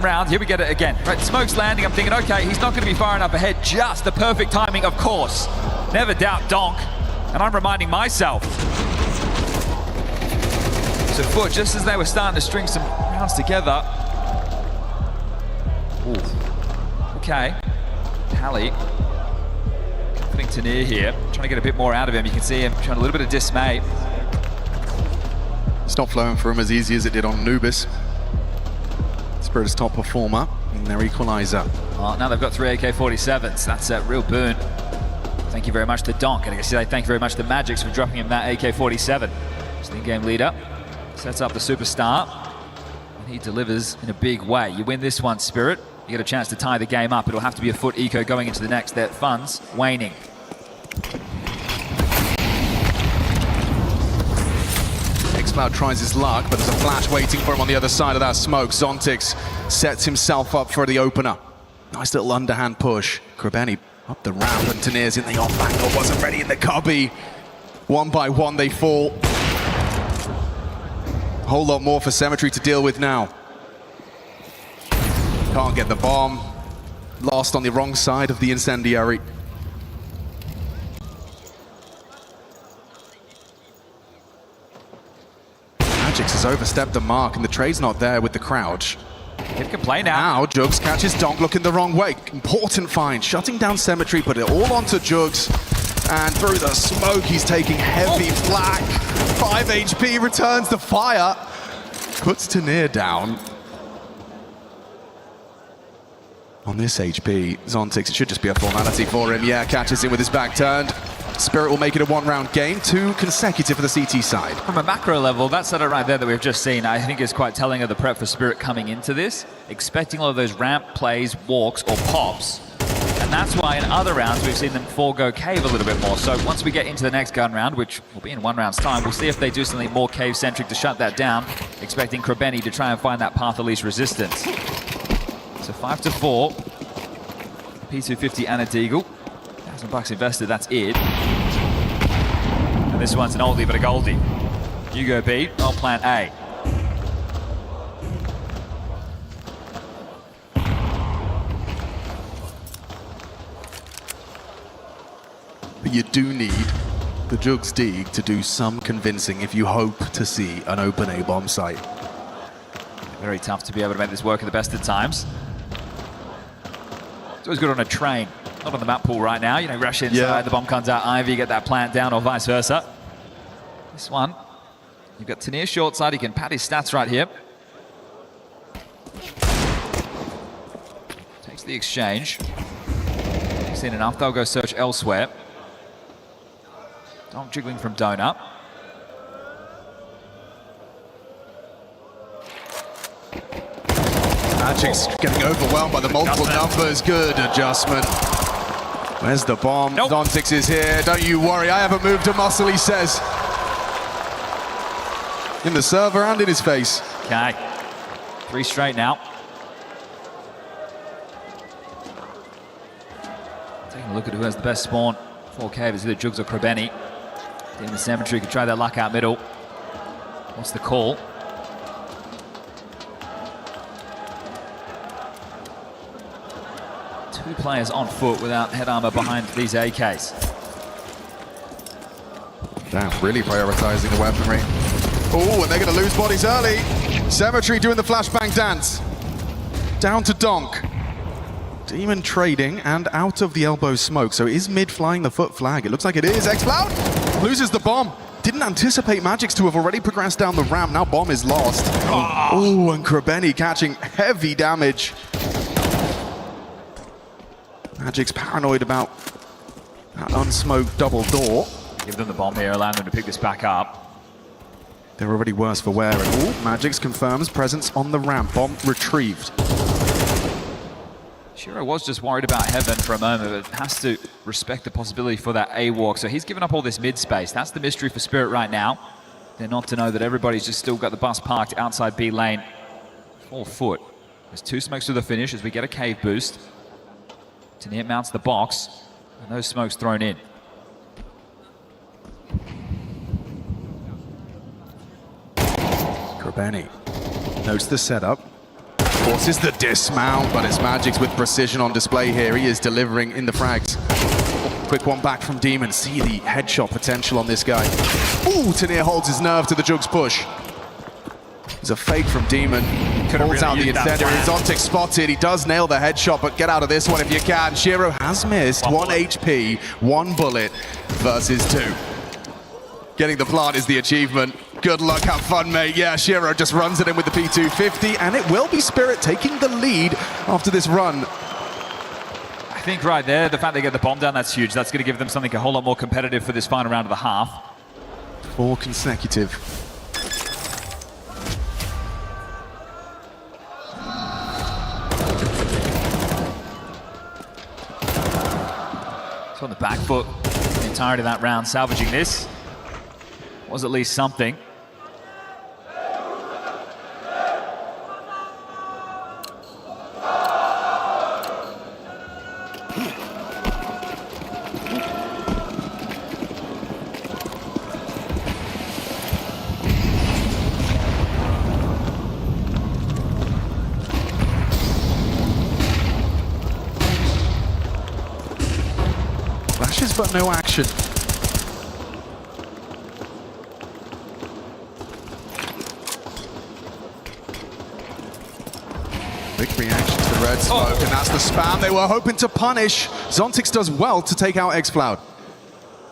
round. Here we get it again. Right, smoke's landing. I'm thinking, okay, he's not going to be far enough ahead. Just the perfect timing, of course. Never doubt Donk. And I'm reminding myself. So Foot, just as they were starting to string some rounds together. Ooh. Okay. Halley. Putting Tanir here. Trying to get a bit more out of him. You can see him showing a little bit of dismay. It's not flowing for him as easy as it did on Anubis. Spirit's top performer in their equalizer. Well, now they've got 3 AK-47s. That's a real boon. Thank you very much to Donk. And I guess thank you very much to Magics for dropping him that AK-47. He's the in-game leader. Sets up the superstar. And he delivers in a big way. You win this one, Spirit. You get a chance to tie the game up. It'll have to be a Foot eco going into the next. Their funds waning. Xcloud tries his luck, but there's a flash waiting for him on the other side of that smoke. Zontix sets himself up for the opener. Nice little underhand push. Krebeni up the ramp, and Tanir's in the off angle, wasn't ready in the cubby. One by one they fall. A whole lot more for Cemetery to deal with now. Can't get the bomb. Lost on the wrong side of the incendiary. Magix has overstepped the mark, and the trade's not there with the crouch. He can play now. Now Jugs catches Donk looking the wrong way. Important find, shutting down Cemetery, put it all onto Jugs. And through the smoke, he's taking heavy flak. 5 HP, returns the fire. Puts Tanir down. On this HP, Zontix, it should just be a formality for him. Yeah, catches him with his back turned. Spirit will make it a one-round game, 2 consecutive for the CT side. From a macro level, that setup right there that we've just seen, I think is quite telling of the prep for Spirit coming into this, expecting all of those ramp plays, walks, or pops. And that's why in other rounds we've seen them forego cave a little bit more. So once we get into the next gun round, which will be in 1 round's time, we'll see if they do something more cave-centric to shut that down, expecting Krebeni to try and find that path of least resistance. So 5-4, P250 and a Deagle. $1,000 invested, that's it. And this one's an oldie but a goldie. You go B, I'll plan A. But you do need the Jugs Deeg to do some convincing if you hope to see an open A bomb site. Very tough to be able to make this work at the best of times. It's always good on a train. Not on the map pool right now. You know, rush inside, the bomb comes out, Ivy, get that plant down, or vice versa. This one, you've got Tanir short side. He can pad his stats right here. Takes the exchange. Seen enough, they'll go search elsewhere. Donk jiggling from Donut. Magic's getting overwhelmed by the multiple numbers. Good adjustment. Where's the bomb? Nope. Zontix is here. Don't you worry, I haven't moved a muscle, he says. In the server and in his face. Okay. 3 straight now. Taking a look at who has the best spawn. 4K, is either Jugs or Krebeni. In the Cemetery, could try that luck out middle. What's the call? Two players on foot without head armor behind these AKs. Damn, really prioritizing the weaponry. Oh, and they're going to lose bodies early. Cemetery doing the flashbang dance. Down to Donk. Demon trading and out of the elbow smoke. So is mid flying the foot flag? It looks like it is. Xcloud loses the bomb. Didn't anticipate Magix to have already progressed down the ramp. Now bomb is lost. Oh, and Krebeni catching heavy damage. Magic's paranoid about that unsmoked double door. Give them the bomb here, allowing them to pick this back up. They're already worse for wear. Oh, Magix confirms presence on the ramp. Bomb retrieved. Shiro was just worried about Heaven for a moment, but has to respect the possibility for that A-walk. So he's given up all this mid-space. That's the mystery for Spirit right now. They're not to know that everybody's just still got the bus parked outside B lane. 4 foot. There's 2 smokes to the finish as we get a cave boost. Tanir mounts the box, and those smokes thrown in. Krebeni notes the setup. Forces the dismount, but it's Magic's with precision on display here. He is delivering in the frags. Quick one back from Demon. See the headshot potential on this guy. Ooh, Tanir holds his nerve to the Jugs push. There's a fake from Demon. Pulls out the incendiary. Zontic spotted. He does nail the headshot, but get out of this one if you can. Shiro has missed. 1 HP, 1 bullet versus 2. Getting the plant is the achievement. Good luck, have fun, mate. Yeah, Shiro just runs it in with the P250, and it will be Spirit taking the lead after this run. I think right there, the fact they get the bomb down, that's huge. That's going to give them something a whole lot more competitive for this final round of the half. 4 consecutive. So on the back foot, the entirety of that round, salvaging this was at least something. Flashes, but no action. Big reaction to the red smoke, and that's the spam they were hoping to punish. Zontix does well to take out Xcloud.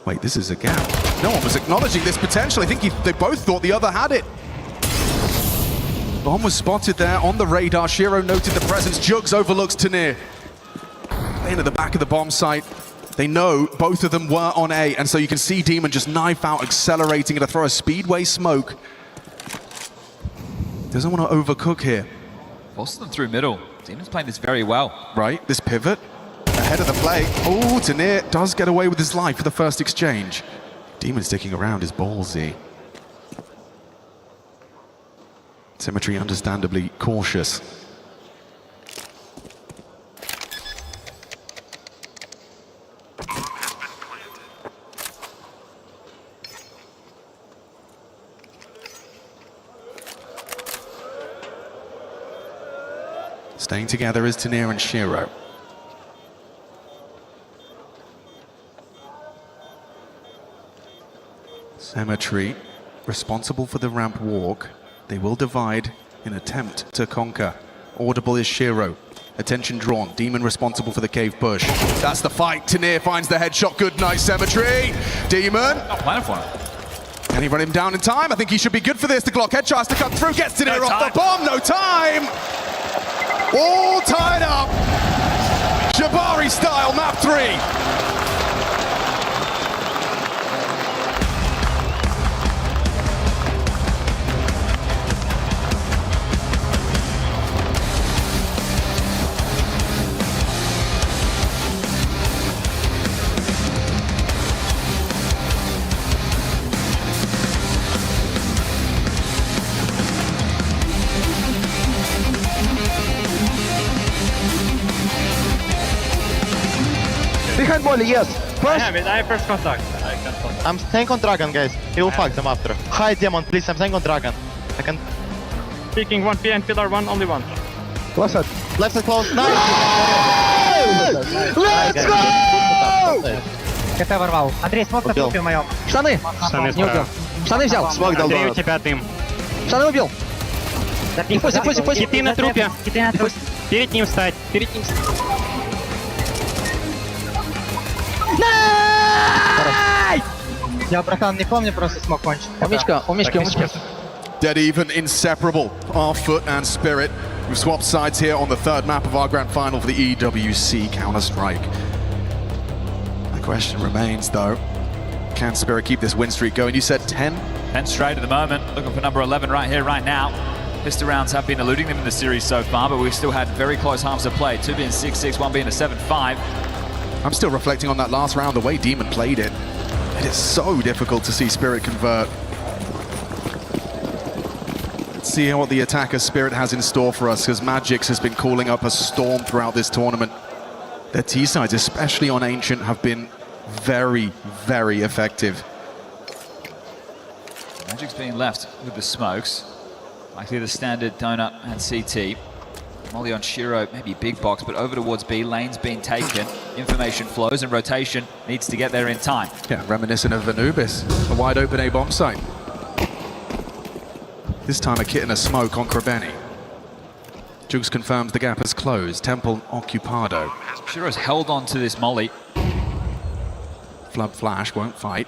Wait, this is a gap. No one was acknowledging this potential. I think they both thought the other had it. Bomb was spotted there on the radar. Shiro noted the presence. Jugs overlooks Tanir. Into the back of the bomb site. They know both of them were on A, and so you can see Demon just knife out, accelerating to throw a speedway smoke. Doesn't want to overcook here. Forces them through middle. Demon's playing this very well. Right, this pivot, ahead of the play. Oh, Tanir does get away with his life for the first exchange. Demon sticking around is ballsy. Symmetry understandably cautious. Staying together is Tanir and Shiro. Symmetry, responsible for the ramp walk. They will divide in attempt to conquer. Audible is Shiro. Attention drawn. Demon responsible for the cave push. That's the fight. Tanir finds the headshot. Good night, Symmetry. Demon. Not planning for him. Can he run him down in time? I think he should be good for this. The Glock headshot has to come through. Gets Tanir off the bomb. No time. All tied up. Jabari style, map 3. Behind Molly, yes. First, I have first contact. I can contact. I'm staying on Dragon, guys. He will fuck them after. Hi, Demon, please. I'm staying on Dragon. I can. Speaking 1 PM, pillar 1, only 1. Left side. Left side close. Nice! Let's go! КТ ворвал. Андрей, смог на трупе моем. Штаны! Не убил. Штаны взял. Смог дал. Андрей, у тебя дым. Штаны убил. Пусть. Киты на трупе. Перед ним встать. Перед ним встать. Я, братан, не помню, просто смог кончить. Умичка. Dead even, inseparable. Our foot and Spirit. We've swapped sides here on the 3rd map of our grand final for the EWC Counter-Strike. The question remains, though, can Spirit keep this win streak going? You said 10? 10 straight at the moment. Looking for number 11 right here, right now. Pistol rounds have been eluding them in the series so far, but we've still had very close halves of play. 2 being 6-6, 1 being a 7-5. I'm still reflecting on that last round, the way Demon played it. It is so difficult to see Spirit convert. Let's see what the attacker Spirit has in store for us, because Magix has been calling up a storm throughout this tournament. Their T-sides, especially on Ancient, have been very, very effective. Magic's being left with the smokes. Likely the standard donut and CT. Molly on Shiro, maybe big box, but over towards B. Lane's been taken. Information flows and rotation needs to get there in time. Yeah, reminiscent of Anubis, a wide open A bomb site. This time a kit and a smoke on Krabeni. Jugs confirms the gap has closed. Temple occupado. Shiro's held on to this Molly. Flood flash, won't fight.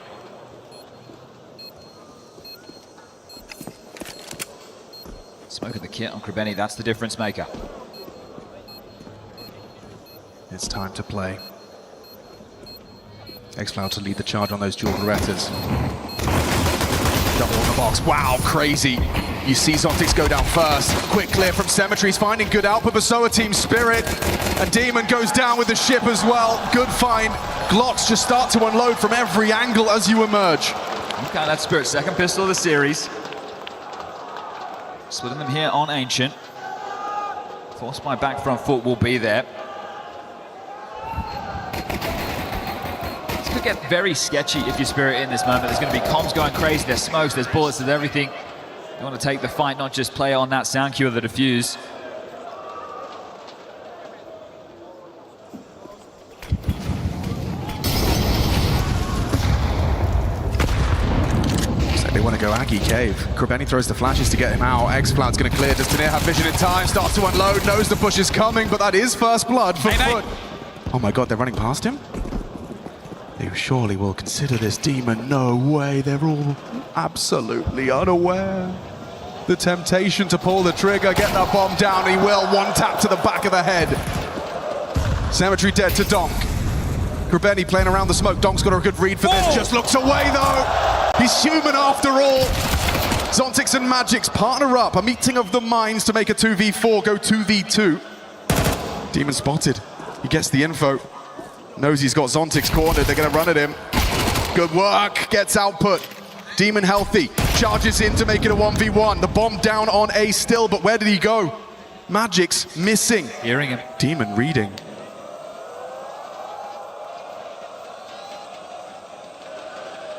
Smoke of the kit on Krabeni, that's the difference maker. It's time to play. X-Cloud to lead the charge on those dual Berettas. Double on the box. Wow, crazy. You see Zontics go down first. Quick clear from Cemetery. He's finding good output. Versailles team spirit. And Demon goes down with the ship as well. Good find. Glocks just start to unload from every angle as you emerge. Okay, that's Spirit's second pistol of the series. Splitting them here on Ancient. Force by back front foot will be there. This could get very sketchy if you're Spirit in this moment. There's going to be comms going crazy, there's smokes, there's bullets, there's everything. You want to take the fight, not just play on that sound cue of the defuse. They want to go Aggie Cave. Krabeni throws the flashes to get him out. X-Cloud's going to clear. Does Tanir have vision in time? Starts to unload. Knows the push is coming, but that is first blood for Foot. Oh my god, they're running past him? They surely will consider this Demon. No way, they're all absolutely unaware. The temptation to pull the trigger, get that bomb down, he will. One tap to the back of the head. Cemetery dead to Donk. Krabeni playing around the smoke. Donk's got a good read for this. Just looks away though. He's human after all. Zontics and Magix partner up. A meeting of the minds to make a 2v4 go 2v2. Demon spotted. He gets the info. Knows he's got Zontics cornered. They're going to run at him. Good work. Gets output. Demon healthy. Charges in to make it a 1v1. The bomb down on A still, but where did he go? Magix missing. Hearing him. Demon reading.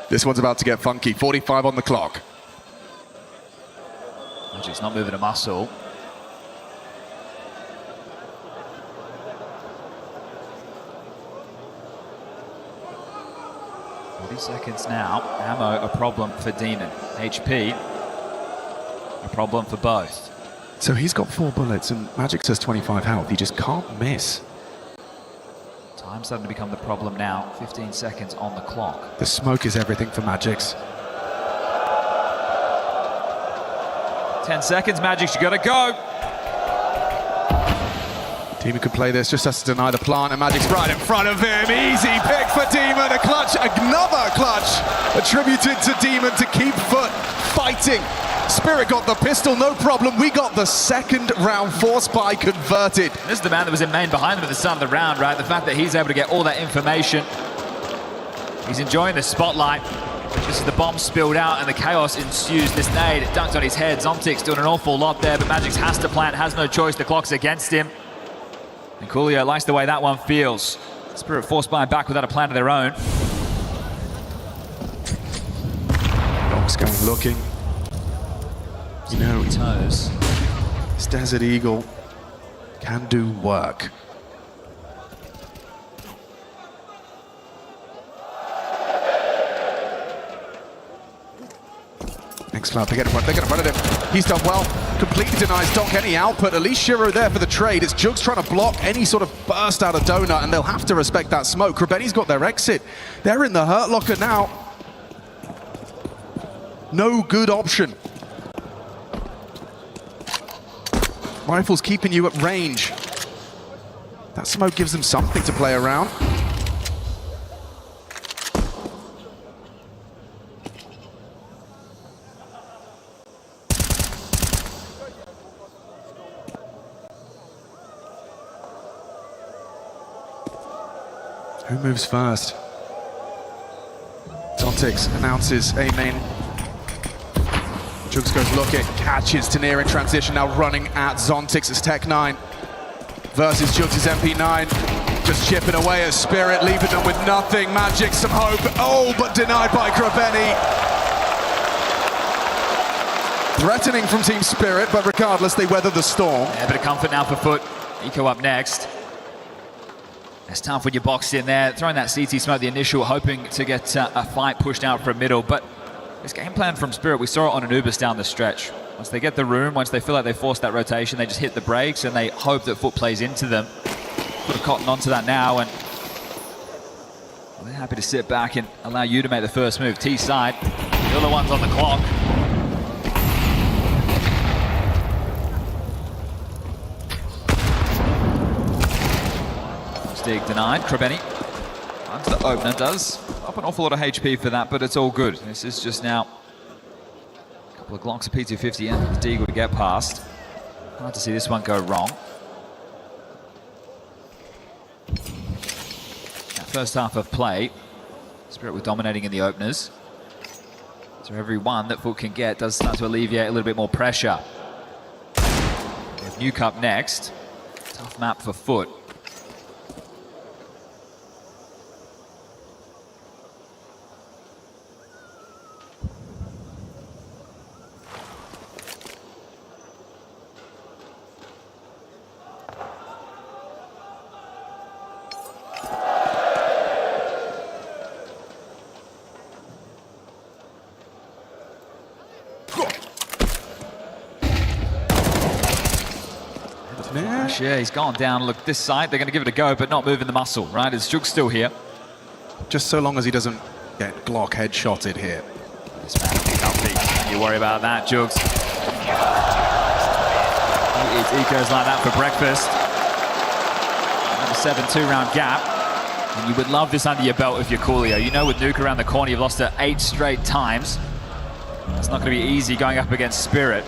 This one's about to get funky. 45 on the clock. Magic's not moving a muscle. Seconds now. Ammo a problem for Demon. HP a problem for both. So he's got 4 bullets and Magix has 25 health. He just can't miss. Time's starting to become the problem now. 15 seconds on the clock. The smoke is everything for Magix. 10 seconds, Magix, you gotta go. Demon could play this, just has to deny the plant, and Magic's right in front of him. Easy pick for Demon, a clutch, another clutch attributed to Demon to keep Foot fighting. Spirit got the pistol, no problem. We got the second round force by converted. This is the man that was in main behind him at the start of the round, right? The fact that he's able to get all that information. He's enjoying the spotlight. This is the bomb spilled out and the chaos ensues. This nade, it dunked on his head. Zontics doing an awful lot there, but Magix has to plant, has no choice. The clock's against him. And Coolio likes the way that one feels. Spirit forced by back without a plan of their own. Donk's going looking. You know, Toes. this Desert Eagle can do work. X-Cloud, they're going to run at him. He's done well. Completely denies Donk any output. At least Shiro there for the trade. It's Jugs trying to block any sort of burst out of Donut, and they'll have to respect that smoke. Krabeni's got their exit. They're in the hurt locker now. No good option. Rifle's keeping you at range. That smoke gives them something to play around. Who moves first? Zontics announces a main. Jugs goes looking, catches Tanir in transition, now running at Zontics. It's Tech 9 versus Jugs' MP9. Just chipping away at Spirit, leaving them with nothing. Magic, some hope. Oh, but denied by Krabeni. Threatening from Team Spirit, but regardless, they weather the storm. Yeah, a bit of comfort now for Foot. Eco up next. It's tough when you're boxed in there, throwing that CT smoke, the initial, hoping to get a fight pushed out from middle. But this game plan from Spirit, we saw it on an Ubis down the stretch. Once they get the room, once they feel like they forced that rotation, they just hit the brakes and they hope that Foot plays into them. Put a cotton onto that now, and they're happy to sit back and allow you to make the first move. T side, the other one's on the clock. Dig denied. Krabeni onto the opener, does up an awful lot of HP for that, but it's all good. This is just now a couple of Glocks of P250 and Dig would get past. Hard to see this one go wrong. Now, first half of play, Spirit were dominating in the openers. So every one that Foot can get does start to alleviate a little bit more pressure. We have Nuke up next. Tough map for Foot. Yeah, he's gone down. Look, this side, they're going to give it a go, but not moving the muscle, right? Is Jug's still here? Just so long as he doesn't get Glock headshotted here. This man will be healthy. You worry about that, Jugs. He eats ecos like that for breakfast. Another 7-2 round gap. And you would love this under your belt if you're Coolio. You know with Nuke around the corner, you've lost it 8 straight times. It's not going to be easy going up against Spirit.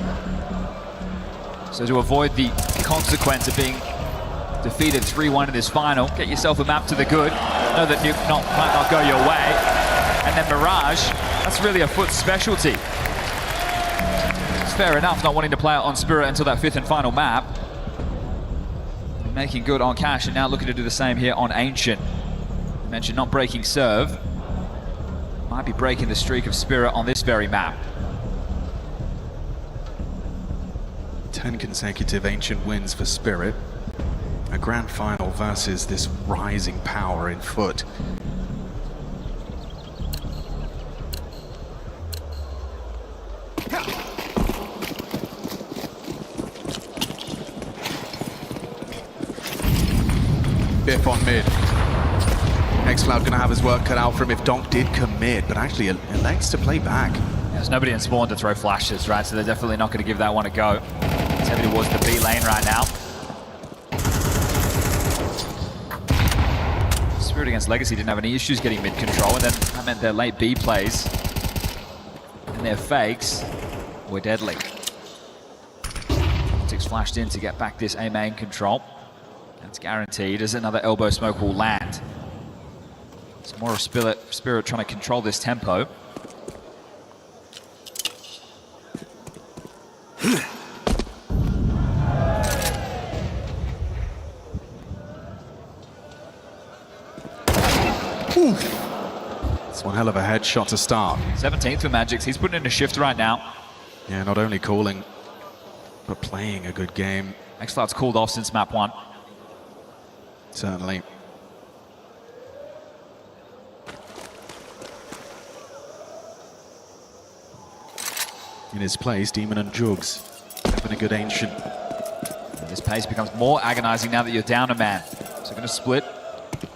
So to avoid the consequence of being defeated 3-1 in this final, get yourself a map to the good. Know that Nuke might not go your way. And then Mirage, that's really a Foot specialty. It's fair enough not wanting to play it on Spirit until that 5th and final map. Making good on Cash and now looking to do the same here on Ancient. I mentioned not breaking serve. Might be breaking the streak of Spirit on this very map. 10 consecutive Ancient wins for Spirit. A grand final versus this rising power in Foot. Biff on mid. xCloud gonna have his work cut out for him if Donk did commit, but actually elects to play back. There's nobody in spawn to throw flashes, right? So they're definitely not going to give that one a go. It's heavy towards the B lane right now. Spirit against Legacy didn't have any issues getting mid control, and then that meant their late B plays and their fakes were deadly. Six flashed in to get back this A main control. That's guaranteed as another elbow smoke will land. It's more of Spirit trying to control this tempo. It's one hell of a headshot to start. 17th with Magix. He's putting in a shift right now. Yeah, not only calling, but playing a good game. xCloud's cooled off since map 1. Certainly. In his place, Demon and Jugs having a good Ancient. And this pace becomes more agonizing now that you're down a man. So going to split.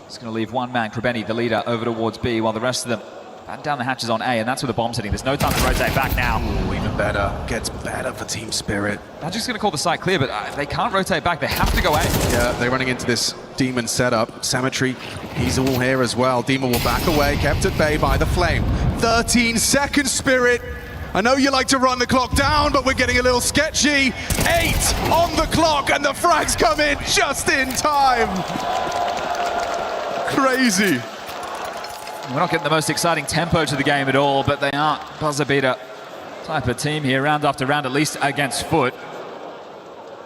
It's going to leave one man, Krabeni, the leader, over towards B, while the rest of them batten down the hatches on A, and that's where the bomb's hitting. There's no time to rotate back now. Ooh, even better. Gets better for Team Spirit. Magic's going to call the site clear, but they can't rotate back. They have to go A. Yeah, they're running into this Demon setup. Cemetery, he's all here as well. Demon will back away, kept at bay by the Flame. 13 seconds, Spirit. I know you like to run the clock down, but we're getting a little sketchy. 8 on the clock, and the frags come in just in time. Crazy. We're not getting the most exciting tempo to the game at all, but they aren't buzzer beater type of team here, round after round, at least against Foot.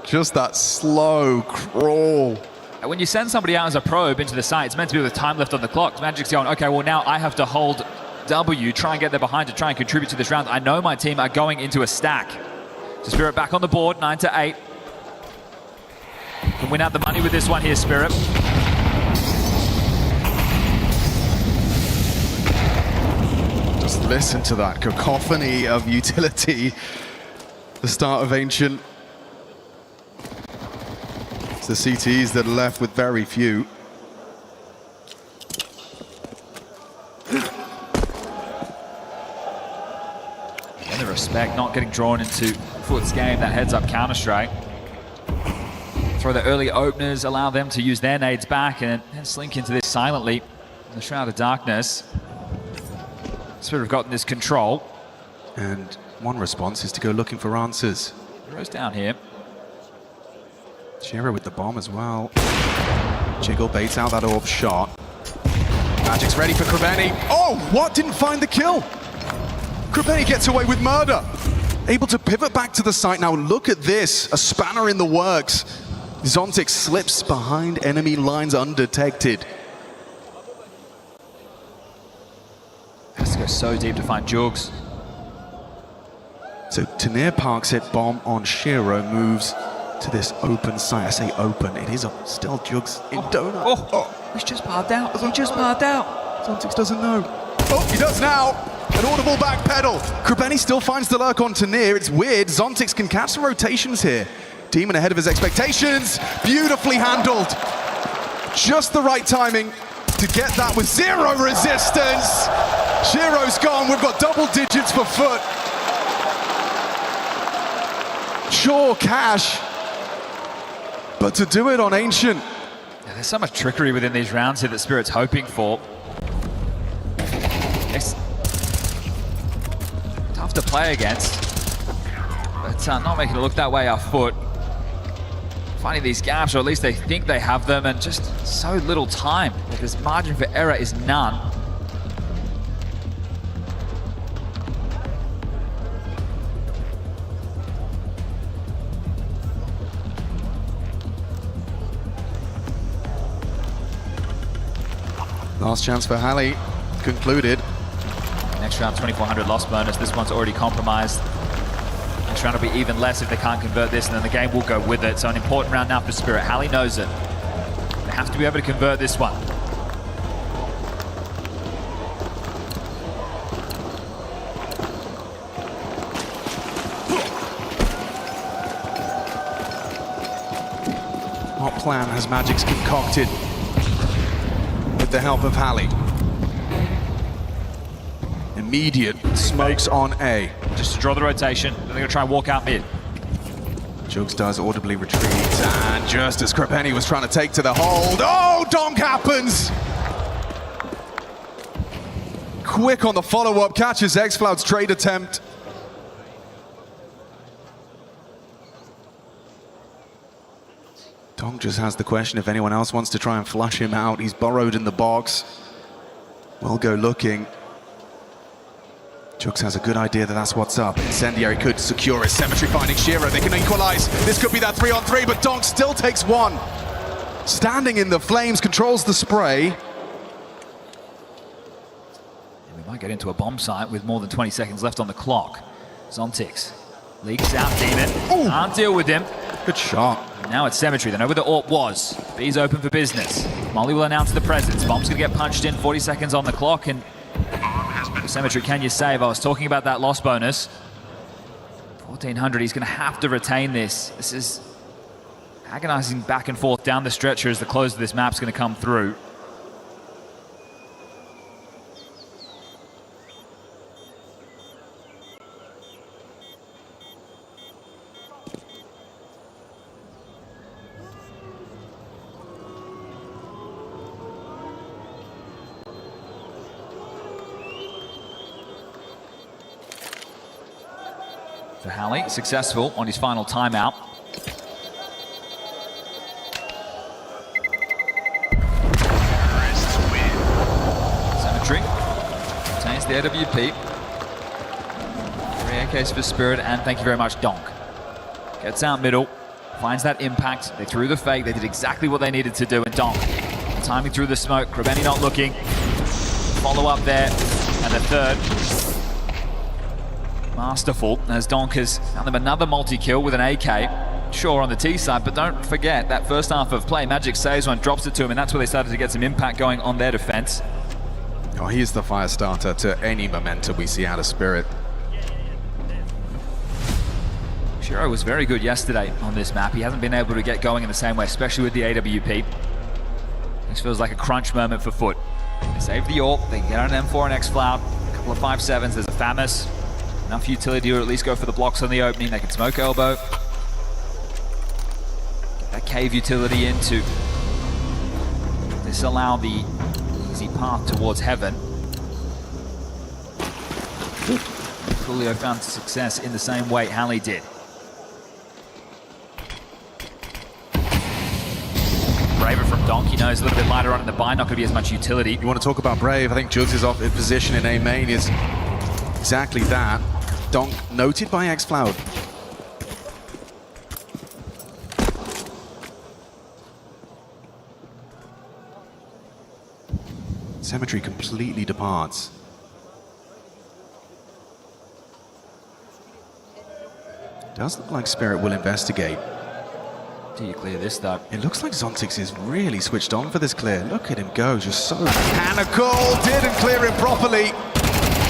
Just that slow crawl. When you send somebody out as a probe into the site, it's meant to be with time left on the clock. Magic's going, okay, well now I have to hold W, try and get there behind to try and contribute to this round. I know my team are going into a stack. So Spirit back on the board, 9-8. Can win out the money with this one here, Spirit. Just listen to that cacophony of utility. The start of Ancient. It's the CTs that are left with very few. And the respect, not getting drawn into Foot's game, that heads-up counter-strike. Throw the early openers, allow them to use their nades back and slink into this silently in the Shroud of Darkness. Spirit have gotten this control. And one response is to go looking for answers. Heroes down here. Shiro with the bomb as well. Jiggle baits out that orb shot. Magic's ready for Krebeni. Oh, what? Didn't find the kill. Krebeni gets away with murder. Able to pivot back to the site now. Look at this, a spanner in the works. Zontic slips behind enemy lines undetected. Has to go so deep to find Jugs. So Tanir parks it, bomb on Shiro, moves to this open site. I say open, it is still Jugs in donut. He's just parked out. He just parked out. Zontix doesn't know. Oh, he does now. An audible back pedal. Krebeni still finds the lurk on Tanir. It's weird. Zontix can catch some rotations here. Demon ahead of his expectations. Beautifully handled. Just the right timing to get that with zero resistance. Shiro's gone. We've got double digits for Foot. Sure, cash. But to do it on Ancient. Yeah, there's so much trickery within these rounds here that Spirit's hoping for. It's tough to play against, but not making it look that way are Foot. Finding these gaps, or at least they think they have them, and just so little time that this margin for error is none. Last chance for Halley concluded. Next round, 2,400 loss bonus. This one's already compromised. Next round will be even less if they can't convert this, and then the game will go with it. So an important round now for Spirit. Halley knows it. They have to be able to convert this one. What plan has Magic's concocted with the help of Halley? Immediate smokes on A. Just to draw the rotation, then they're going to try and walk out mid. Jugs does audibly retreat, and just as Krebeni was trying to take to the hold, oh, donk happens! Quick on the follow-up, catches X-Cloud's trade attempt. Donk just has the question if anyone else wants to try and flush him out. He's burrowed in the box. We'll go looking. Jugs has a good idea that that's what's up. Incendiary could secure it. Symmetry finding Shiro. They can equalize. This could be that 3-on-3, but Donk still takes one. Standing in the flames, controls the spray. We might get into a bomb site with more than 20 seconds left on the clock. Zontix leaks out Demon. Ooh. Can't deal with him. Good shot. Now it's Symmetry. They know where the AWP was. B's open for business. Molly will announce the presence. Bomb's going to get punched in. 40 seconds on the clock, and Symmetry, can you save? I was talking about that loss bonus. 1,400, he's going to have to retain this. This is agonizing back and forth down the stretcher as the close of this map's going to come through. So Halley, successful on his final timeout. Symmetry retains the AWP. 3 AKs for Spirit, and thank you very much, Donk. Gets out middle, finds that impact. They threw the fake, they did exactly what they needed to do, and Donk timing through the smoke. Krebeni not looking. Follow up there, and the third. masterful as Donk has found them another multi-kill with an AK. Sure, on the T side, but don't forget that first half of play, Magic saves one, drops it to him, and that's where they started to get some impact going on their defense. Oh, he is the fire starter to any momentum we see out of Spirit. Shiro was very good yesterday on this map. He hasn't been able to get going in the same way, especially with the AWP. This feels like a crunch moment for Foot. They save the AWP, they can get on an M4 and X-Cloud, a couple of 5.7s, there's a Famus. Enough utility to at least go for the blocks on the opening. They can smoke elbow. Get that cave utility into disallow the easy path towards heaven. Coolio found success in the same way Halley did. Braver from Donk, he knows a little bit lighter on in the bind, not going to be as much utility. You want to talk about Brave? I think Jugs is off in position in A main is exactly that. Donk noted by X-Cloud. Cemetery completely departs. Does look like Spirit will investigate. Do you clear this though? It looks like Zontix is really switched on for this clear. Look at him go, just so mechanical. Didn't clear it properly.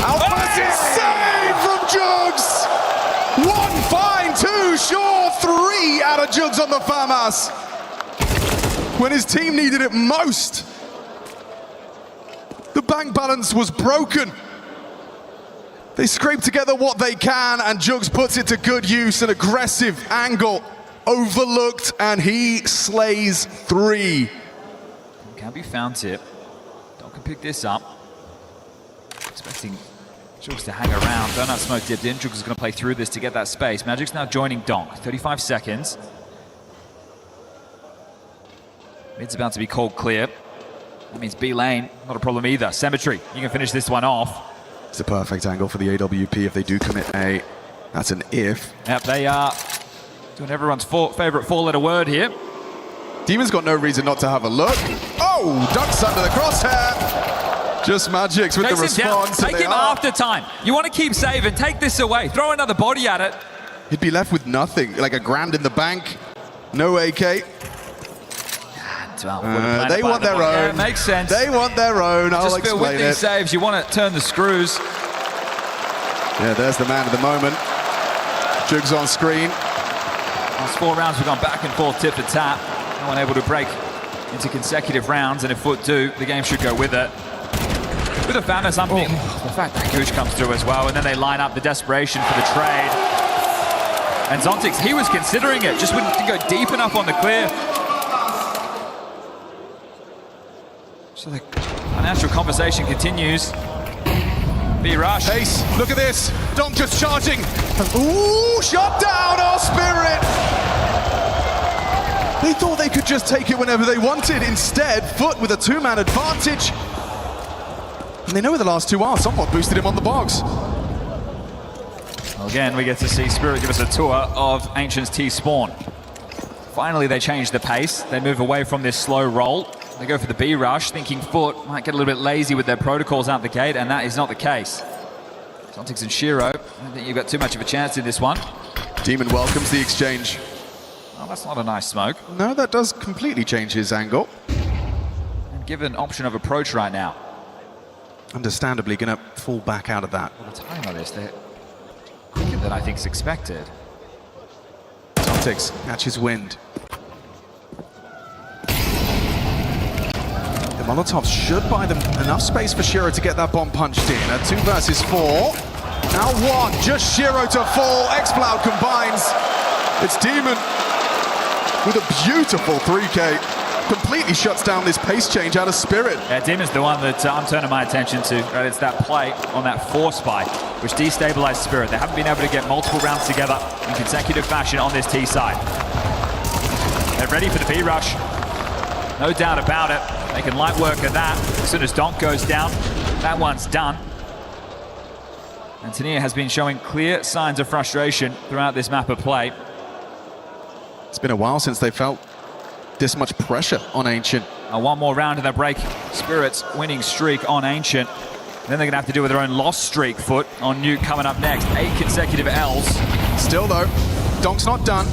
Alpha's save from Jugs! One fine, two sure, three out of Jugs on the FAMAS. When his team needed it most. The bank balance was broken. They scrape together what they can, and Jugs puts it to good use. An aggressive angle, overlooked, and he slays three. Can be found tip. Donk can pick this up. Expecting Jugs to hang around. Donut smoke dipped in. Jugs is going to play through this to get that space. Magic's now joining Donk. 35 seconds. Mid's about to be called clear. That means B lane, not a problem either. Cemetery, you can finish this one off. It's a perfect angle for the AWP if they do commit A. That's an if. Yep, they are doing everyone's favorite four-letter word here. Demon's got no reason not to have a look. Oh, ducks under the crosshair. Just Magics with the response. Take him after time. You want to keep saving, take this away. Throw another body at it. He'd be left with nothing, like a grand in the bank. No AK. They want their own. Yeah, it makes sense. They want their own. I'll just feel with these saves, you want to turn the screws. Yeah, there's the man of the moment. Jugs on screen. Last 4 rounds, we've gone back and forth, tip to tap. No one able to break into consecutive rounds, and if Foot do, the game should go with it. With a FAMAS, the fact that Gooch comes through as well, and then they line up the desperation for the trade. And Zontix, he was considering it, just wouldn't go deep enough on the clear. So the financial conversation continues. B-Rush. Pace, look at this. Donk just charging. Ooh, shot down, our Spirit. They thought they could just take it whenever they wanted. Instead, Foot with a 2-man advantage. And they know where the last two are. Somewhat boosted him on the box. Well, again, we get to see Spirit give us a tour of Ancient's T-spawn. Finally, they change the pace. They move away from this slow roll. They go for the B-Rush, thinking Foot might get a little bit lazy with their protocols out the gate, and that is not the case. Zontix and Shiro, I don't think you've got too much of a chance in this one. Demon welcomes the exchange. Oh, that's not a nice smoke. No, that does completely change his angle. And given an option of approach right now. Understandably going to fall back out of that. Well, the timing on this, they're quicker than I think's expected. Zontix catches wind. The Molotovs should buy them enough space for Shiro to get that bomb punched in. A 2 versus 4. Now 1, just Shiro to fall. X-Cloud combines. It's Demon with a beautiful 3K. Completely shuts down this pace change out of Spirit. Yeah, Demon's the one that I'm turning my attention to. Right? It's that play on that 4 spike, which destabilized Spirit. They haven't been able to get multiple rounds together in consecutive fashion on this T side. They're ready for the B-Rush. No doubt about it. They can light work at that. As soon as Donk goes down, that one's done. And Tania has been showing clear signs of frustration throughout this map of play. It's been a while since they felt this much pressure on Ancient. One more round in their break. Spirit's winning streak on Ancient. Then they're going to have to deal with their own loss streak. Foot on Nuke coming up next. 8 consecutive L's. Still though, Donk's not done.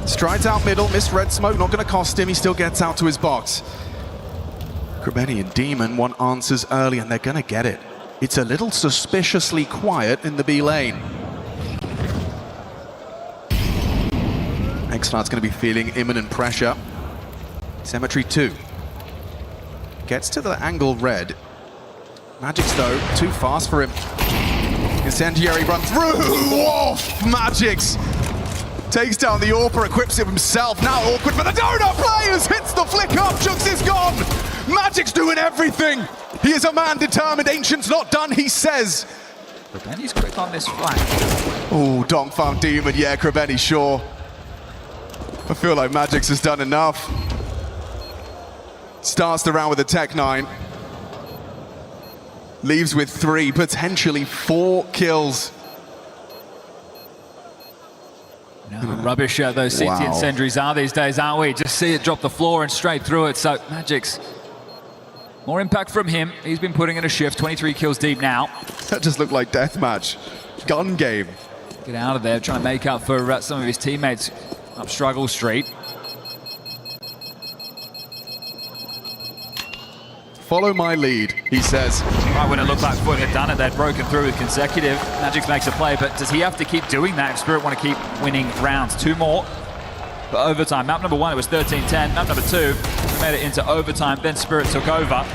Strides out middle, missed red smoke, not going to cost him. He still gets out to his box. Krabeni and Demon want answers early, and they're going to get it. It's a little suspiciously quiet in the B lane. Xcloud's going to be feeling imminent pressure. Cemetery 2. Gets to the angle red. Magic's though, too fast for him. Incendiary run through! Off! Magic's takes down the AWPer, equips it himself. Now awkward for the donut players! Hits the flick up, Jux is gone! Magic's doing everything! He is a man determined, Ancient's not done, he says. Krabeni's quick on this flank. Oh, Donk found Demon, yeah, Krabeni, sure. I feel like Magic's has done enough. Starts the round with a Tech 9. Leaves with 3, potentially 4 kills. You know, rubbish those CT incendiaries are these days, aren't we? Just see it drop the floor and straight through it. So Magic's more impact from him. He's been putting in a shift, 23 kills deep now. That just looked like deathmatch. Gun game. Get out of there, trying to make up for some of his teammates up Struggle Street. Follow my lead, he says. Right when it looked like Foot had done it, they'd broken through with consecutive. Magix makes a play, but does he have to keep doing that if Spirit want to keep winning rounds? 2 more for overtime. Map number 1, it was 13-10. Map number 2, we made it into overtime, then Spirit took over.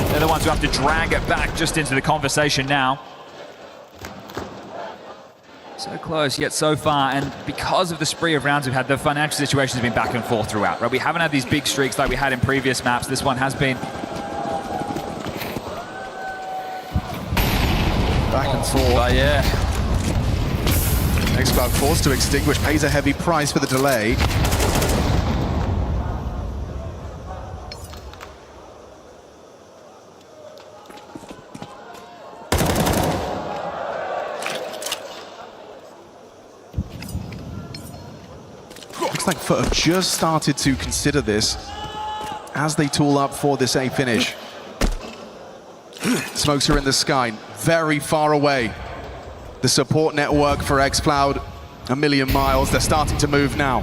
They're the ones who have to drag it back just into the conversation now. So close, yet so far, and because of the spree of rounds we've had, the financial situations have been back and forth throughout, right? We haven't had these big streaks like we had in previous maps. This one has been back and forth. But yeah. Xcloud forced to extinguish, pays a heavy price for the delay. Looks like Foot have just started to consider this as they tool up for this A finish. Smokes are in the sky, very far away. The support network for Xcloud, a million miles. They're starting to move now.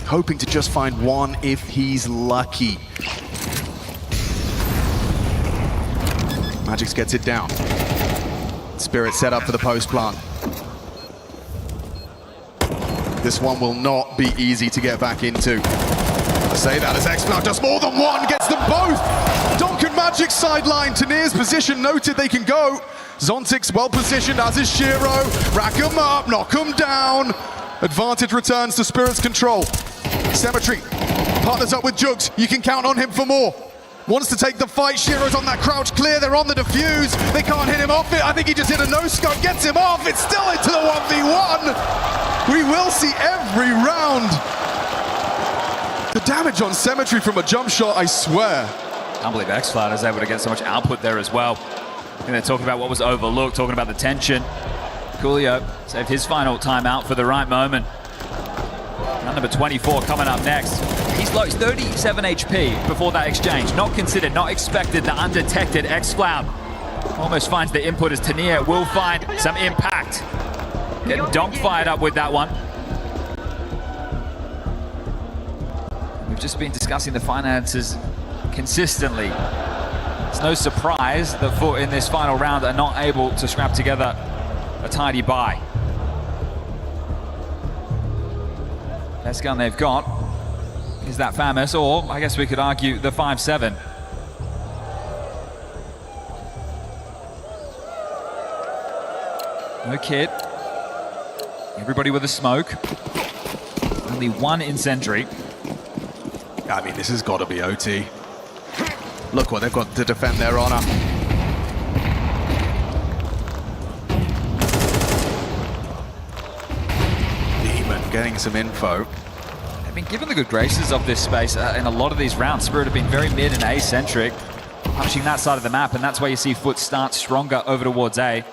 Hoping to just find one if he's lucky. Magix gets it down. Spirit set up for the post plant. This one will not be easy to get back into. I say that as Xcloud does more than one, gets them both. Donk and Magic's sideline. Tanir's position noted, they can go. Zontic's well positioned, as is Shiro. Rack him up, knock him down. Advantage returns to Spirit's control. Cemetery partners up with Jugs. You can count on him for more. Wants to take the fight. Shiro's on that crouch clear. They're on the defuse. They can't hit him off it. I think he just hit a no-scope. Gets him off. It's still into the 1v1. We will see every round. The damage on Cemetery from a jump shot, I swear. I can't believe Xcloud is able to get so much output there as well. And they're talking about what was overlooked, talking about the tension. Coolio saved his final timeout for the right moment. Round number 24 coming up next. He's low, he's 37 HP before that exchange. Not considered, not expected, the undetected Xcloud. Almost finds the input as Tanir will find some impact. Getting Donk fired up with that one. We've just been discussing the finances consistently. It's no surprise that Foot in this final round are not able to scrap together a tidy buy. Best gun they've got is that FAMAS, or I guess we could argue the 5.7. No kit. Everybody with a smoke. Only one incendiary. I mean, this has got to be OT. Look what they've got to defend their honor. Demon getting some info. They've been given the good graces of this space in a lot of these rounds. Spirit have been very mid and A-centric, punching that side of the map, and that's why you see Foot start stronger over towards A.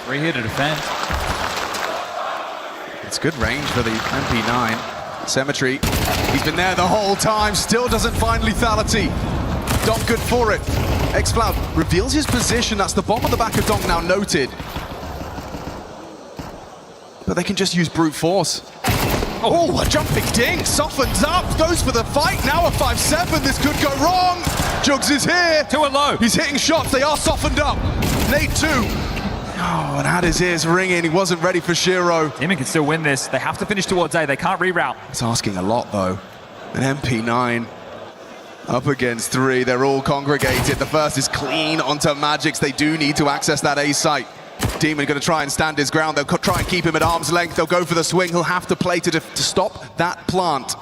Three here to defend. It's good range for the MP9. Cemetery, he's been there the whole time, still doesn't find lethality. Donk good for it. Xcloud reveals his position, that's the bomb on the back of Donk now noted. But they can just use brute force. Oh, a jumping dink, softens up, goes for the fight, now a 5-7, this could go wrong. Jugs is here. 2 and low. He's hitting shots, they are softened up. Nade 2. Oh, and had his ears ringing, he wasn't ready for Shiro. Demon can still win this. They have to finish towards A, they can't reroute. It's asking a lot though. An MP9 up against 3, they're all congregated. The first is clean onto Magix, they do need to access that A site. Demon going to try and stand his ground. They'll try and keep him at arm's length. They'll go for the swing. He'll have to play to stop that plant.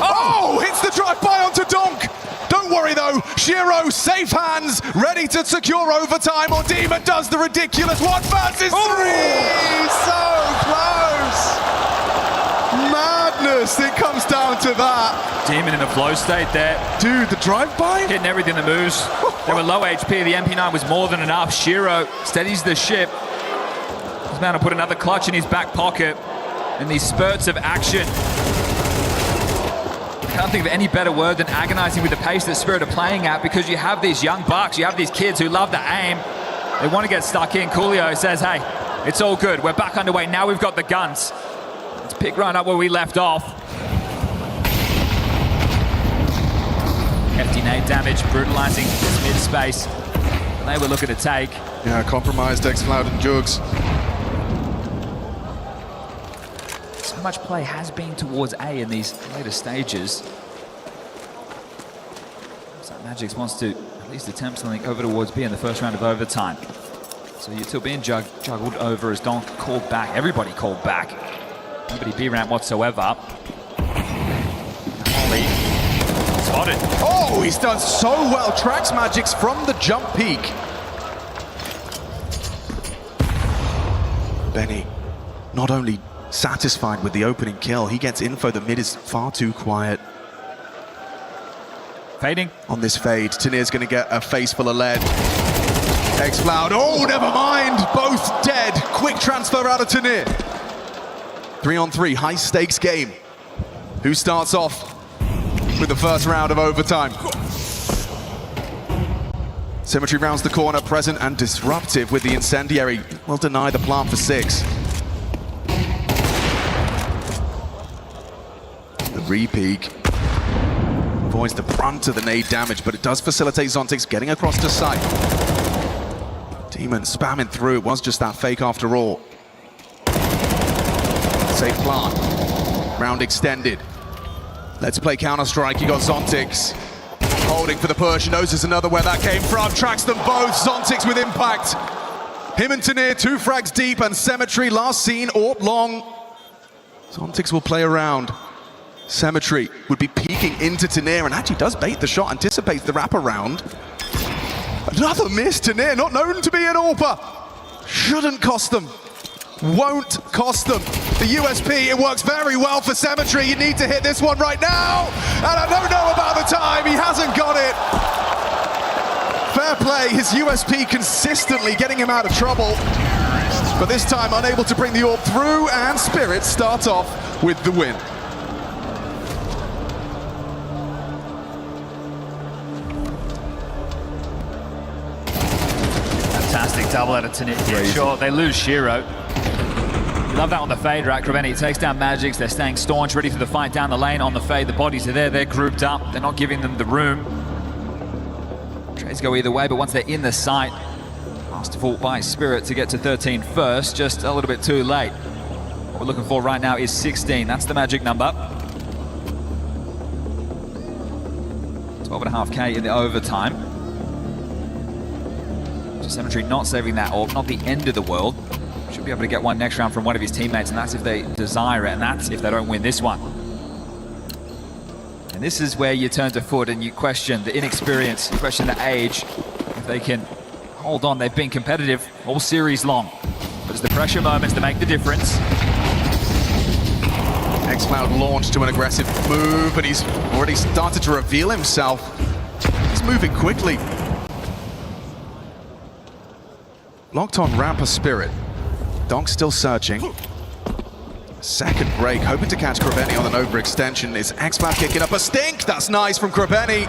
Oh! Hits the drive-by onto Donk. Don't worry though. Shiro, safe hands, ready to secure overtime, or Demon does the ridiculous 1 versus 3. So close. Madness. It comes down to that. Demon in a flow state there. Dude, the drive-by? Hitting everything that moves. They were low HP, the MP9 was more than enough. Shiro steadies the ship. He's about to put another clutch in his back pocket. And these spurts of action. I can't think of any better word than agonizing with the pace that Spirit are playing at, because you have these young bucks, you have these kids who love to aim. They want to get stuck in. Coolio says, hey, it's all good. We're back underway. Now we've got the guns. Let's pick right up where we left off. Hefty nade damage, brutalizing this mid-space. They were looking to take. Yeah, compromised Xcloud and Jugs. So much play has been towards A in these later stages. So Magix wants to at least attempt something over towards B in the first round of overtime. So Util being juggled over as Donk called back. Everybody called back. Nobody B ramp whatsoever. Holly spotted. Oh, he's done so well. Tracks Magix from the jump peak. Benny, not only satisfied with the opening kill, he gets info that mid is far too quiet. Fading. On this fade, Tanir's going to get a face full of lead. Xcloud, oh, never mind. Both dead. Quick transfer out of Tanir. 3-on-3, high stakes game. Who starts off with the first round of overtime? Symmetry rounds the corner, present and disruptive with the incendiary. Will deny the plant for 6. The re-peek avoids the brunt of the nade damage, but it does facilitate Zontix getting across to sight. Demon spamming through, it was just that fake after all. Safe plant, round extended. Let's play Counter-Strike, you got Zontix. Holding for the push, knows there's another where that came from, tracks them both, Zontix with impact. Him and Tanir, 2 frags deep, and Symmetry last seen AWP long. Zontix will play around. Symmetry would be peeking into Tanir and actually does bait the shot, anticipates the wraparound. Another miss, Tanir, not known to be an AWPer. Shouldn't cost them. Won't cost them. The USP, it works very well for Symmetry. You need to hit this one right now. And I don't know about the time, he hasn't got it. Fair play, his USP consistently getting him out of trouble. But this time unable to bring the AWP through, and Spirit start off with the win. fantastic double out of Tanir. Yeah, sure, they lose Shiro. Love that on the fade, right? Kraveni takes down Magix. They're staying staunch, ready for the fight down the lane on the fade. The bodies are there, they're grouped up. They're not giving them the room. Trades go either way, but once they're in the site, masterful by Spirit to get to 13 first, just a little bit too late. What we're looking for right now is 16. That's the magic number. 12.5K in the overtime. So Symmetry not saving that orb, not the end of the world. Should be able to get one next round from one of his teammates, and that's if they desire it, and that's if they don't win this one. And this is where you turn to Foot and you question the inexperience, you question the age. If they can hold on, they've been competitive all series long. But it's the pressure moments that make the difference. xCloud launched to an aggressive move, but he's already started to reveal himself. He's moving quickly. Locked on Rampa Spirit. Donk still searching. Second break, hoping to catch Krebeni on an overextension. Is Xploud kicking up a stink? That's nice from Krebeni.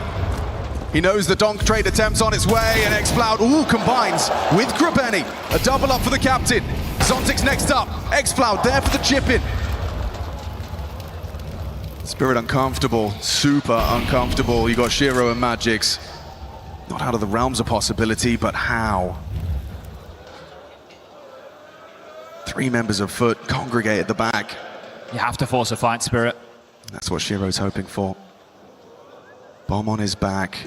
He knows the Donk trade attempt's on its way, and Xploud, combines with Krebeni. A double up for the captain. Zontic's next up. Xploud there for the chip-in. Spirit uncomfortable, super uncomfortable. You got Shiro and Magix. Not out of the realms of possibility, but how? 3 members of Foot congregate at the back. You have to force a fight, Spirit. That's what Shiro's hoping for. Bomb on his back.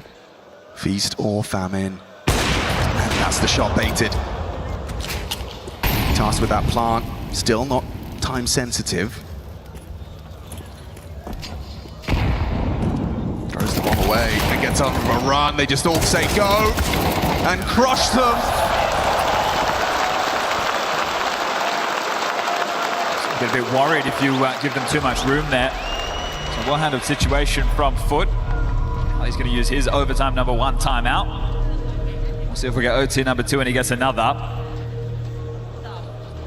Feast or famine. And that's the shot baited. Tasked with that plant. Still not time sensitive. Throws the bomb away and gets on from a run. They just all say go and crush them. Get a bit worried if you give them too much room there. So well-handled situation from Foot. He's going to use his overtime number 1 timeout. We'll see if we get OT number 2 and he gets another.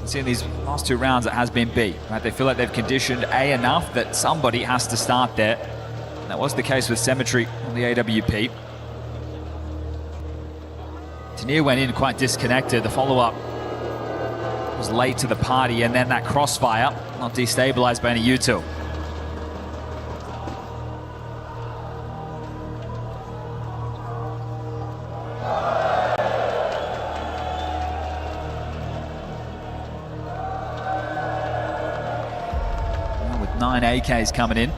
See in these last 2 rounds it has been B. Right? They feel like they've conditioned A enough that somebody has to start there. And that was the case with Symmetry on the AWP. Tanier went in quite disconnected. The follow-up was late to the party, and then that crossfire not destabilized by any util. Now with 9 AKs coming in,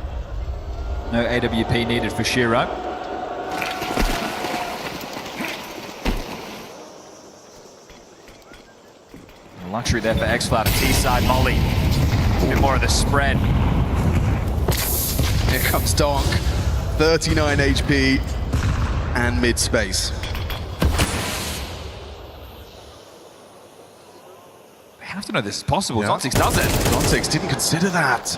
no AWP needed for Shiro. Luxury there for Xploud, a T-side molly. A bit more of the spread. Here comes Donk, 39 HP and mid-space. They have to know this is possible. Yeah. Zontix does it. Zontix didn't consider that.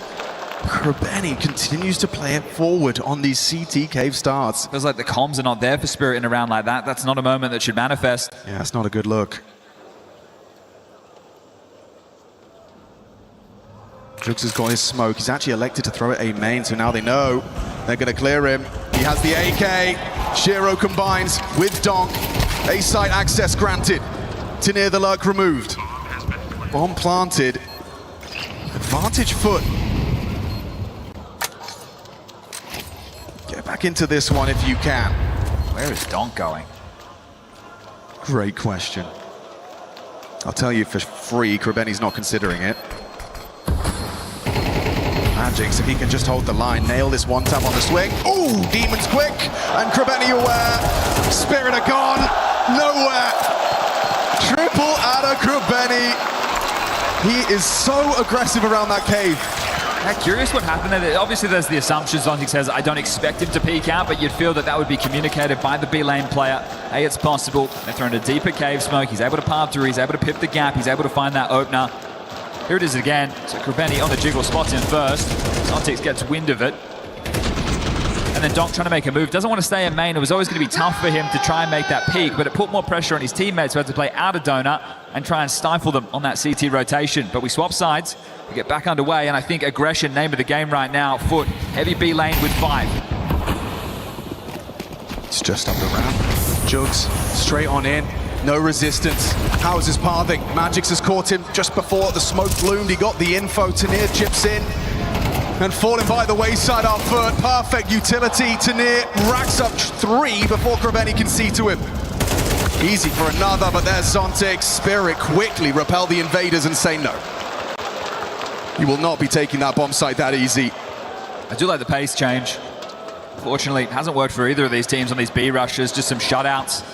Krebeni continues to play it forward on these CT cave starts. Feels like the comms are not there for Spirit in a round like that. That's not a moment that should manifest. Yeah, it's not a good look. Jux has got his smoke. He's actually elected to throw it A main, so now they know they're going to clear him. He has the AK. Shiro combines with Donk. A site access granted. Tanier the lurk removed. Bomb planted. Advantage Foot. Get back into this one if you can. Where is Donk going? Great question. I'll tell you for free, Krebeni's not considering it. Magix, if he can just hold the line, nail this one tap on the swing. Ooh, Demon's quick, and Krebeni aware. Spirit are gone, nowhere. Triple out of Krebeni. He is so aggressive around that cave. Yeah, curious what happened there. Obviously, there's the assumption. Zontix says, I don't expect him to peek out, but you'd feel that that would be communicated by the B lane player. Hey, it's possible. They're throwing a deeper cave smoke. He's able to palm through. He's able to pip the gap. He's able to find that opener. Here it is again. So Krebeni on the jiggle, spots in first. Zontix gets wind of it. And then Donk trying to make a move. Doesn't want to stay in main. It was always going to be tough for him to try and make that peak, but it put more pressure on his teammates who had to play out of donut and try and stifle them on that CT rotation. But we swap sides. We get back underway, and I think aggression, name of the game right now. Foot, heavy B lane with 5. It's just up the ramp. Jugs straight on in. No resistance. How's his pathing? Magix has caught him just before the smoke bloomed. He got the info. Tanier chips in. And falling by the wayside on Foot. Perfect utility. Tanier racks up 3 before Krebeni can see to him. Easy for another, but there's Zontix. Spirit quickly repel the invaders and say no. You will not be taking that bomb site that easy. I do like the pace change. Fortunately, it hasn't worked for either of these teams on these B rushes, just some shutouts.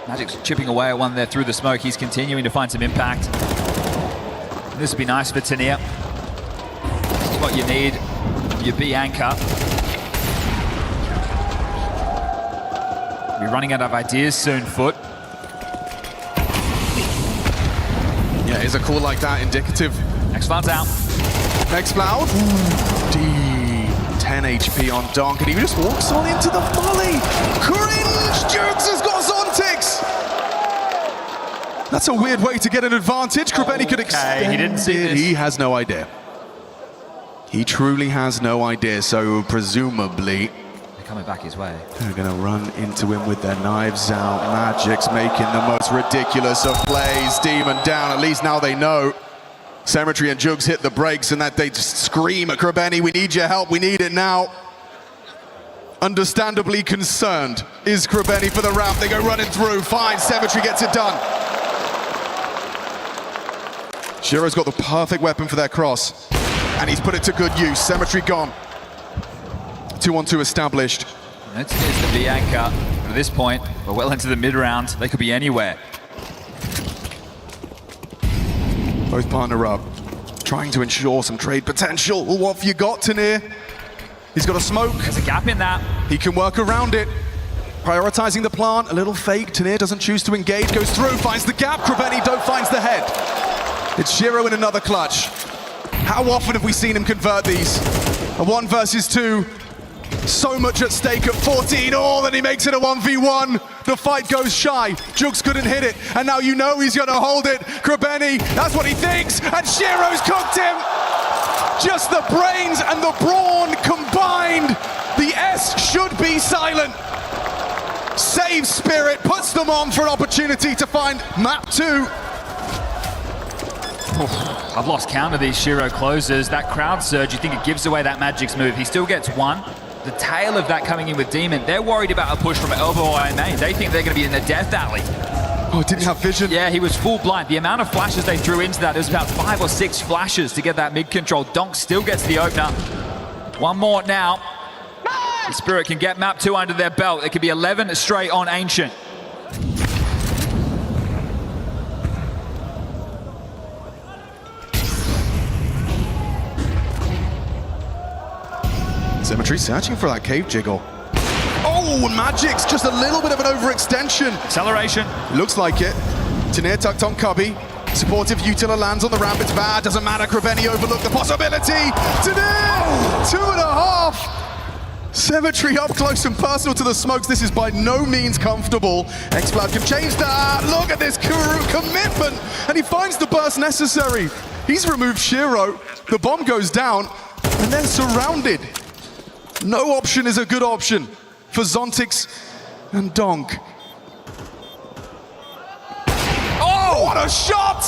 Magic's chipping away at one there through the smoke. He's continuing to find some impact. And this would be nice for Tanier. This is what you need, your B anchor. Be running out of ideas soon, Foot. Yeah, is a call like that indicative? Xploud's out. Xploud. D. 10 HP on Donk, and he just walks on into the volley. That's a weird way to get an advantage. Krabeni could extend he didn't see it. this. He has no idea. He truly has no idea, so presumably They're coming back his way. they're going to run into him with their knives out. Magic's making the most ridiculous of plays. Demon down, at least now they know. Cemetery and Jugs hit the brakes and that they just scream at Krabeni, we need your help, we need it now. Understandably concerned is Krabeni for the ramp. They go running through, fine, Cemetery gets it done. Shiro's got the perfect weapon for their cross, and he's put it to good use. Cemetery gone. 2-on-2 established. It's the V anchor. At this point, we're well into the mid-round. They could be anywhere. Both partner up, trying to ensure some trade potential. Well, what have you got, Tanir? He's got a smoke. There's a gap in that. He can work around it. Prioritizing the plant, a little fake. Tanir doesn't choose to engage, goes through, finds the gap. Krabeni finds the head. It's Shiro in another clutch. How often have we seen him convert these? A 1 versus 2. So much at stake at 14. Oh, then he makes it a 1v1. The fight goes shy. Jugs couldn't hit it. And now you know he's going to hold it. Krabeni, that's what he thinks. And Shiro's cooked him. Just the brains and the brawn combined. The S should be silent. Saves Spirit, puts them on for an opportunity to find map 2. I've lost count of these Shiro closes. That crowd surge, you think it gives away that Magic's move. He still gets one. The tail of that coming in with Demon, they're worried about a push from elbow or main. They think they're going to be in the death alley. Oh, didn't have vision. Yeah, he was full blind. The amount of flashes they threw into that, it was about 5 or 6 flashes to get that mid-control. Donk still gets the opener. One more now. The Spirit can get map 2 under their belt. It could be 11 straight on Ancient. Cemetery searching for that cave jiggle. Oh, Magic's just a little bit of an overextension. Acceleration. Looks like it. Tanir tucked on Cubby. Supportive Utila lands on the ramp. It's bad. Doesn't matter. Krabeni overlooked the possibility. Tanir! 2.5. Cemetery up close and personal to the smokes. This is by no means comfortable. Xcloud can change that. Look at this commitment. And he finds the burst necessary. He's removed Shiro. The bomb goes down. And they're surrounded. No option is a good option for Zontix and Donk. Oh, what a shot!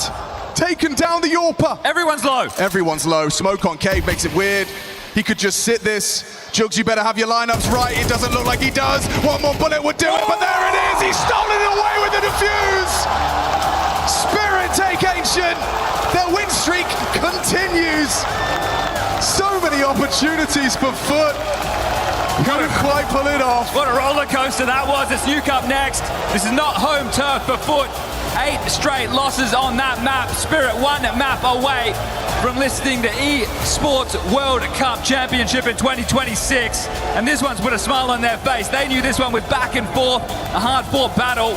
Taken down the Yorpa. Everyone's low. Everyone's low. Smoke on cave makes it weird. He could just sit this. Jugs, you better have your lineups right. It doesn't look like he does. One more bullet would do it, but there it is. He's stolen it away with the defuse. Spirit take Ancient. Their win streak continues. So many opportunities for Foot. Couldn't quite pull it off. What a roller coaster that was. It's Nuke up next. This is not home turf for Foot. 8 straight losses on that map. Spirit 1 map away from listing the Esports World Cup Championship in 2026. And this one's put a smile on their face. They knew this one was back and forth, a hard-fought battle.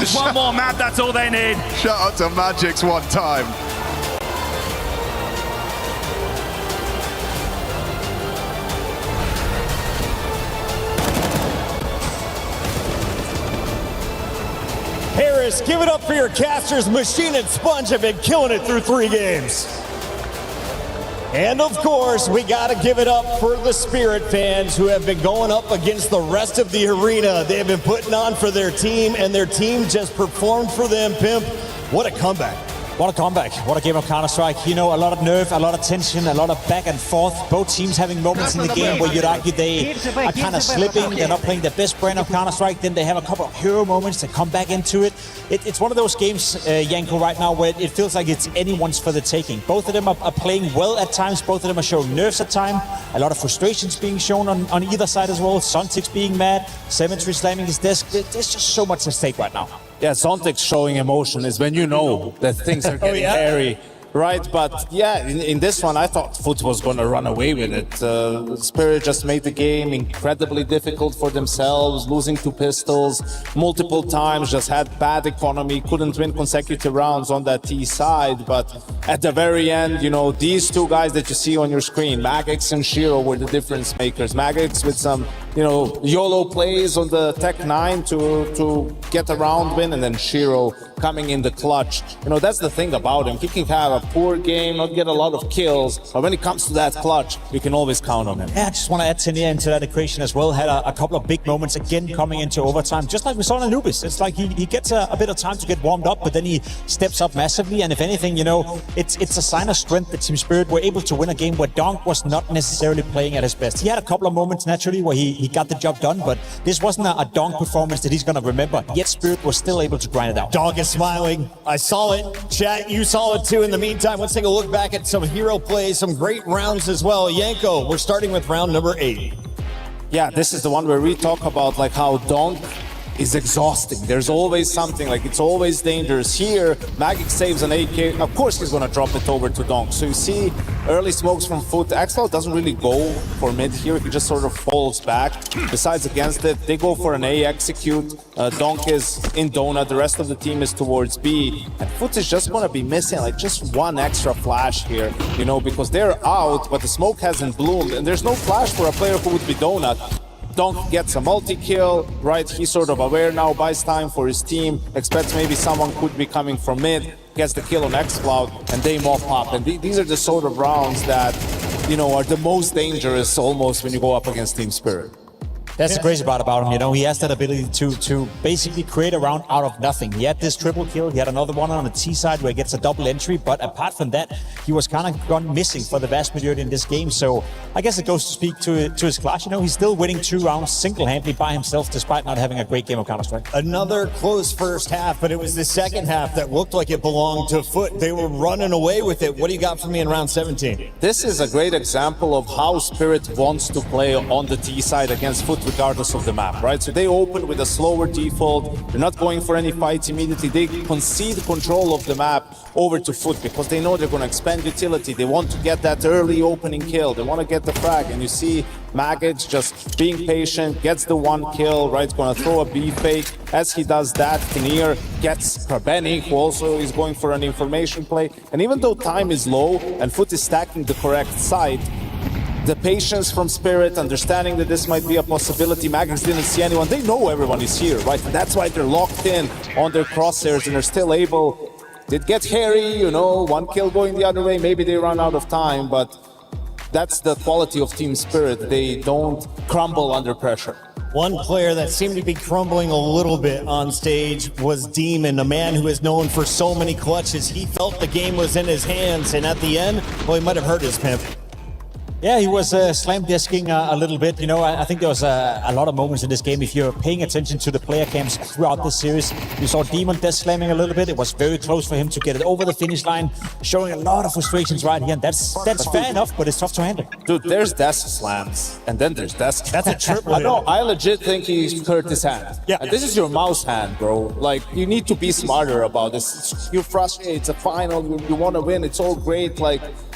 Just one more map, that's all they need. Shout out to Magic's one time. Harris, give it up for your casters. Machine and Sponge have been killing it through 3 games. And of course, we got to give it up for the Spirit fans who have been going up against the rest of the arena. They have been putting on for their team, and their team just performed for them, Pimp. What a comeback. What a comeback. What a game of Counter-Strike. You know, a lot of nerve, a lot of tension, a lot of back and forth. Both teams having moments in the game where you'd argue they are kind of slipping. They're not playing the best brand of Counter-Strike. Then they have a couple of hero moments to come back into it. It's one of those games, Yanko, right now where it feels like it's anyone's for the taking. Both of them are playing well at times. Both of them are showing nerves at times. A lot of frustrations being shown on either side as well. Zontix being mad. Cemetery slamming his desk. There's just so much at stake right now. Yeah, Zontix showing emotion is when you know that things are getting hairy, right? But yeah, in this one, I thought Foot was going to run away with it. Spirit just made the game incredibly difficult for themselves, losing 2 pistols multiple times, just had bad economy, couldn't win consecutive rounds on that T side. But at the very end, you know, ththese 2 guys that you see on your screen, Magix and Shiro, were the difference makers. Magix with some YOLO plays on the Tech 9 to get a round win, and then Shiro coming in the clutch. That's the thing about him. He can have a poor game, not get a lot of kills, but when it comes to that clutch, you can always count on him. Yeah, I just want to add Tenia into that equation as well. Had a couple of big moments again coming into overtime, just like we saw in Anubis. It's like he gets a bit of time to get warmed up, but then he steps up massively. And if anything, it's a sign of strength that Team Spirit were able to win a game where Donk was not necessarily playing at his best. He had a couple of moments naturally where he got the job done, but this wasn't a Donk performance that he's going to remember. Yet Spirit was still able to grind it out. Donk is smiling. I saw it. Chat, you saw it too. In the meantime, let's take a look back at some hero plays, some great rounds as well. Yanko, we're starting with round number 8. Yeah, this is the one where we talk about like how Donk is exhausting. There's always something, like it's always dangerous. Here, Magic saves an AK. Of course he's gonna drop it over to Donk. So you see early smokes from Foot. Axel doesn't really go for mid here. He just sort of falls back. Besides against it, they go for an A execute. Donk is in Donut. The rest of the team is towards B. And Foot is just gonna be missing like just one extra flash here, because they're out, but the smoke hasn't bloomed. And there's no flash for a player who would be Donut. Donk gets a multi-kill, right? He's sort of aware now, buys time for his team, expects maybe someone could be coming from mid, gets the kill on X-Cloud, and they mop up. And these are the sort of rounds that, are the most dangerous almost when you go up against Team Spirit. That's the crazy part about him, he has that ability to basically create a round out of nothing. He had this triple kill, he had another one on the T side where he gets a double entry, but apart from that, he was kind of gone missing for the vast majority in this game. So I guess it goes to speak to his class. He's still winning 2 rounds single-handedly by himself despite not having a great game of Counter-Strike. Another close first half, but it was the second half that looked like it belonged to Foot. They were running away with it. What do you got for me in round 17? This is a great example of how Spirit wants to play on the T side against Foot regardless of the map, right? So they open with a slower default. They're not going for any fights immediately. They concede control of the map over to Foot because they know they're going to expand utility. They want to get that early opening kill. They want to get the frag. And you see Maggots just being patient, gets the 1 kill, right? Going to throw a B fake. As he does that, Kinnear gets Krabeni, who also is going for an information play. And even though time is low and Foot is stacking the correct site, the patience from Spirit, understanding that this might be a possibility. Maggots didn't see anyone. They know everyone is here, right? And that's why they're locked in on their crosshairs and they're still able. It gets hairy, 1 kill going the other way. Maybe they run out of time, but that's the quality of Team Spirit. They don't crumble under pressure. One player that seemed to be crumbling a little bit on stage was Demon, a man who is known for so many clutches. He felt the game was in his hands, and at the end, well, he might have hurt his pimp. Yeah, he was slam disking a little bit. I think there was a lot of moments in this game. If you're paying attention to the player cams throughout this series, you saw Demon desk slamming a little bit. It was very close for him to get it over the finish line, showing a lot of frustrations right here. And that's fair enough, but it's tough to handle. Dude, there's desk slams, and then there's desk. That's a triple. I legit think he hurt his hand. Yeah. And this is your mouse hand, bro. Like, you need to be smarter about this. You're frustrated. It's a final. You want to win. It's all great.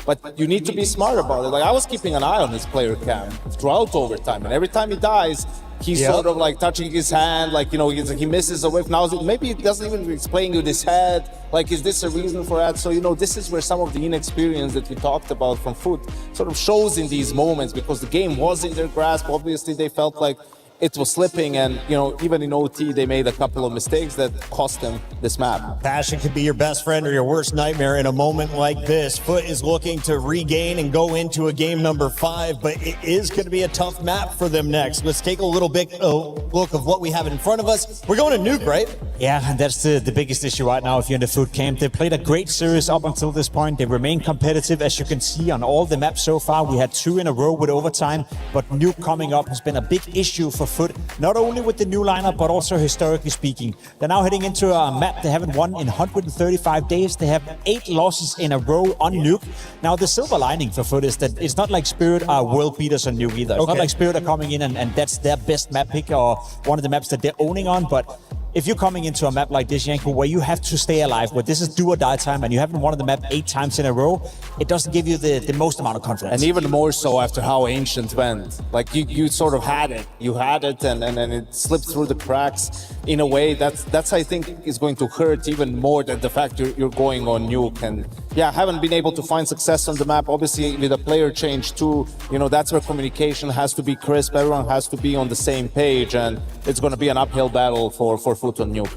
But you need to be smart about it. Like, I was keeping an eye on his player cam throughout overtime, and every time he dies, he's sort of like touching his hand, he misses a whiff. Now, maybe he doesn't even explain with his head. Like, is this a reason for that? So, this is where some of the inexperience that we talked about from Foot sort of shows in these moments because the game was in their grasp. Obviously, they felt like it was slipping, and even in OT they made a couple of mistakes that cost them this map. Passion could be your best friend or your worst nightmare in a moment like this. Foot is looking to regain and go into a game number 5, but it is going to be a tough map for them next. Let's take a little bit look of what we have in front of us. We're going to Nuke, right? Yeah, and that's the biggest issue right now if you're in the Foot camp. They played a great series up until this point. They remain competitive, as you can see on all the maps so far. We had 2 in a row with overtime, but Nuke coming up has been a big issue for Foot, not only with the new lineup, but also historically speaking. They're now heading into a map they haven't won in 135 days. They have 8 losses in a row on Nuke. Now, the silver lining for Foot is that it's not like Spirit are world beaters on Nuke either. It's not like Spirit are coming in and that's their best map pick or one of the maps that they're owning on, but if you're coming into a map like this, Yanko, where you have to stay alive, where this is do or die time, and you haven't won the map 8 times in a row, it doesn't give you the most amount of confidence. And even more so after how Ancient went. Like, you sort of had it. You had it, and it slipped through the cracks in a way that's I think is going to hurt even more than the fact you're going on Nuke. And yeah, haven't been able to find success on the map. Obviously, with a player change too, you know, that's where communication has to be crisp. Everyone has to be on the same page, and it's going to be an uphill battle for Foot on Nuke.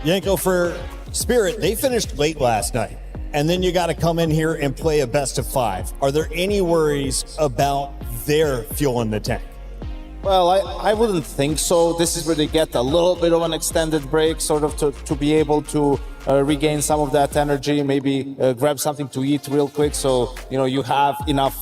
Yanko, for Spirit, they finished late last night, and then you got to come in here and play a best of 5. Are there any worries about their fuel in the tank? Well, I wouldn't think so. This is where they get a little bit of an extended break, sort of to be able to regain some of that energy, maybe grab something to eat real quick, so you know you have enough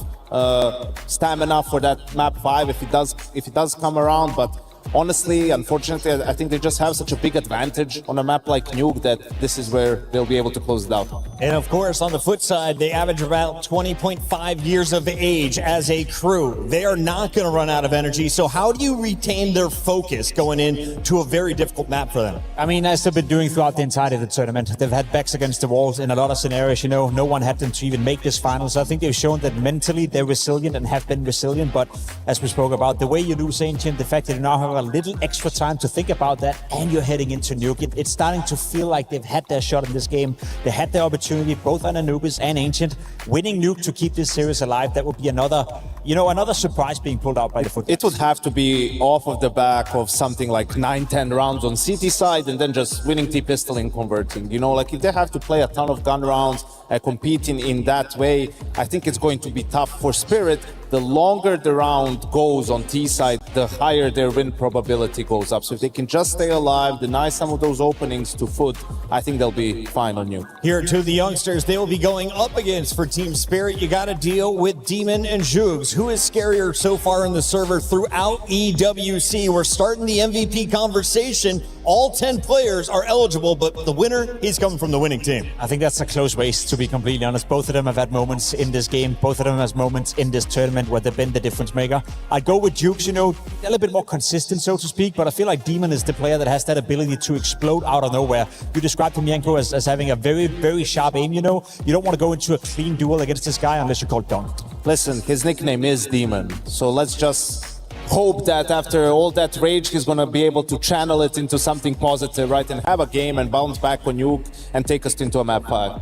stamina for that map 5 if it does come around. But honestly, unfortunately, I think they just have such a big advantage on a map like Nuke that this is where they'll be able to close it out. And of course, on the foot side, they average about 20.5 years of age as a crew. They are not going to run out of energy. So how do you retain their focus going into a very difficult map for them? I mean, as they've been doing throughout the entirety of the tournament, they've had backs against the walls in a lot of scenarios. You know, no one had them to even make this final. So I think they've shown that mentally they're resilient and have been resilient. But as we spoke about, the way you lose Ancient, the fact that you now have a little extra time to think about that, and you're heading into Nuke, it's starting to feel like they've had their shot in this game. They had their opportunity, both on Anubis and Ancient. Winning Nuke to keep this series alive, that would be another surprise being pulled out by the Foot. It would have to be off of the back of something like 9-10 rounds on CT side and then just winning T-pistol and converting. You know, like if they have to play a ton of gun rounds, competing in that way, I think it's going to be tough for Spirit. The longer the round goes on T side, the higher their win probability goes up. So if they can just stay alive, deny some of those openings to Foot, I think they'll be fine on Nuke. Here to the youngsters, they will be going up against for Team Spirit. You got to deal with Demon and Jugs. Who is scarier so far in the server throughout EWC? We're starting the MVP conversation. All 10 players are eligible, but the winner, he's coming from the winning team. I think that's a close race, to be completely honest. Both of them have had moments in this game. Both of them has moments in this tournament where they've been the difference maker. I'd go with Jukes, you know, a little bit more consistent, so to speak, but I feel like Demon is the player that has that ability to explode out of nowhere. You described him, Yanko, as having a very, very sharp aim, you know. You don't want to go into a clean duel against this guy unless you call Dunk. Listen, his nickname is Demon, so let's just hope that after all that rage, he's going to be able to channel it into something positive, right? And have a game and bounce back on Nuke and take us into a map 5.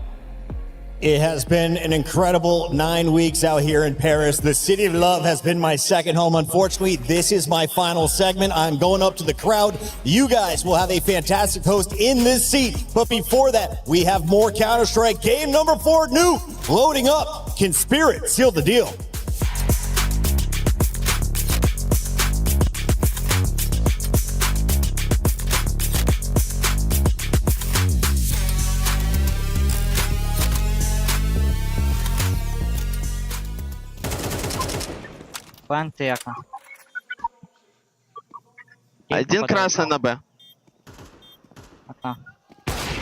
It has been an incredible 9 weeks out here in Paris. The City of Love has been my second home. Unfortunately, this is my final segment. I'm going up to the crowd. You guys will have a fantastic host in this seat. But before that, we have more Counter-Strike. Game number 4, Nuke, loading up. Can Spirit seal the deal? Пантека. Один красный на Б.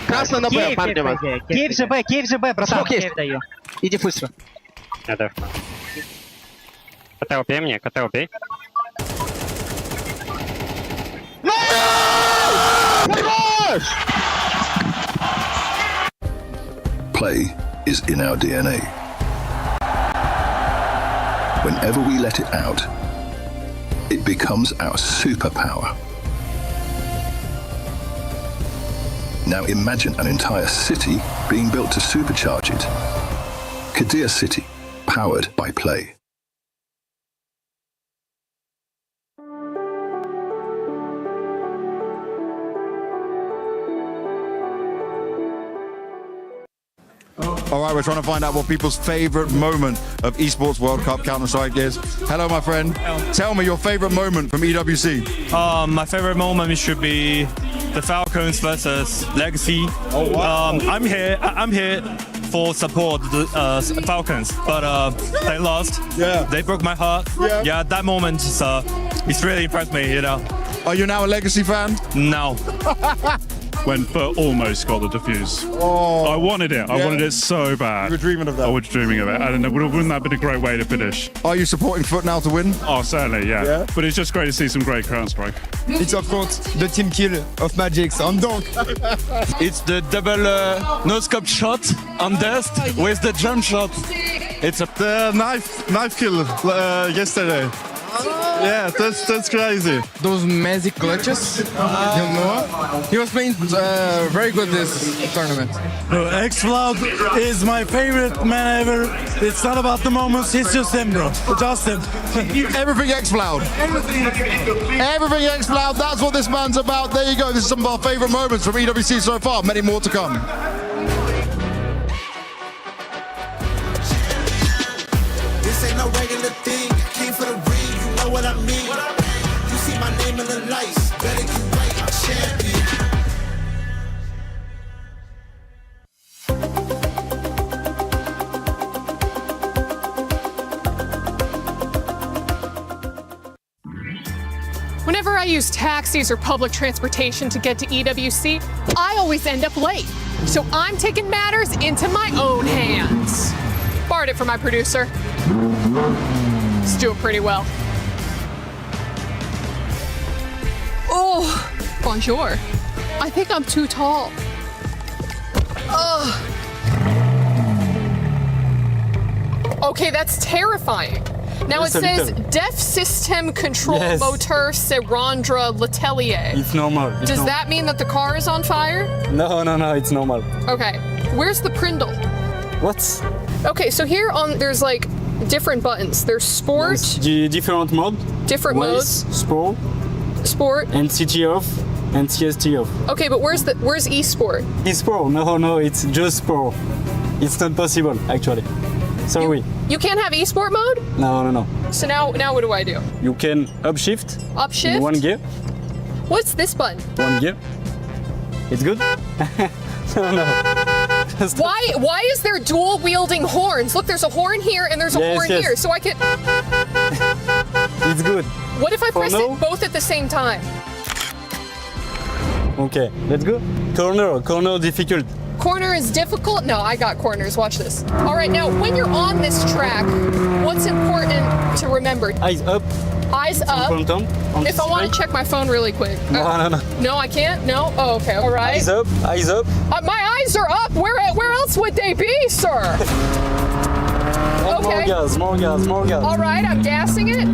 Красный на Б, парни. Кейв же Б, братан, кейв даю. Иди фульсу. Я деф. КТ убей мне, КТ убей. Play is in our DNA. Whenever we let it out, it becomes our superpower. Now imagine an entire city being built to supercharge it. Kadir City, powered by Play. All right, we're trying to find out what people's favorite moment of Esports World Cup Counter-Strike is. Hello, my friend. Tell me your favorite moment from EWC. My favorite moment should be the Falcons versus Legacy. Oh, wow. I'm here for support the Falcons, but they lost. Yeah. They broke my heart. Yeah. That moment it's really impressed me, you know. Are you now a Legacy fan? No. When Foot almost got the defuse. Oh, I wanted it. I wanted it so bad. You were dreaming of that. I was dreaming of it. I don't know. Wouldn't that have been a great way to finish? Are you supporting Foot now to win? Oh, certainly, yeah. But it's just great to see some great Counter-Strike. It's of course the team kill of Magix on Dunk. It's the double no-scope shot on Dust with the jump shot. It's the knife kill yesterday. Yeah, that's crazy. Those magic clutches, you know. He was playing very good this tournament. Xcloud is my favorite man ever. It's not about the moments, it's just him, bro. Just him. Everything Xcloud. Everything Xcloud, that's what this man's about. There you go, this is some of our favorite moments from EWC so far. Many more to come. This ain't no regular thing. Came for the ring, you know what I mean. You see my name in the lights. Better get right, I'm champion. Whenever I use taxis or public transportation to get to EWC, I always end up late. So I'm taking matters into my own hands. Borrowed it from my producer. He's doing pretty well. Oh, bonjour. I think I'm too tall. Ugh. Okay, that's terrifying. Now it says Def System Control Motor Serandra Letelier. It's normal. Does that mean that the car is on fire? No, it's normal. Okay, where's the Prindle? What? Okay, so here there's like different buttons. There's Sport. Different mode. Different modes. Sport. And CT off and CS2 off. Okay, but where's Esport? Esport? No, it's just Sport. It's not possible, actually. Sorry. You can't have Esport mode? No. So now what do I do? You can upshift. Upshift? One gear. What's this button? One gear. It's good? No. Why is there dual wielding horns? Look, there's a horn here and there's a horn here. So I can... It's good. What if I press it both at the same time? Okay, let's go. Corner difficult. Corner is difficult? No, I got corners. Watch this. All right, now, when you're on this track, what's important to remember? Eyes up. Eyes up. If I want to check my phone really quick. No. No, I can't? No? Oh, okay. All right. Eyes up. My eyes are up. Where else would they be, sir? Okay. More gas. All right, I'm gassing it.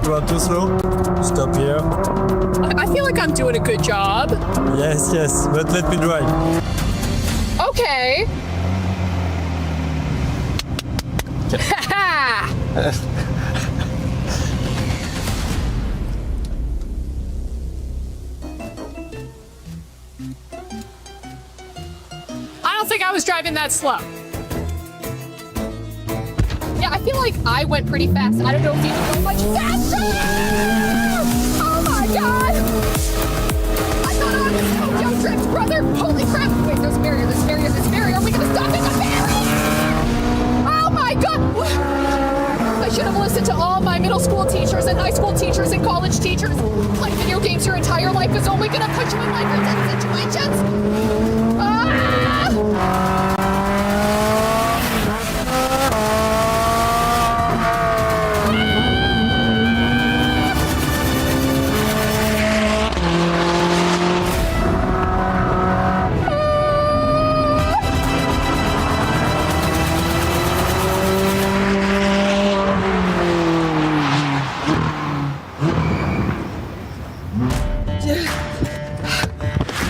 You are too slow. Stop here. I feel like I'm doing a good job. Yes, but let me drive. Okay. I don't think I was driving that slow. Yeah, I feel like I went pretty fast. I don't know if you can go much faster! Oh my god! I thought I was Tokyo Drift, brother! Holy crap! Wait, there's a barrier. Are we gonna stop at the barrier? Oh my god! I should have listened to all my middle school teachers and high school teachers and college teachers. Playing video games your entire life is only gonna put you in life or death situations! Ah!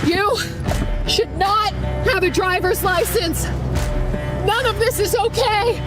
You should not have a driver's license. None of this is okay.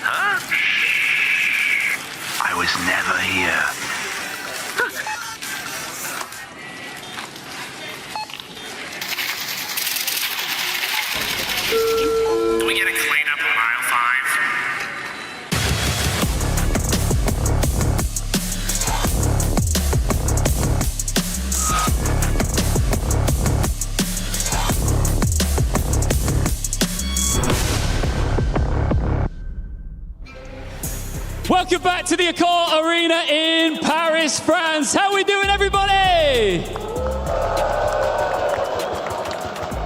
Huh? I was never here. Do we get a cleanup on aisle 5? Welcome back to the Accor Arena in Paris, France. How are we doing, everybody?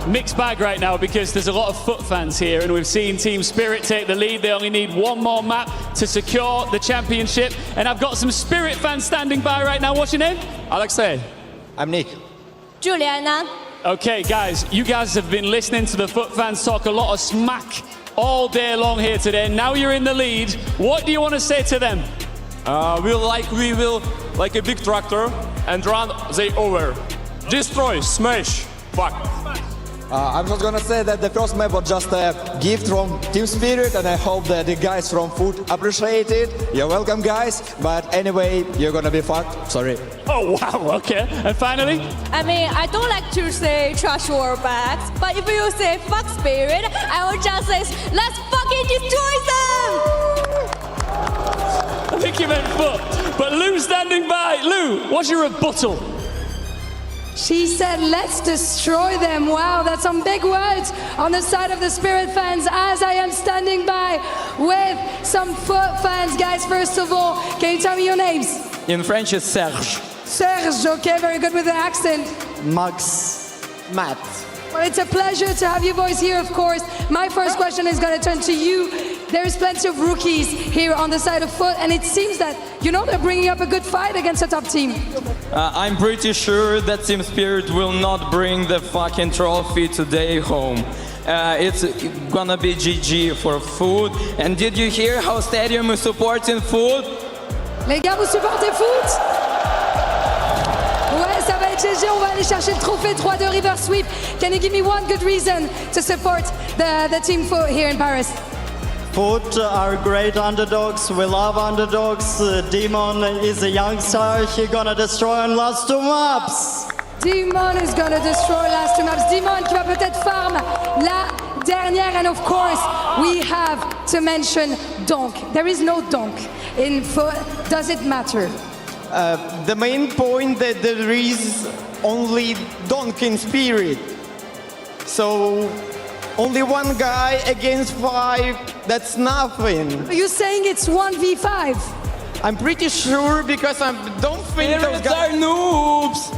Mixed bag right now because there's a lot of foot fans here, and we've seen Team Spirit take the lead. They only need one more map to secure the championship, and I've got some Spirit fans standing by right now. What's your name? Alexei. I'm Nick. Juliana. Okay, guys, you guys have been listening to the foot fans talk a lot of smack all day long here today. Now you're in the lead. What do you want to say to them? We will like a big tractor and run they over. Destroy, smash, fuck. I'm just gonna say that the first map was just a gift from Team Spirit, and I hope that the guys from Foot appreciate it. You're welcome, guys, but anyway, you're gonna be fucked. Sorry. Oh, wow, okay. And finally? I mean, I don't like to say trash or bad, but if you say fuck Spirit, I will just say, let's fucking destroy them! I think you meant foot. But Lou's standing by. Lou, what's your rebuttal? She said, let's destroy them. Wow, that's some big words on the side of the Spirit fans, as I am standing by with some foot fans. Guys, first of all, can you tell me your names? In French, it's Serge. Serge, okay, very good with the accent. Max. Matt. Well, it's a pleasure to have you boys here, of course. My first question is going to turn to you. There's plenty of rookies here on the side of Foot, and it seems that, you know, they're bringing up a good fight against a top team. I'm pretty sure that Team Spirit will not bring the fucking trophy today home. It's gonna be GG for Foot. And did you hear how Stadium is supporting Foot? Les gars, vous supportez Foot? Ouais, ça va être léger. On va aller chercher le trophée 3 de River Sweep. Can you give me one good reason to support the Team Foot here in Paris? Foot are great underdogs. We love underdogs. Demon is a youngster. He's gonna destroy on last 2 maps. Demon is gonna destroy last 2 maps. Demon qui va peut-être farm la dernière. And of course, we have to mention Donk. There is no Donk in Foot. Does it matter? The main point that there is only Donk in Spirit. So only one guy against 5, that's nothing. Are you saying it's 1v5? I'm pretty sure because I don't think those guys are noobs.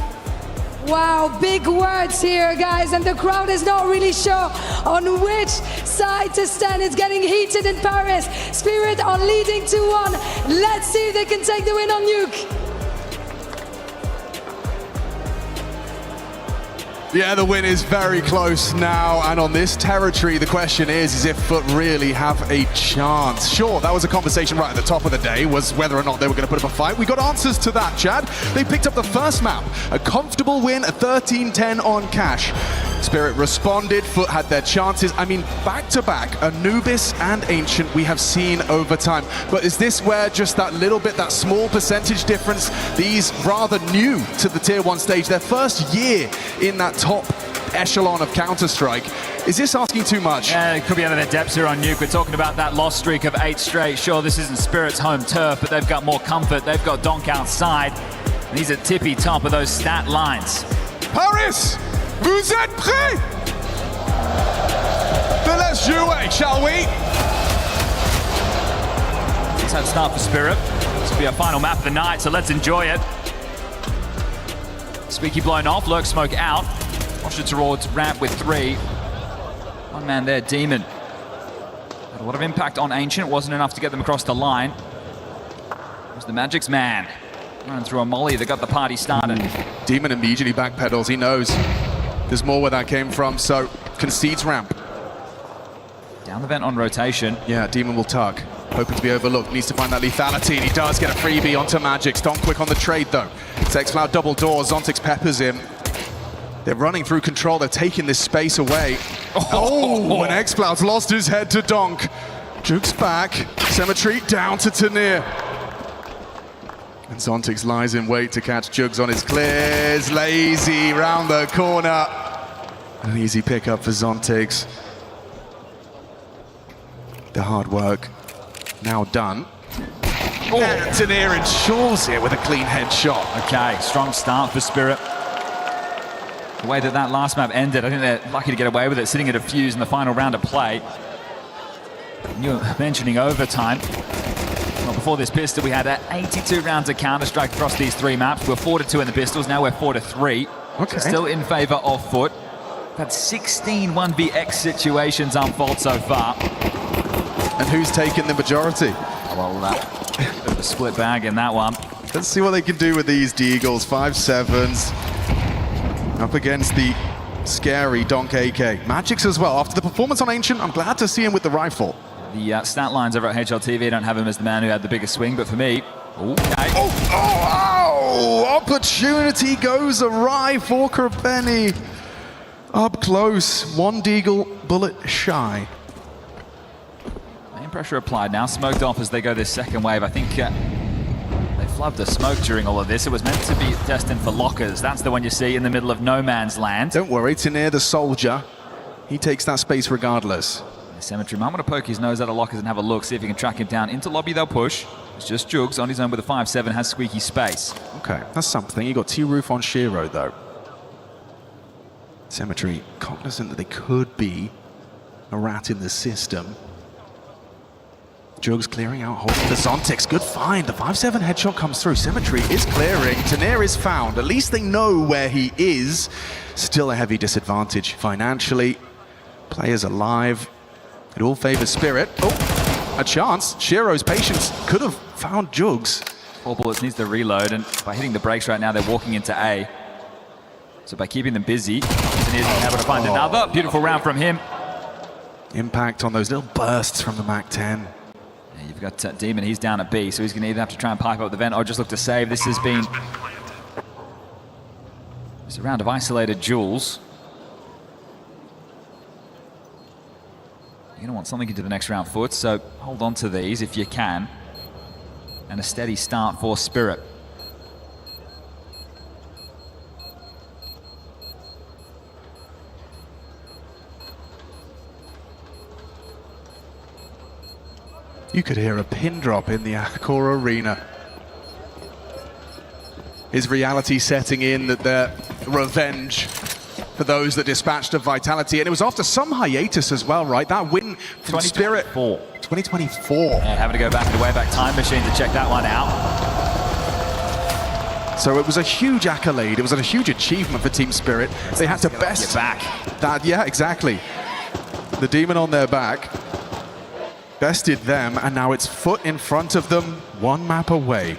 Wow, big words here, guys, and the crowd is not really sure on which side to stand. It's getting heated in Paris. Spirit are leading 2-1. Let's see if they can take the win on Nuke. Yeah, the win is very close now, and on this territory, the question is if Foot really have a chance. Sure, that was a conversation right at the top of the day, was whether or not they were going to put up a fight. We got answers to that, Chad. They picked up the first map, a comfortable win, a 13-10 on cash. Spirit responded, Foot had their chances. I mean, back-to-back, Anubis and Ancient we have seen over time. But is this where just that little bit, that small percentage difference, these rather new to the Tier 1 stage, their first year in that top echelon of Counter-Strike, is this asking too much? Yeah, it could be under their depths here on Nuke. We're talking about that loss streak of 8 straight. Sure, this isn't Spirit's home turf, but they've got more comfort. They've got Donk outside, and he's at tippy top of those stat lines. Paris, vous êtes prêts? Then let's jouer, shall we? It's that start for Spirit. This will be our final map of the night, so let's enjoy it. Speaky blown off, Lurk Smoke out. Watch it towards ramp with 3. One man there, Demon. Had a lot of impact on Ancient. It wasn't enough to get them across the line. It was the Magic's man. Running through a molly that got the party started. Demon immediately backpedals. He knows there's more where that came from, so concedes ramp. Down the vent on rotation. Yeah, Demon will tug. Hoping to be overlooked. Needs to find that lethality, and he does get a freebie onto Magix. Don't quick on the trade, though. Xcloud double doors. Zontix peppers him. They're running through control. They're taking this space away. Oh, and Xcloud's lost his head to Donk. Juke's back. Cemetery down to Tanir. And Zontix lies in wait to catch Jugs on his clears. Lazy round the corner. An easy pickup for Zontix. The hard work now done. Oh. And Tanir ensures here with a clean headshot. Okay, strong start for Spirit. The way that last map ended, I think they're lucky to get away with it, sitting at a fuse in the final round of play. You were mentioning overtime. Well, before this pistol. We had 82 rounds of Counter-Strike across these 3 maps. We're 4-2 in the pistols. Now we're 4-3. Okay. So still in favor of Foot. We've had 16 1vx situations unfold so far. And who's taken the majority? Well, bit of a split bag in that one. Let's see what they can do with these Deagles. 5-7s. Up against the scary Donk AK. Magic's as well. After the performance on Ancient, I'm glad to see him with the rifle. The stat lines over at HLTV don't have him as the man who had the biggest swing, but for me, opportunity goes awry for Coveted. Up close, 1 Deagle bullet shy. Main pressure applied now, smoked off as they go this second wave. I think they flubbed the smoke during all of this. It was meant to be destined for lockers. That's the one you see in the middle of no man's land. Don't worry, Tanir the soldier, he takes that space regardless. Cemetery might want to poke his nose out of lockers and have a look, see if he can track him down. Into lobby they'll push. It's just Jugs on his own with a 5-7, has squeaky space. Okay, that's something. You got T-Roof on Shiro though. Cemetery cognizant that they could be a rat in the system. Jugs clearing out, holding the Zontix. Good find. The 5-7 headshot comes through. Cemetery is clearing. Tanir is found. At least they know where he is. Still a heavy disadvantage financially. Players alive. It all favors Spirit. Oh, a chance. Shiro's patience could have found Jugs. 4 bullets, needs to reload, and by hitting the brakes right now, they're walking into A. So by keeping them busy, Tanir's able to find another. Beautiful round from him. Impact on those little bursts from the MAC-10. Yeah, you've got Demon, he's down at B, so he's going to either have to try and pipe up the vent or just look to save. This has been just a round of isolated duels. You're going to want something into the next round, Foot, so hold on to these if you can. And a steady start for Spirit. You could hear a pin drop in the Accor Arena. Is reality setting in that their revenge for those that dispatched of Vitality? And it was after some hiatus as well, right? That win from Spirit. 2024. And having to go back in the Wayback Time Machine to check that one out. So it was a huge accolade. It was a huge achievement for Team Spirit. They had to best back. That, yeah, exactly. The Demon on their back. Bested them, and now it's Foot in front of them, 1 map away.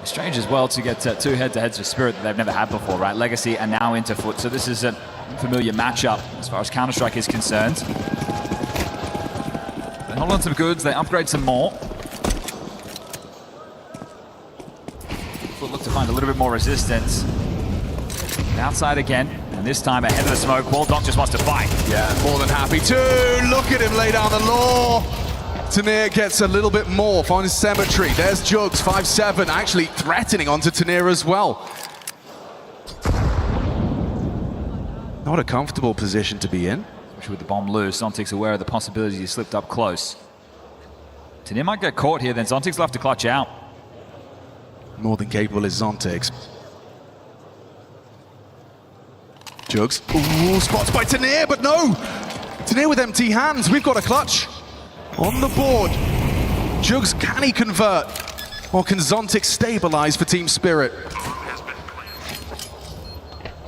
Strange as well to get 2 head-to-heads for Spirit that they've never had before, right? Legacy and now into Foot. So this is an unfamiliar matchup as far as Counter-Strike is concerned. They hold on some goods, they upgrade some more. Foot look to find a little bit more resistance. Outside again, and this time ahead of the smoke. Waldonk just wants to fight. Yeah, more than happy to. Look at him lay down the law. Tanir gets a little bit more, finds Cemetery. There's Jugs, 5-7, actually threatening onto Tanir as well. Not a comfortable position to be in. Especially with the bomb loose, Zontic's aware of the possibility he slipped up close. Tanir might get caught here, then Zontic's will have to clutch out. More than capable is Zontix. Jugs, ooh, spots by Tanir, but no! Tanir with empty hands, we've got a clutch. On the board, Jugs, can he convert? Or can Zontix stabilize for Team Spirit?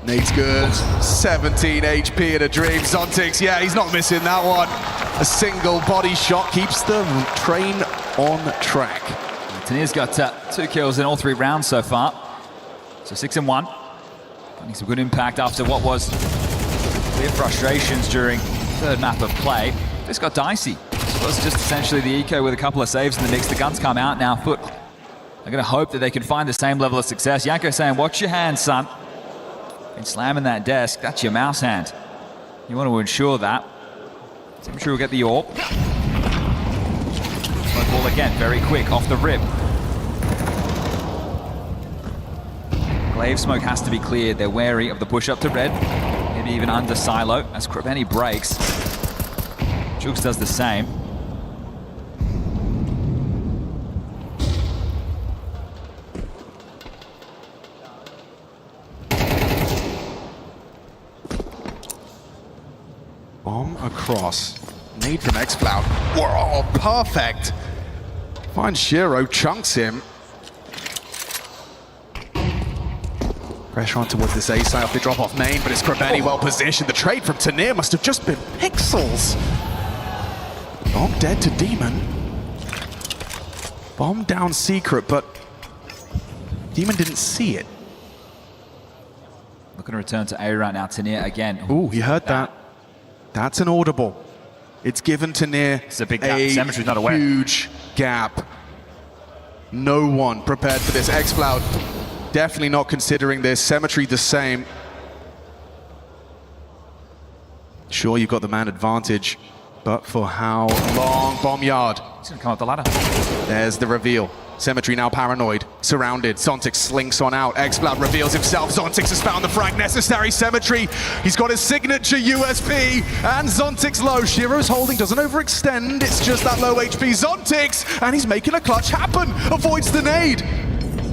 Nate's good, 17 HP in a dream. Zontix, yeah, he's not missing that one. A single body shot keeps the train on track. Tanir's got 2 kills in all 3 rounds so far. So 6-1. Finding some good impact after what was clear frustrations during the 3rd map of play. This got dicey. It was just essentially the eco with a couple of saves in the mix. The guns come out now. Foot are going to hope that they can find the same level of success. Yanko saying, watch your hand, son. Been slamming that desk. That's your mouse hand. You want to ensure that. So I'm sure we'll get the AWP. Smoke ball again, very quick, off the rip. Glaive smoke has to be cleared. They're wary of the push up to red. Maybe even under silo as Kraveni breaks. Jugs does the same. Bomb across. Nade from X-Cloud. Whoa, perfect. Finds Shiro, chunks him. Pressure on towards this A side off the drop off main, but it's Krabeni well positioned. The trade from Tanir must have just been pixels. Bomb dead to Demon. Bomb down Secret, but Demon didn't see it. Looking to return to A right now. Tanir again. Ooh, he heard that. That's an audible. It's given Tanir it's a big gap. Symmetry's not aware. Huge gap. No one prepared for this. Xcloud definitely not considering this. Symmetry the same. Sure, you've got the man advantage, but for how long? Bomb yard. He's gonna come up the ladder. There's the reveal. Symmetry now paranoid, surrounded. Zontix slinks on out. Xcloud reveals himself. Zontix has found the frag necessary. Symmetry, he's got his signature USP, and Zontix low. Shiro's holding, doesn't overextend. It's just that low HP Zontix, and he's making a clutch happen. Avoids the nade.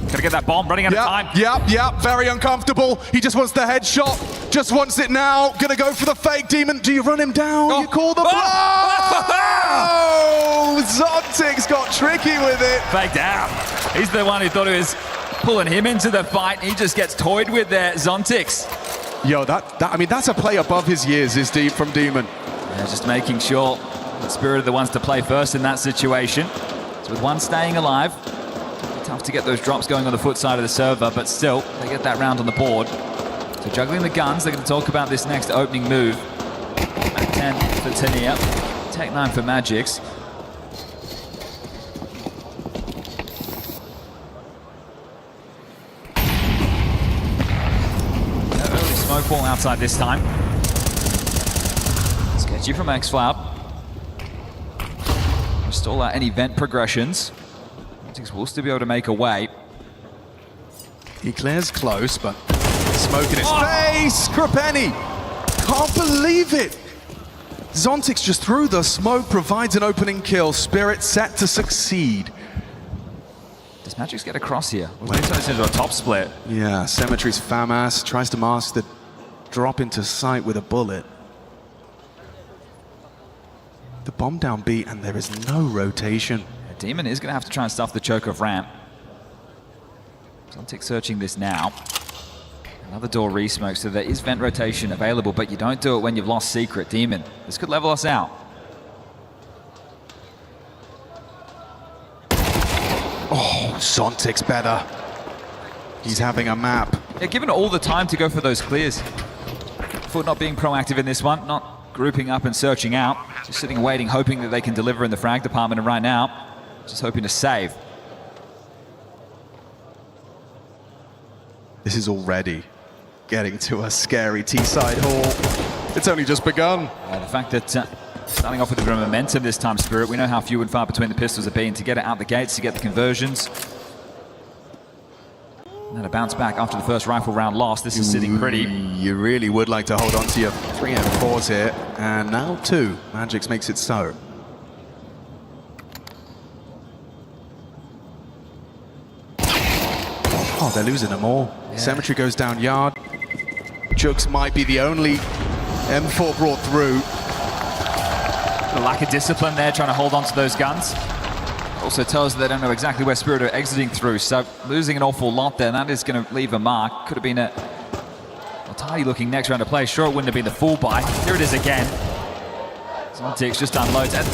Gotta get that bomb, running out of time. Yep, very uncomfortable. He just wants the headshot, just wants it now. Gonna go for the fake. Demon, do you run him down? You call the blow! Oh, Zontix got tricky with it. Faked out. He's the one who thought he was pulling him into the fight. He just gets toyed with there, Zontix. Yo, I mean, that's a play above his years, is deep from Demon. Yeah, just making sure the Spirit are the ones to play first in that situation. So with one staying alive, tough to get those drops going on the foot side of the server, but still, they get that round on the board. So juggling the guns, they're going to talk about this next opening move. Back 10 for Tanir, Tech 9 for Magix. Early smoke ball outside this time. Sketchy from Xcloud. Stall out any vent progressions. Will still be able to make a way. He clears close, but smoke in his face! Krabeni! Can't believe it! Zontix just through the smoke, provides an opening kill. Spirit set to succeed. Does Magix get across here? Well, he turns into a top split. Yeah, Symmetry's FAMAS tries to mask the drop into sight with a bullet. The bomb down B, and there is no rotation. Demon is going to have to try and stuff the choke of ramp. Zontix searching this now. Another door re-smoke, so there is vent rotation available, but you don't do it when you've lost Secret. Demon, this could level us out. Oh, Zontix better. He's having a map. Yeah, given all the time to go for those clears. Foot not being proactive in this one, not grouping up and searching out. Just sitting waiting, hoping that they can deliver in the frag department, and right now, just hoping to save. This is already getting to a scary T-side haul. It's only just begun. The fact that starting off with a bit of momentum this time, Spirit, we know how few and far between the pistols have been. To get it out the gates, to get the conversions. And then a bounce back after the first rifle round loss. This is sitting pretty. You really would like to hold on to your 3 M4s here. And now 2. Magix makes it so. Oh, they're losing them all. Yeah. Symmetry goes down yard. Jux might be the only M4 brought through. A lack of discipline there, trying to hold on to those guns. Also tells that they don't know exactly where Spirit are exiting through, so losing an awful lot there. That is going to leave a mark. Could have been a tidy looking next round of play. Sure, it wouldn't have been the full buy. Here it is again. Zontix just unloads. And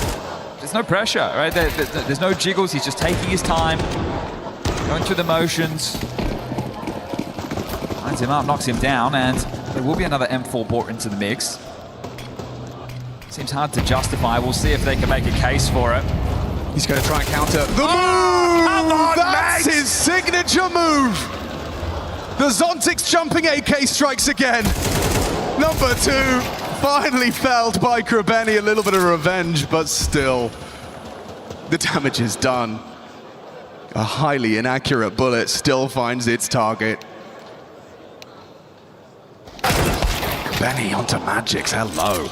there's no pressure, right? There's no jiggles. He's just taking his time, going through the motions. Lines him up, knocks him down, and there will be another M4 brought into the mix. Seems hard to justify. We'll see if they can make a case for it. He's going to try and counter. The move! Come on, that's his signature move! The Zontix jumping AK strikes again. Number 2, finally felled by Krabeni. A little bit of revenge, but still, the damage is done. A highly inaccurate bullet still finds its target. Krabeni onto Magix, hello.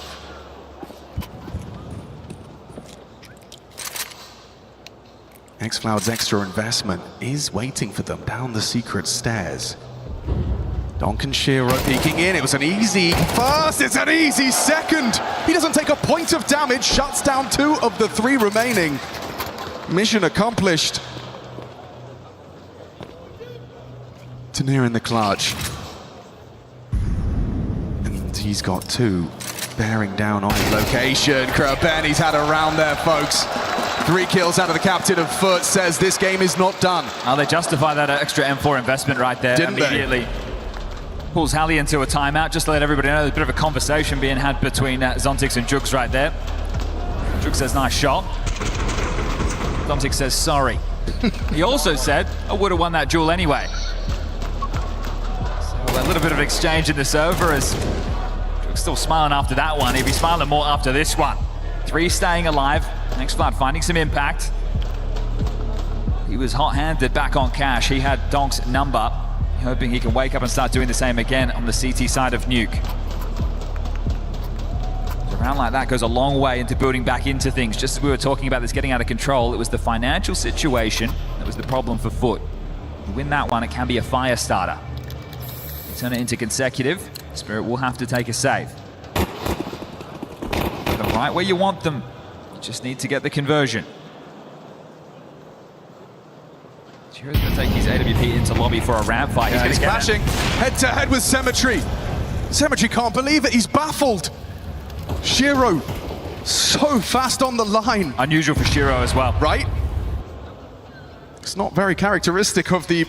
Xcloud's extra investment is waiting for them down the secret stairs. Donk and Shiro peeking in. It was an easy first, it's an easy second. He doesn't take a point of damage, shuts down 2 of the 3 remaining. Mission accomplished. Tanier in the clutch. And he's got two bearing down on his location. Krabeni's had a round there, folks. 3 kills out of the captain of Foot, says this game is not done. Oh, they justify that extra M4 investment right there. Didn't immediately. Pulls Halley into a timeout, just to let everybody know there's a bit of a conversation being had between Zontix and Jugs right there. Jugs says, nice shot. Zontix says, sorry. He also said, I would have won that duel anyway. So a little bit of exchange in this over as Jugs still smiling after that one. He'd be smiling more after this one. 3 staying alive. Expo finding some impact. He was hot-handed back on Cash. He had Donk's number, hoping he can wake up and start doing the same again on the CT side of Nuke. A round like that goes a long way into building back into things. Just as we were talking about this getting out of control, it was the financial situation that was the problem for Foot. You win that one, it can be a fire starter. You turn it into consecutive, Spirit will have to take a save. Put them right where you want them. You just need to get the conversion. He's going to take his AWP into lobby for a ramp fight. Yeah, he's clashing head-to-head with Cemetery. Cemetery can't believe it. He's baffled. Shiro, so fast on the line. Unusual for Shiro as well. Right? It's not very characteristic of the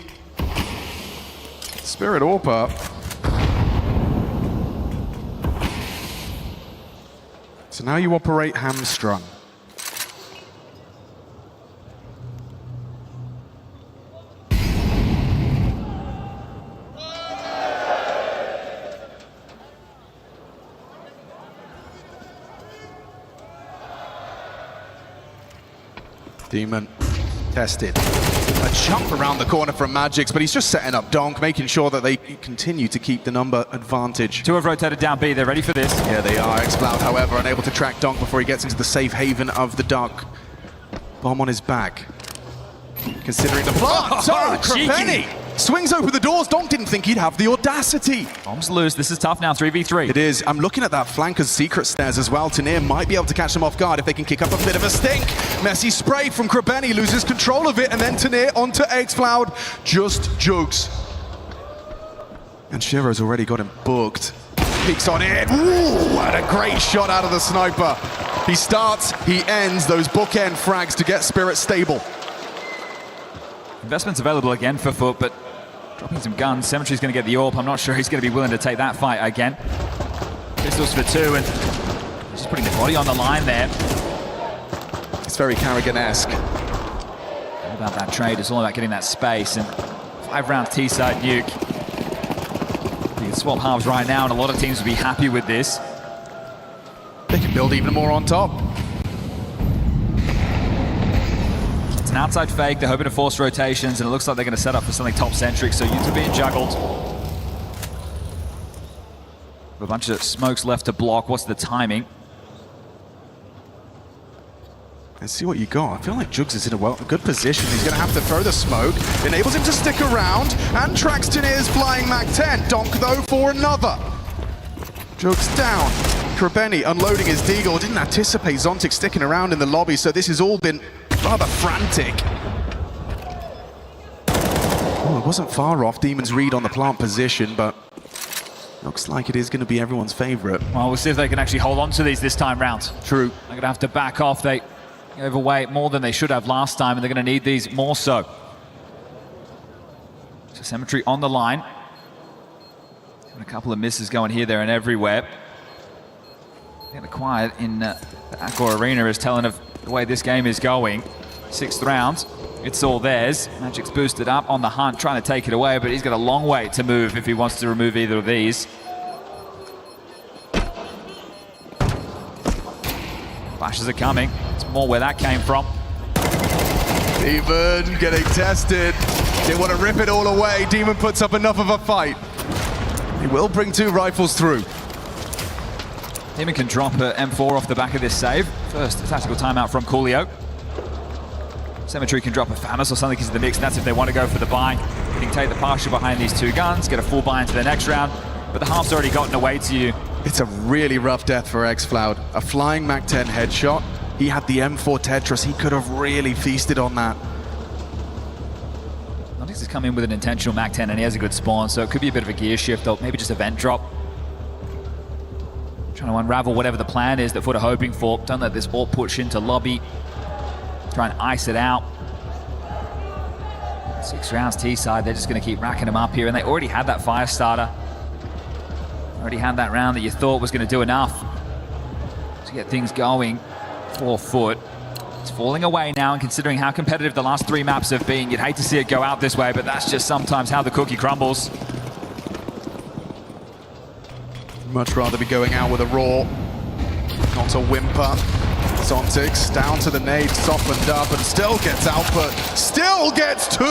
Spirit AWP. So now you operate hamstrung. Demon tested. A jump around the corner from Magix, but he's just setting up Donk, making sure that they continue to keep the number advantage. 2 have rotated down B, they're ready for this. Yeah, they are. Xcloud, however, unable to track Donk before he gets into the safe haven of the dark. Bomb on his back. Considering the plant. Oh, Krabeni swings open the doors. Donk didn't think he'd have the audacity. Bomb's loose. This is tough now, 3v3. It is. I'm looking at that flanker's secret stairs as well. Tanier might be able to catch them off guard if they can kick up a bit of a stink. Messy spray from Krabeni, loses control of it, and then Tanier onto Xcloud. Just Jugs. And Shiro's already got him booked. Peeks on it. Ooh, what a great shot out of the sniper. He starts, he ends those bookend frags to get Spirit stable. Investment's available again for Foot, but dropping some guns. Cemetery's going to get the AWP. I'm not sure he's going to be willing to take that fight again. Pistols for 2, and just putting the body on the line there. It's very Carrigan-esque. All about that trade. It's all about getting that space, and 5-round T-side nuke. You can swap halves right now, and a lot of teams would be happy with this. They can build even more on top. An outside fake, they're hoping to force rotations, and it looks like they're going to set up for something top-centric, so units are being juggled. A bunch of smokes left to block. What's the timing? Let's see what you got. I feel like Jugs is in a good position. He's going to have to throw the smoke. Enables him to stick around, and tracks Tanier's flying Mac-10. Donk, though, for another. Jugs down. Krabeni unloading his deagle. Didn't anticipate Zontix sticking around in the lobby, so this has all been rather frantic. Oh, it wasn't far off Demon's read on the plant position, but looks like it is going to be everyone's favorite. Well, we'll see if they can actually hold on to these this time round. True. They're going to have to back off. They overweight more than they should have last time, and they're going to need these more so. So Cemetery on the line. And a couple of misses going here, there, and everywhere. The quiet in the Accor Arena is telling of the way this game is going. 6th round, it's all theirs. Magic's boosted up on the hunt, trying to take it away, but he's got a long way to move if he wants to remove either of these. Flashes are coming. It's more where that came from. Demon getting tested. They want to rip it all away. Demon puts up enough of a fight. He will bring 2 rifles through. Demon can drop an M4 off the back of this save. First tactical timeout from Coolio. Cemetery can drop a Famous or something into the mix, and that's if they want to go for the buy. You can take the partial behind these 2 guns, get a full buy into the next round, but the half's already gotten away to you. It's a really rough death for Xcloud. A flying Mac-10 headshot. He had the M4 Tetris. He could have really feasted on that. Onyx has come in with an intentional Mac 10 and he has a good spawn, so it could be a bit of a gear shift or maybe just a vent drop. Trying to unravel whatever the plan is that Foot are hoping for. Don't let this AWP push into lobby. Try and ice it out. 6 rounds T-side, they're just going to keep racking them up here, and they already had that fire starter. Already had that round that you thought was going to do enough to get things going for Foot. It's falling away now, and considering how competitive the last 3 maps have been, you'd hate to see it go out this way, but that's just sometimes how the cookie crumbles. Much rather be going out with a roar, not a whimper. Zontix down to the nade, softened up, and still gets output. Still gets 2!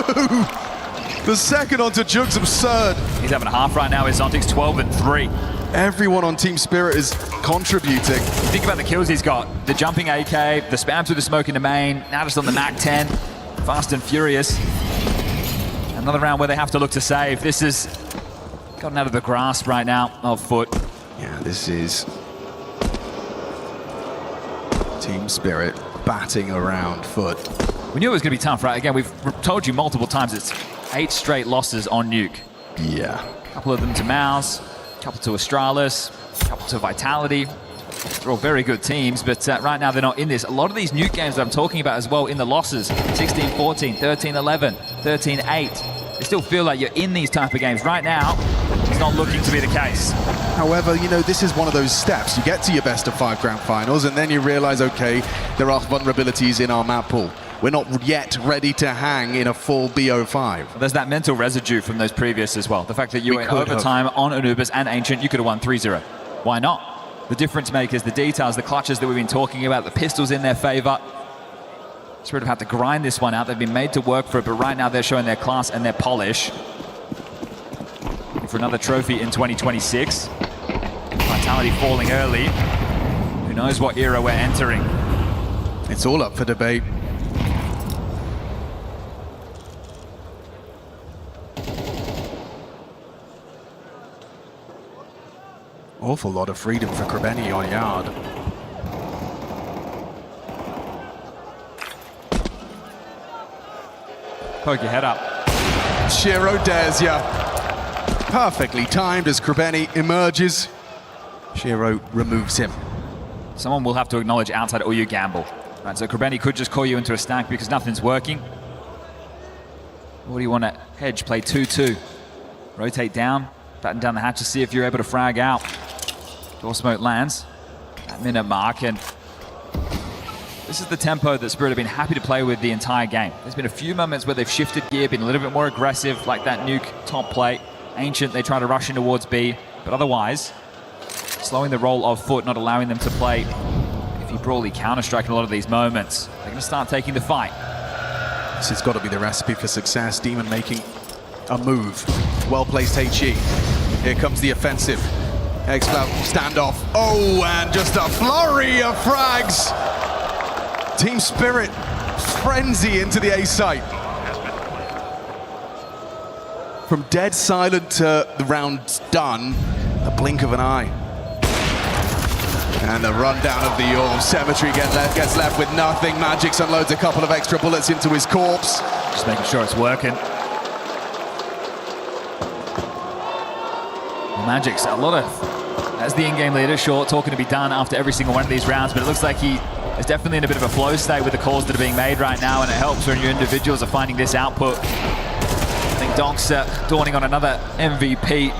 The second onto Jug's absurd. He's having a half right now with Zontix, 12 and 3. Everyone on Team Spirit is contributing. Think about the kills he's got. The jumping AK, the spams with the smoke in the main, now just on the Mac 10. Fast and furious. Another round where they have to look to save. This is gotten out of the grasp right now of Foot. Yeah, this is Team Spirit batting around Foot. We knew it was going to be tough, right? Again, we've told you multiple times it's 8 straight losses on Nuke. Yeah. A couple of them to Mouse, a couple to Astralis, a couple to Vitality. They're all very good teams, but right now they're not in this. A lot of these Nuke games that I'm talking about as well in the losses, 16-14, 13-11, 13-8. They still feel like you're in these type of games. Right now, it's not looking to be the case. However, you know, this is one of those steps. You get to your best of 5 grand finals, and then you realize, okay, there are vulnerabilities in our map pool. We're not yet ready to hang in a full BO5. There's that mental residue from those previous as well. The fact that you were in overtime on Anubis and Ancient, you could have won 3-0. Why not? The difference makers, the details, the clutches that we've been talking about, the pistols in their favor. Spirit have had to grind this one out. They've been made to work for it, but right now they're showing their class and their polish. For another trophy in 2026. Vitality falling early. Who knows what era we're entering? It's all up for debate. Awful lot of freedom for Krebeni on yard. Poke your head up. Shiro dares ya. Perfectly timed as Krebeni emerges. Shiro removes him. Someone will have to acknowledge outside or you gamble. Right, so Krebeni could just call you into a stack because nothing's working. What do you want to hedge? Play 2-2. Rotate down, batten down the hatch to see if you're able to frag out. Door smoke lands. That minute mark, and this is the tempo that Spirit have been happy to play with the entire game. There's been a few moments where they've shifted gear, been a little bit more aggressive, like that Nuke top play. Ancient, they try to rush in towards B, but otherwise, slowing the roll of Foot, not allowing them to play iffy, brawly Counter-Strike in a lot of these moments. They're going to start taking the fight. This has got to be the recipe for success. Demon making a move. Well-placed HE. Here comes the offensive. X-Cloud standoff. Oh, and just a flurry of frags. Team Spirit frenzy into the A site. From dead silent to the round done, the blink of an eye. And the rundown of the Orb. Cemetery gets left with nothing. Magix unloads a couple of extra bullets into his corpse. Just making sure it's working. Magix, a lot of, as the in-game leader, sure, talking to be done after every single one of these rounds, but it looks like he is definitely in a bit of a flow state with the calls that are being made right now, and it helps when your individuals are finding this output. I think Donk's dawning on another MVP.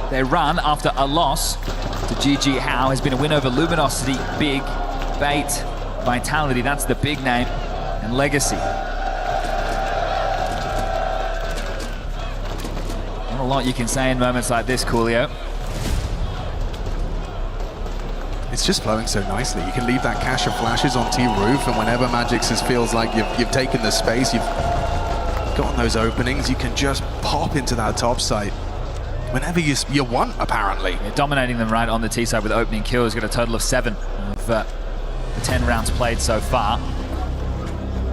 Their run after a loss to GG How has been a win over Luminosity, Big, Bait, Vitality, that's the big name, and Legacy. Not a lot you can say in moments like this, Coolio. It's just flowing so nicely. You can leave that cache of flashes on T roof, and whenever Magix feels like you've taken the space, you've gotten those openings, you can just pop into that top site whenever you want, apparently. Yeah, dominating them right on the T side with opening kills. Got a total of 7 of the 10 rounds played so far.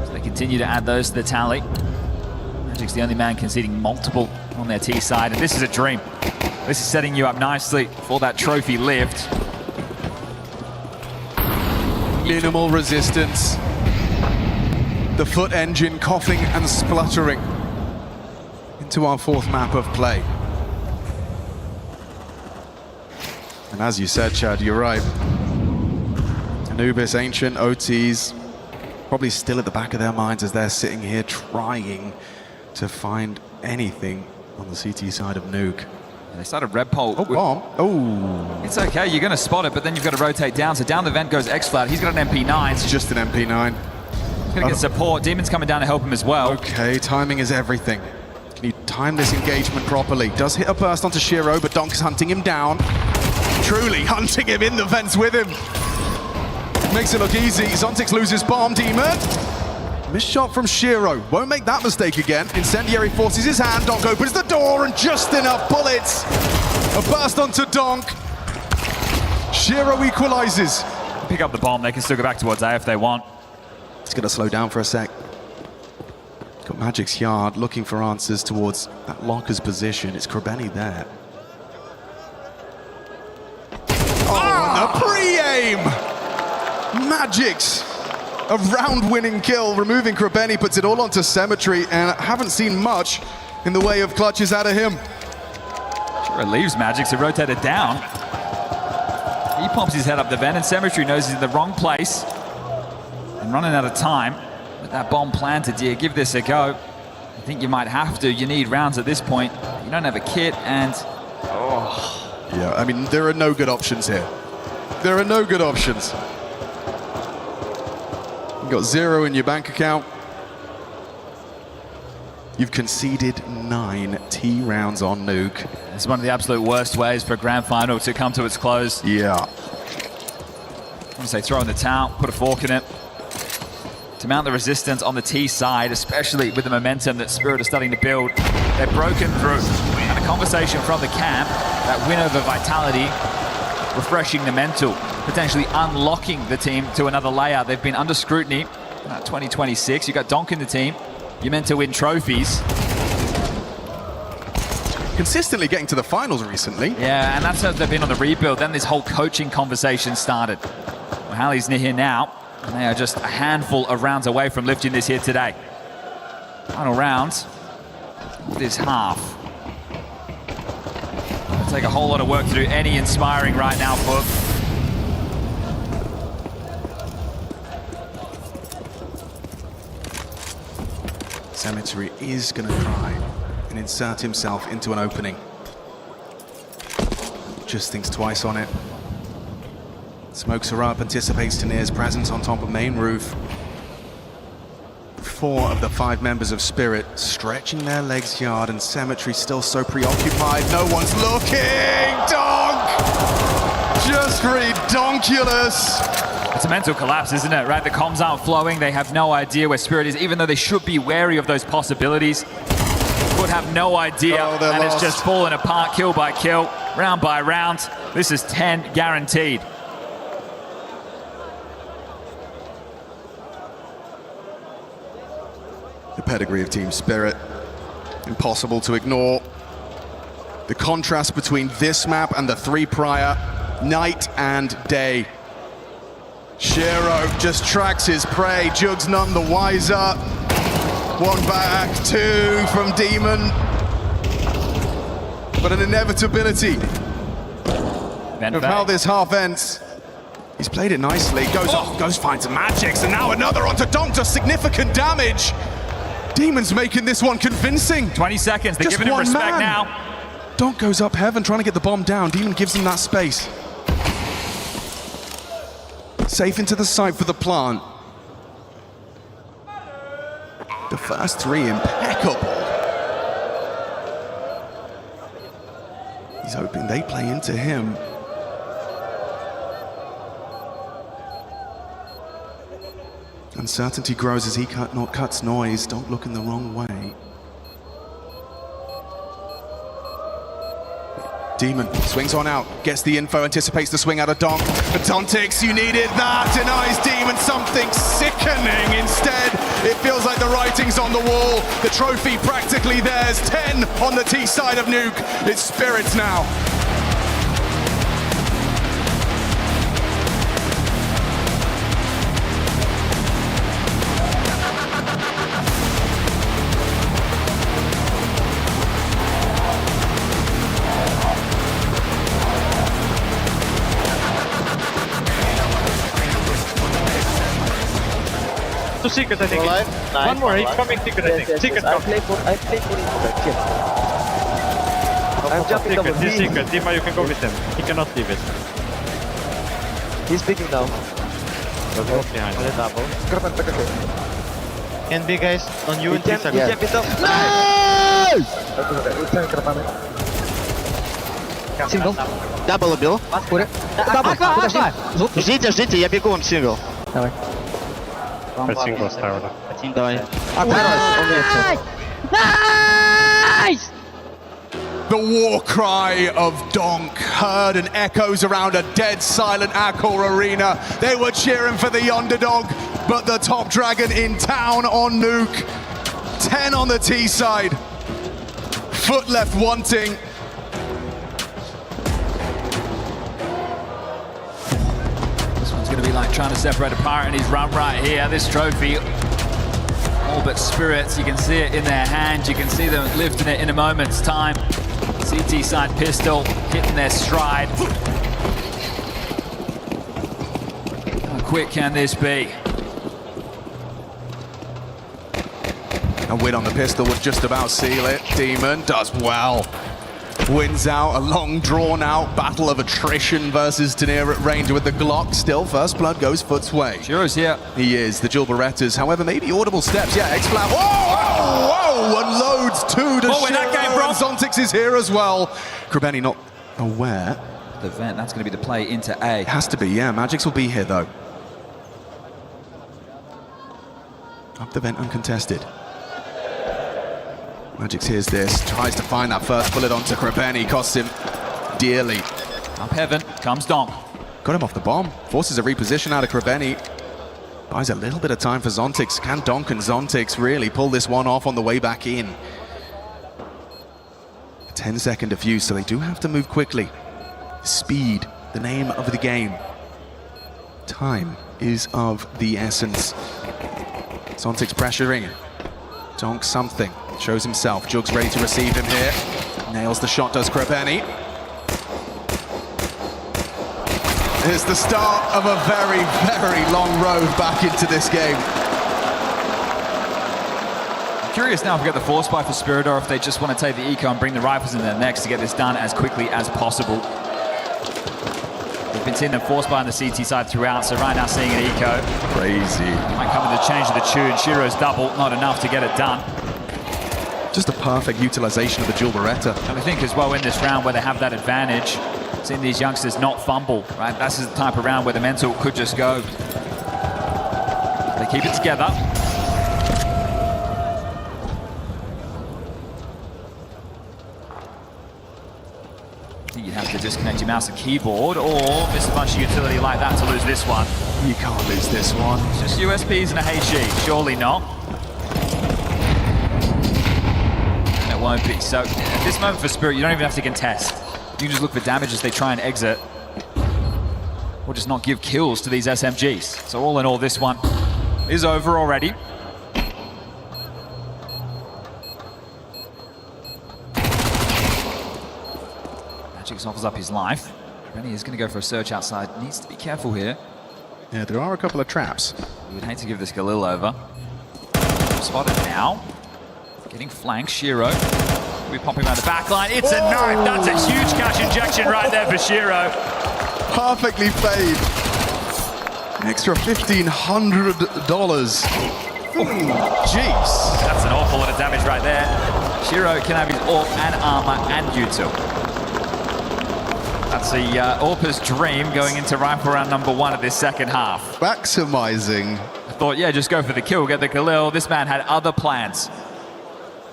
So they continue to add those to the tally. Magic's the only man conceding multiple on their T side, and this is a dream. This is setting you up nicely for that trophy lift. Minimal resistance. The foot engine coughing and spluttering into our fourth map of play. And as you said, Chad, you're right. Anubis, Ancient, OTs, probably still at the back of their minds as they're sitting here trying to find anything on the CT side of Nuke. They started red pole. Oh, bomb. Oh. It's okay, you're going to spot it, but then you've got to rotate down. So down the vent goes X-Flat. He's got an MP9. It's just an MP9. He's going to get support. Demon's coming down to help him as well. Okay, timing is everything. Can you time this engagement properly? Does hit a burst onto Shiro, but Donk is hunting him down. Truly hunting him in the vents with him. Makes it look easy. Zontix loses bomb. Demon. Missed shot from Shiro. Won't make that mistake again. Incendiary forces his hand. Donk opens the door and just enough bullets. A burst onto Donk. Shiro equalizes. Pick up the bomb. They can still go back towards A if they want. It's going to slow down for a sec. Got Magic's Yard looking for answers towards that locker's position. It's Krabeni there. Oh, and the pre-aim! Magic's a round-winning kill, removing Krabeni, puts it all onto Cemetery, and I haven't seen much in the way of clutches out of him. Sure, it leaves Magic to rotate it down. He pops his head up the vent, and Cemetery knows he's in the wrong place and running out of time. With that bomb planted, do you give this a go? I think you might have to. You need rounds at this point. You don't have a kit, and yeah, I mean, there are no good options here. There are no good options. You've got 0 in your bank account. You've conceded 9 T rounds on Nuke. It's one of the absolute worst ways for a grand final to come to its close. Yeah. I say throw in the towel, put a fork in it. To mount the resistance on the T side, especially with the momentum that Spirit are starting to build. They're broken through. And a conversation from the camp, that win over Vitality, refreshing the mental, potentially unlocking the team to another layer. They've been under scrutiny. 2026, you've got Donk in the team. You're meant to win trophies. Consistently getting to the finals recently. Yeah, and that's how they've been on the rebuild. Then this whole coaching conversation started. Well, Hallie's near here now, and they are just a handful of rounds away from lifting this here today. Final round of this half. It'll take a whole lot of work to do any inspiring right now for Cemetery is going to try and insert himself into an opening. Just thinks twice on it. Smokes her up, anticipates Tanir's presence on top of main roof. 4 of the 5 members of Spirit stretching their legs Yard, and Cemetery still so preoccupied. No one's looking! Donk! Just redonkulous! It's a mental collapse, isn't it, right? The comms aren't flowing. They have no idea where Spirit is, even though they should be wary of those possibilities. Would have no idea, and lost. It's just falling apart, kill by kill, round by round. This is 10 guaranteed. The pedigree of Team Spirit, impossible to ignore. The contrast between this map and the 3 prior, night and day. Shiro just tracks his prey, Jugs none the wiser. 1 back, 2 from Demon. But an inevitability of how this half ends. He's played it nicely, goes off, goes finds Magix, and now another onto Donk, does significant damage. Demon's making this one convincing. 20 seconds, they're giving him respect now. Donk goes up heaven trying to get the bomb down. Demon gives him that space. Safe into the site for the plant. The first 3 impeccable. He's hoping they play into him. Uncertainty grows as he cuts noise. Don't look in the wrong way. Demon swings on out, gets the info, anticipates the swing out of Donk. But Tontix, you needed that, denies Demon something sickening. Instead, it feels like the writing's on the wall. The trophy practically theirs. 10 on the T side of Nuke. It's Spirits now. to secret, I think. One more, he's coming secret, I think. Secret, I play for chill. I'm jumping double. He's secret. Dima, you can go with him. He cannot leave it. He's picking now. Go behind. Double. Can be guys on you in 3 seconds. Jump it up. Сингл. Дабл убил. Ждите, ждите, я бегу вам сингл. Давай. Сингл ставлю. Давай. Nice! The war cry of Donk heard and echoes around a dead silent Accor arena. They were cheering for the underdog, but the top dragon in town on Nuke. 10 on the T side. Foot left wanting. This one's going to be like trying to separate a pirate in his run right here. This trophy, all but spirits. You can see it in their hands. You can see them lifting it in a moment's time. CT side pistol hitting their stride. How quick can this be? A win on the pistol would just about seal it. Demon does well. Wins out a long drawn out battle of attrition versus Tanier at range with the Glock. Still, first blood goes Foot's way. Sure is here. He is, the dual Berettas. However, maybe audible steps. Yeah, X-Flat. Whoa! Unloads two to where that came from. Zontix is here as well. Krabeni not aware. The vent, that's going to be the play into A. It has to be, yeah. Magix will be here, though. Up the vent uncontested. Magix hears this, tries to find that first bullet onto Krabeni, costs him dearly. Up heaven comes Donk. Got him off the bomb, forces a reposition out of Krabeni. Buys a little bit of time for Zontix. Can Donk and Zontix really pull this one off on the way back in? A 10-second defuse, so they do have to move quickly. Speed, the name of the game. Time is of the essence. Zontix pressuring. Donk something. Shows himself. Jug's ready to receive him here. Nails the shot, does Krabeni. Here's the start of a very, very long road back into this game. I'm curious now if we get the force buy for Spirit or if they just want to take the eco and bring the rifles in their necks to get this done as quickly as possible. We've been seeing them force buy on the CT side throughout, so right now seeing an eco. Crazy. Might come with the change of the tune. Shiro's double, not enough to get it done. Just a perfect utilization of the dual Beretta. And I think as well in this round where they have that advantage, seeing these youngsters not fumble, right? That's the type of round where the mental could just go. They keep it together. I think you'd have to disconnect your mouse and keyboard or miss a bunch of utility like that to lose this one. You can't lose this one. It's just USPs and a HE, surely not. It won't be. So at this moment for Spirit, you don't even have to contest. You can just look for damage as they try and exit. Or just not give kills to these SMGs. So all in all, this one is over already. Magix offers up his life. Rennie is going to go for a search outside. Needs to be careful here. Yeah, there are a couple of traps. We would hate to give this Galil over. Spotted now. Getting flanked, Shiro. We pop him out the back line. It's a knife. That's a huge cash injection right there for Shiro. Perfectly played. An extra $1,500. Jeez. That's an awful lot of damage right there. Shiro can have his AWP and armor and util. That's the AWPer's dream going into rifle round number 1 of this second half. Maximizing. I thought, yeah, just go for the kill, get the Galil. This man had other plans.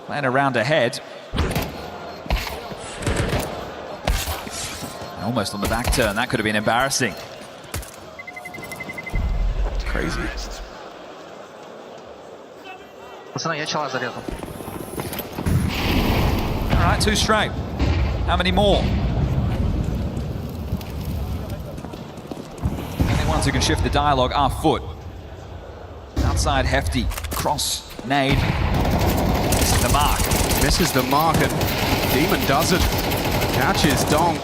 Plan a round ahead. Almost on the back turn. That could have been embarrassing. It's crazy. All right, 2 straight. How many more? Only ones who can shift the dialogue are Foot. Outside, Hefty. Cross, nade. Misses the mark. Misses the mark, and Demon doesn't. Catches Donk.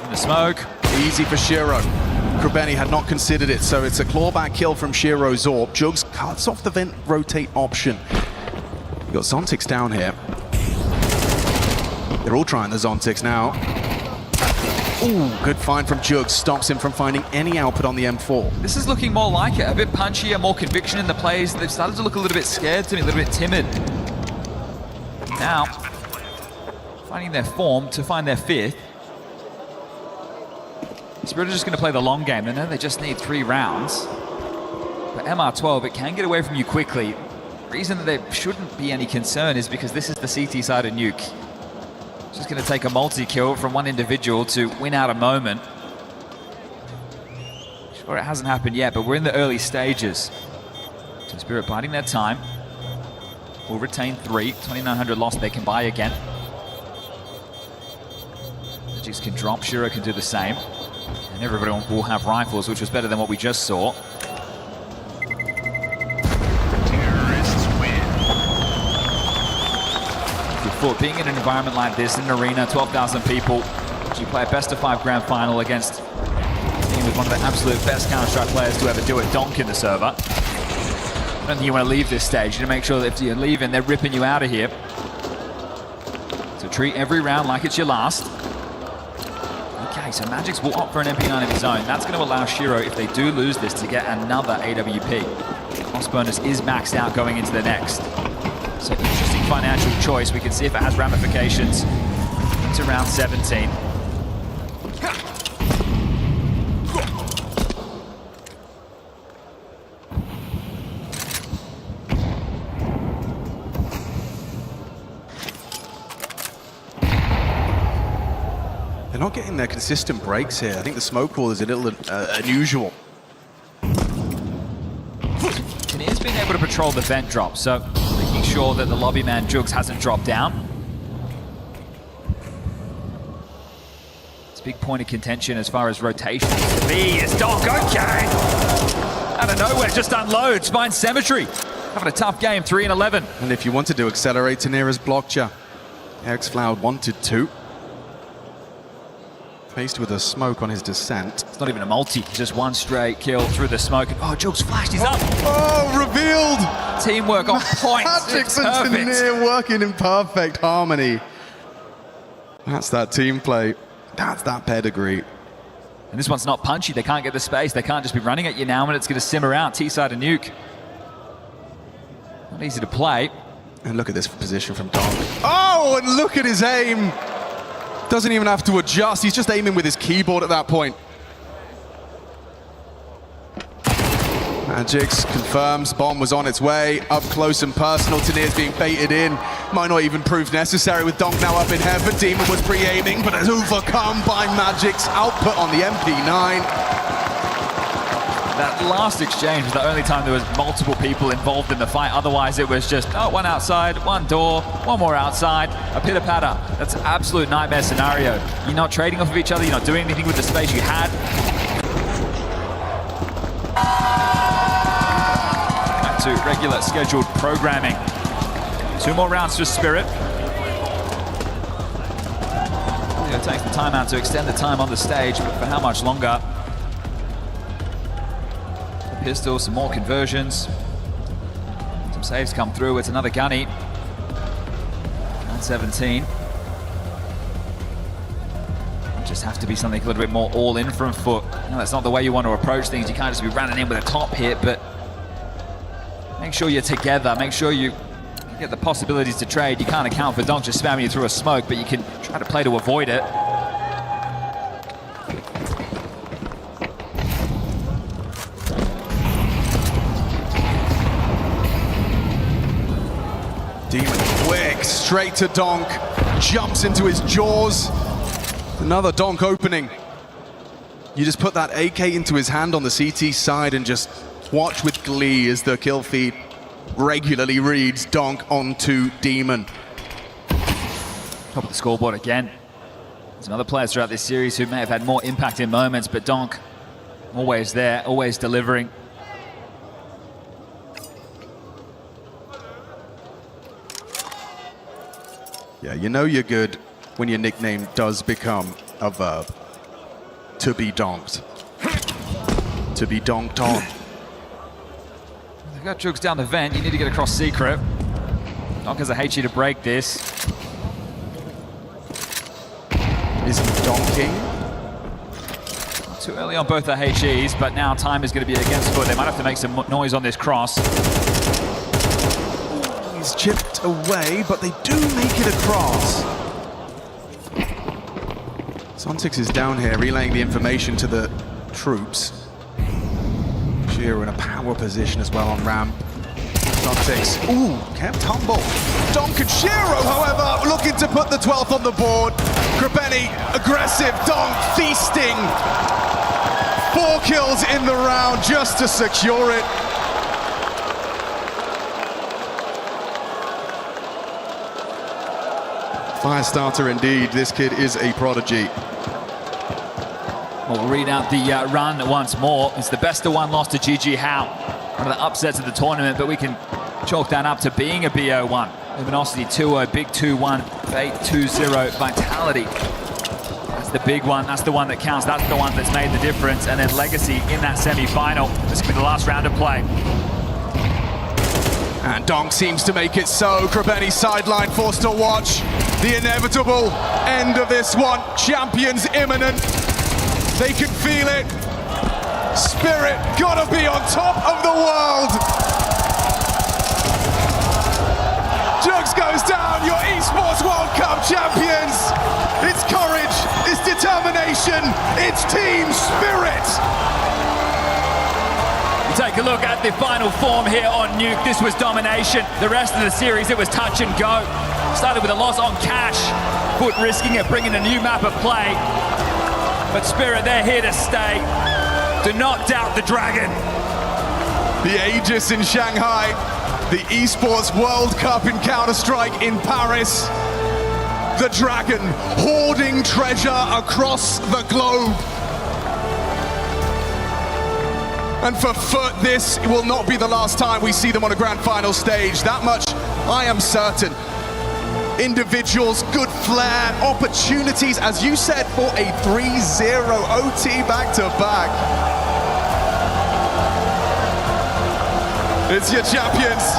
In the smoke. Easy for Shiro. Krebeni had not considered it, so it's a clawback kill from Shiro Zorb. Jugs cuts off the vent rotate option. You got Zontix down here. They're all trying the Zontix now. Ooh, good find from Jugs, stops him from finding any output on the M4. This is looking more like it, a bit punchier, more conviction in the plays. They've started to look a little bit scared to me, a little bit timid. Now, finding their form to find their fifth. Spirit are just going to play the long game. They know they just need 3 rounds. But MR12, it can get away from you quickly. The reason that there shouldn't be any concern is because this is the CT side of Nuke. It's just going to take a multi-kill from one individual to win out a moment. Sure, it hasn't happened yet, but we're in the early stages. So Spirit biding their time. Will retain 3. 2,900 lost, they can buy again. Magix can drop, Shiro can do the same. And everybody will have rifles, which was better than what we just saw. Terrorists win. Being in an environment like this, in an arena, 12,000 people, you play a best-of-5 grand final against a team with one of the absolute best Counter-Strike players to ever do it, Donk in the server. I don't think you want to leave this stage. You need to make sure that if you're leaving, they're ripping you out of here. So treat every round like it's your last. Okay, so Magix will opt for an MP9 of his own. That's going to allow Shiro, if they do lose this, to get another AWP. Loss bonus is maxed out going into the next. So interesting financial choice. We can see if it has ramifications into round 17. They're not getting their consistent breaks here. I think the smoke wall is a little unusual. And he has been able to patrol the vent drop, so making sure that the lobby man Jugs hasn't dropped down. It's a big point of contention as far as rotation to be. It's Donk, okay! Out of nowhere, just unloads, finds Cemetery. Having a tough game, 3 and 11. And if you wanted to accelerate to near as blocked you, Xfloud wanted to. Faced with a smoke on his descent. It's not even a multi, just one straight kill through the smoke. Oh, Jugs flashed, he's up. Oh, revealed! Teamwork on point. Magix and Tanir working in perfect harmony. That's that team play. That's that pedigree. And this one's not punchy. They can't get the space. They can't just be running at you now and it's going to simmer out. T-side of Nuke. Not easy to play. And look at this position from Donk. Oh, and look at his aim. Doesn't even have to adjust. He's just aiming with his keyboard at that point. Magix confirms bomb was on its way. Up close and personal. Tanir's being baited in. Might not even prove necessary with Donk now up in heaven. Demon was pre-aiming, but is overcome by Magix. Output on the MP9. That last exchange was the only time there was multiple people involved in the fight. Otherwise, it was just, oh, one outside, one door, one more outside, a pitter-patter. That's an absolute nightmare scenario. You're not trading off of each other. You're not doing anything with the space you had. Back to regular scheduled programming. 2 more rounds for Spirit. It takes the time out to extend the time on the stage, but for how much longer? Pistol, some more conversions. Some saves come through. It's another gunny. Round 17. Just have to be something a little bit more all-in from foot. No, that's not the way you want to approach things. You can't just be running in with a top hit, but make sure you're together. Make sure you get the possibilities to trade. You can't account for Donk just spamming you through a smoke, but you can try to play to avoid it. Demon quick, straight to Donk, jumps into his jaws. Another Donk opening. You just put that AK into his hand on the CT side and just watch with glee as the kill feed regularly reads Donk onto Demon. Top of the scoreboard again. There's some other players throughout this series who may have had more impact in moments, but Donk always there, always delivering. Yeah, you know you're good when your nickname does become a verb. To be donked. to be donked on. They've got Jugs down the vent. You need to get across secret. Donk has a HE to break this. Isn't donking. Too early on both the HEs, but now time is going to be against Foot. They might have to make some noise on this cross. He's chipped away, but they do make it across. Sontix is down here, relaying the information to the troops. Shiro in a power position as well on ramp. Sontix, ooh, kept humble. Donk and Shiro, however, looking to put the 12th on the board. Krabeni, aggressive, Donk feasting. 4 kills in the round just to secure it. Firestarter indeed, this kid is a prodigy. We'll read out the run once more. It's the best of one loss to GG How. One of the upsets of the tournament, but we can chalk that up to being a BO1. Luminosity 2-0, big 2-1, Fate 2-0, Vitality. That's the big one, that's the one that counts, that's the one that's made the difference. And then Legacy in that semi-final. This could be the last round of play. And Donk seems to make it so. Krabeni sideline forced to watch. The inevitable end of this one. Champions imminent. They can feel it. Spirit gotta be on top of the world. Jugs goes down, your Esports World Cup champions. It's courage, it's determination, it's team spirit. Take a look at the final form here on Nuke. This was domination. The rest of the series, it was touch and go. Started with a loss on Cash. Foot risking it, bringing a new map of play. But Spirit, they're here to stay. Do not doubt the dragon. The Aegis in Shanghai. The Esports World Cup in Counter-Strike in Paris. The dragon hoarding treasure across the globe. And for Foot, this will not be the last time we see them on a grand final stage. That much I am certain. Individuals, good flair, opportunities, as you said, for a 3-0 OT back-to-back. It's your champions,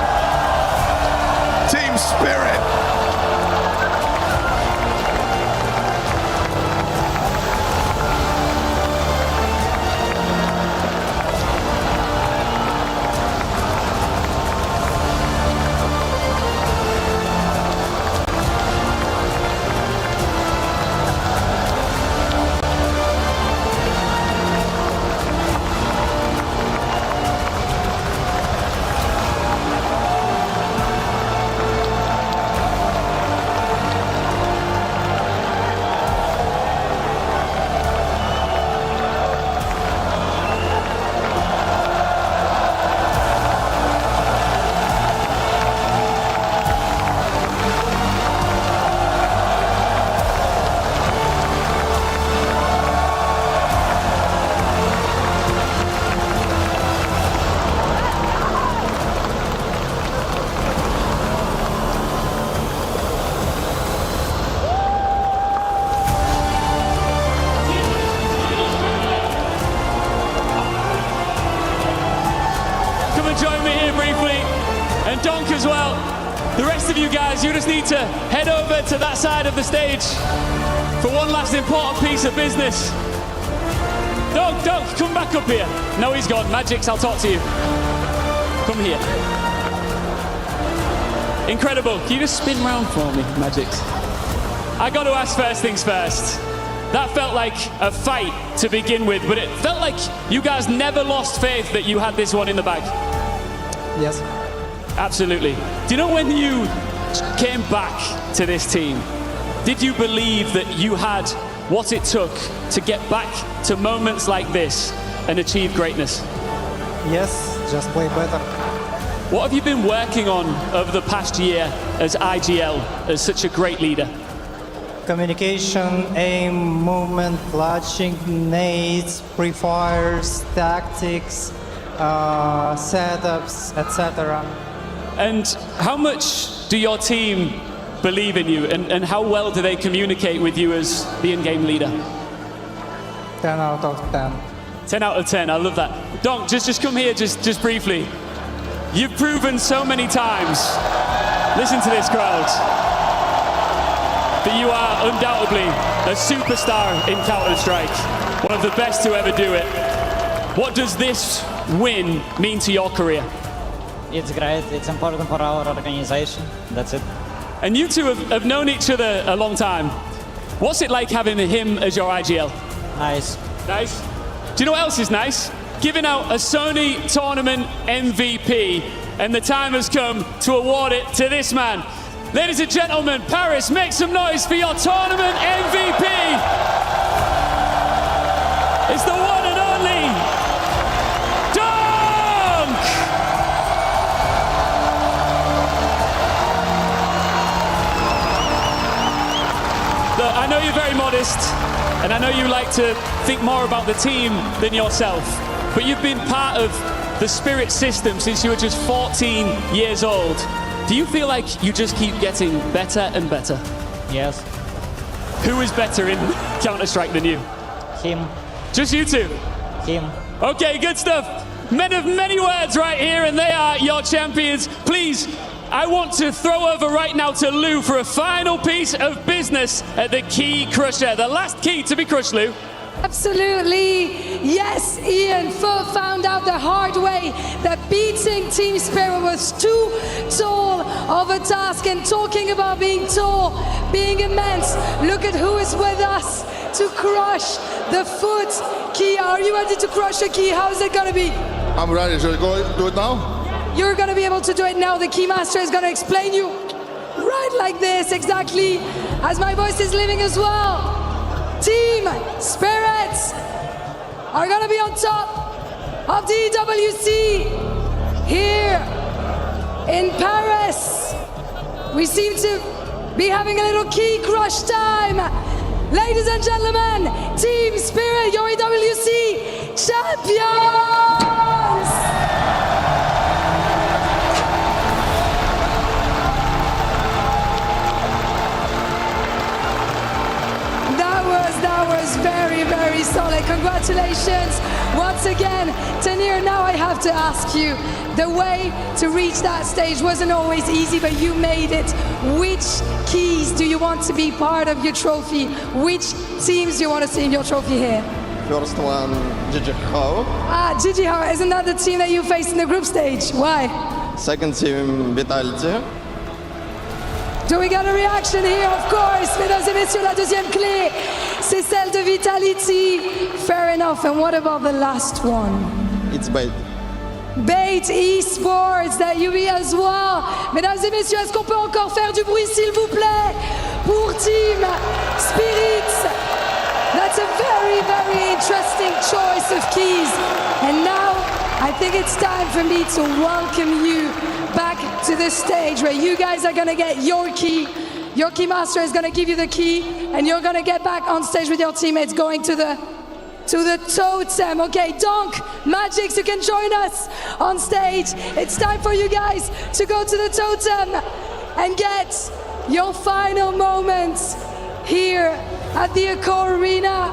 Team Spirit. Donk as well. The rest of you guys, you just need to head over to that side of the stage for one last important piece of business. Donk, come back up here. No, he's gone. Magix, I'll talk to you. Come here. Incredible. Can you just spin round for me, Magix? I got to ask first things first. That felt like a fight to begin with, but it felt like you guys never lost faith that you had this one in the bag. Yes. Absolutely. Do you know when you came back to this team, did you believe that you had what it took to get back to moments like this and achieve greatness? Yes, just play better. What have you been working on over the past year as IGL, as such a great leader? Communication, aim, movement, clutching, nades, pre-fires, tactics, setups, etc. And how much do your team believe in you, and how well do they communicate with you as the in-game leader? 10 out of 10. 10 out of 10, I love that. Donk, just come here, just briefly. You've proven so many times, listen to this crowd, that you are undoubtedly a superstar in Counter-Strike, one of the best to ever do it. What does this win mean to your career? It's great. It's important for our organization. That's it. And you two have known each other a long time. What's it like having him as your IGL? Nice. Nice? Do you know what else is nice? Giving out a Sony Tournament MVP, and the time has come to award it to this man. Ladies and gentlemen, Paris, make some noise for your tournament MVP. It's the one and only Donk! Look, I know you're very modest, and I know you like to think more about the team than yourself, but you've been part of the Spirit system since you were just 14 years old. Do you feel like you just keep getting better and better? Yes. Who is better in Counter-Strike than you? Him. Just you two? Him. Okay, good stuff. Men of many words right here, and they are your champions. Please, I want to throw over right now to Lou for a final piece of business at the key crusher. The last key to be crushed, Lou. Absolutely. Yes, Ian found out the hard way that beating Team Spirit was too tall of a task. And talking about being tall, being immense, look at who is with us to crush the foot key. Are you ready to crush the key? How is it going to be? I'm ready. Should I go do it now? You're going to be able to do it now. The key master is going to explain you right like this, exactly as my voice is leaving as well. Team Spirits are going to be on top of the EWC here in Paris. We seem to be having a little key crush time. Ladies and gentlemen, Team Spirit, your EWC champions! That was very, very solid. Congratulations once again. Tanir, now I have to ask you, the way to reach that stage wasn't always easy, but you made it. Which keys do you want to be part of your trophy? Which teams do you want to see in your trophy here? First one, GG How. GG How, isn't that the team that you faced in the group stage? Why? Second team, Vitality. Do we get a reaction here? Of course, mesdames et messieurs, la deuxième clé, c'est celle de Vitality. Fair enough. And what about the last one? It's Bait. Bait Esports, that you be as well. Mesdames et messieurs, est-ce qu'on peut encore faire du bruit, s'il vous plaît, pour Team Spirits? That's a very, very interesting choice of keys. And now, I think it's time for me to welcome you back to the stage where you guys are going to get your key. Your key master is going to give you the key, and you're going to get back on stage with your teammates going to the totem. Okay, Donk, Magix, you can join us on stage. It's time for you guys to go to the totem and get your final moments here at the Accor Arena.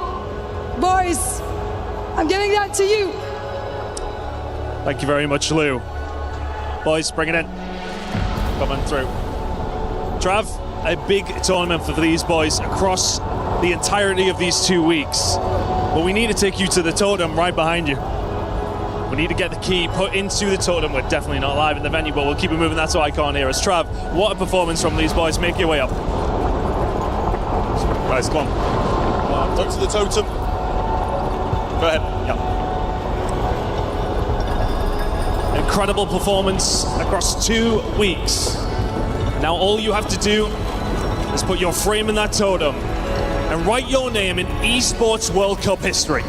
Boys, I'm giving that to you. Thank you very much, Lou. Boys, bring it in. Coming through. Trav, a big tournament for these boys across the entirety of these 2 weeks. But we need to take you to the totem right behind you. We need to get the key put into the totem. We're definitely not live in the venue, but we'll keep it moving. That's what I can't hear us. Trav, what a performance from these boys. Make your way up. Guys, come on. Up to the totem. Go ahead. Yeah. Incredible performance across 2 weeks. Now all you have to do is put your frame in that totem and write your name in Esports World Cup history.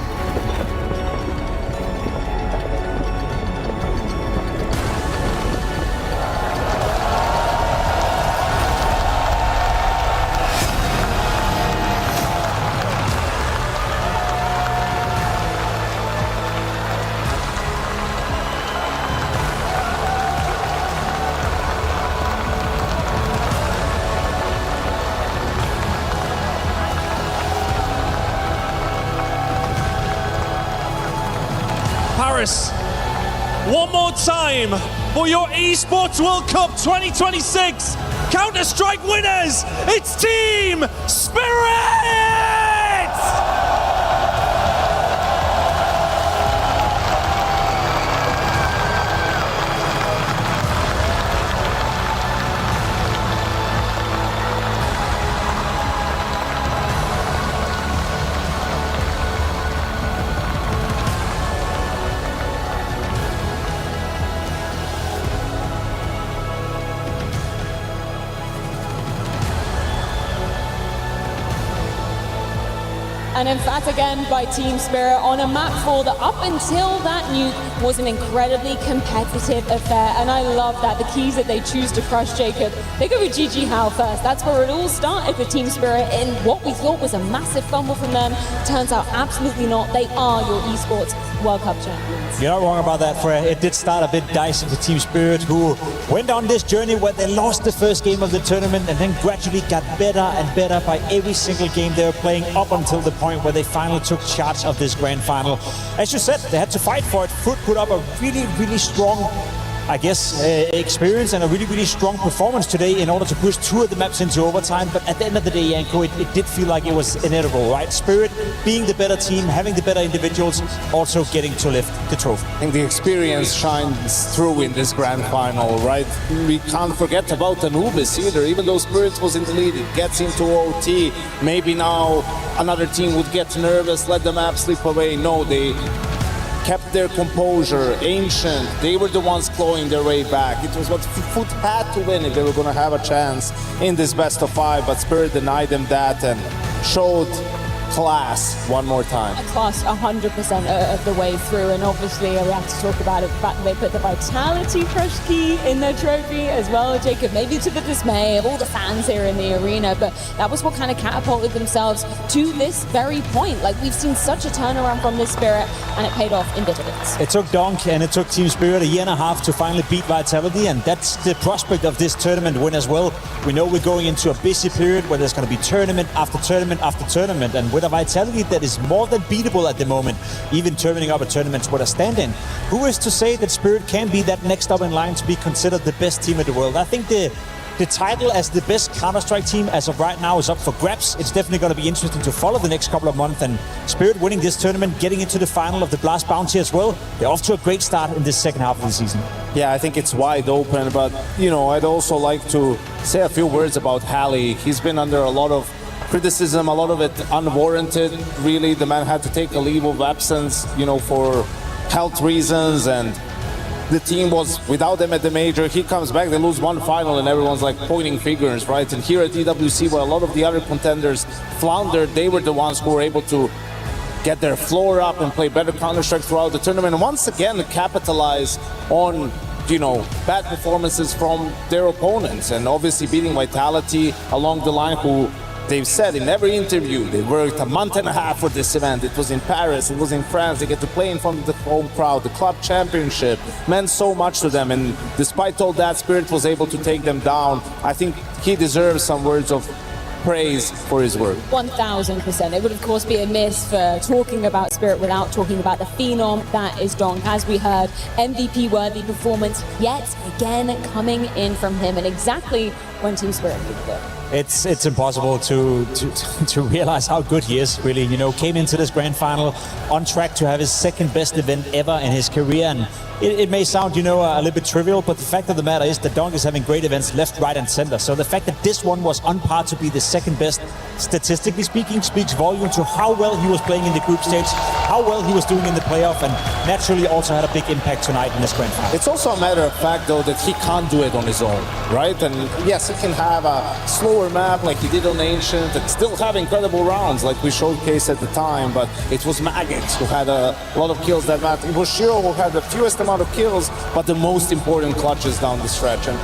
one more time for your Esports World Cup 2026 Counter-Strike winners. It's Team Spirit! And in fact, again, by Team Spirit on a map for that up until that nuke was an incredibly competitive affair. And I love that. The keys that they choose to crush Jacob, they go with GG How first. That's where it all started for Team Spirit in what we thought was a massive fumble from them. Turns out absolutely not. They are your Esports World Cup champions. You're not wrong about that, Freya. It did start a bit dicey for Team Spirit, who went on this journey where they lost the first game of the tournament and then gradually got better and better by every single game they were playing up until the point where they finally took charge of this grand final. As you said, they had to fight for it. Foot put up a really, really strong, I guess, experience and a really, really strong performance today in order to push two of the maps into overtime. But at the end of the day, Yanko, it did feel like it was inevitable, right? Spirit being the better team, having the better individuals, also getting to lift the trophy. I think the experience shines through in this grand final, right? We can't forget about Anubis either. Even though Spirit was in the lead, it gets into OT. Maybe now another team would get nervous, let the map slip away. No, they kept their composure. Ancient, they were the ones clawing their way back. It was what Foot had to win if they were going to have a chance in this best of 5, but Spirit denied them that and showed class one more time. Class 100% of the way through, and obviously we have to talk about it, the fact that they put the Vitality Crush key in their trophy as well, Jacob, maybe to the dismay of all the fans here in the arena, but that was what kind of catapulted themselves to this very point. Like, we've seen such a turnaround from this Spirit, and it paid off in dividends. It took Donk and it took Team Spirit a year and a half to finally beat Vitality, and that's the prospect of this tournament win as well. We know we're going into a busy period where there's going to be tournament after tournament after tournament, and with a Vitality that is more than beatable at the moment, even turning up a tournament with a stand-in, who is to say that Spirit can be that next up in line to be considered the best team in the world? I think the title as the best Counter-Strike team as of right now is up for grabs. It's definitely going to be interesting to follow the next couple of months, and Spirit winning this tournament, getting into the final of the Blast Bounty as well. They're off to a great start in this second half of the season. Yeah, I think it's wide open, but you know, I'd also like to say a few words about Halley. He's been under a lot of criticism, a lot of it unwarranted. Really, the man had to take a leave of absence, you know, for health reasons, and the team was without him at the major. He comes back, they lose one final, and everyone's like pointing fingers, right? And here at EWC, where a lot of the other contenders floundered, they were the ones who were able to get their floor up and play better Counter-Strike throughout the tournament, and once again capitalize on, you know, bad performances from their opponents, and obviously beating Vitality along the line, who they've said in every interview they worked a month and a half for this event. It was in Paris, it was in France, they get to play in front of the home crowd. The club championship meant so much to them, and despite all that, Spirit was able to take them down. I think he deserves some words of praise for his work. 1000%. It would of course be amiss for talking about Spirit without talking about the phenom that is Donk. As we heard, MVP worthy performance yet again coming in from him, and exactly when Team Spirit needed it. It's impossible to realize how good he is, really. You know, came into this grand final on track to have his second best event ever in his career, and it may sound, you know, a little bit trivial, but the fact of the matter is that Donk is having great events left, right, and center. So the fact that this one was on par to be the second best, statistically speaking, speaks volume to how well he was playing in the group stage, how well he was doing in the playoff, and naturally also had a big impact tonight in this grand final. It's also a matter of fact, though, that he can't do it on his own, right? And yes, he can have a slower map like he did on Ancient and still have incredible rounds like we showcased at the time, but it was Maggot who had a lot of kills that match. It was Shiro who had the fewest amount of kills, but the most important clutches down the stretch. And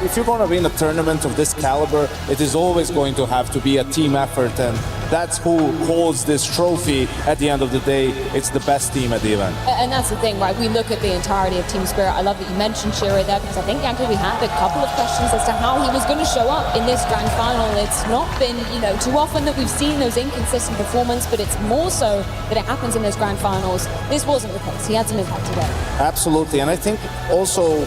if you're going to win a tournament of this caliber, it is always going to have to be a team effort, and that's who holds this trophy at the end of the day. It's the best team at the event. And that's the thing, right? We look at the entirety of Team Spirit. I love that you mentioned Shiro there, because I think, Yanko, we had a couple of questions as to how he was going to show up in this grand final. It's not been, too often that we've seen those inconsistent performances, but it's more so that it happens in those grand finals. This wasn't the case. He had some impact today. Absolutely, and I think also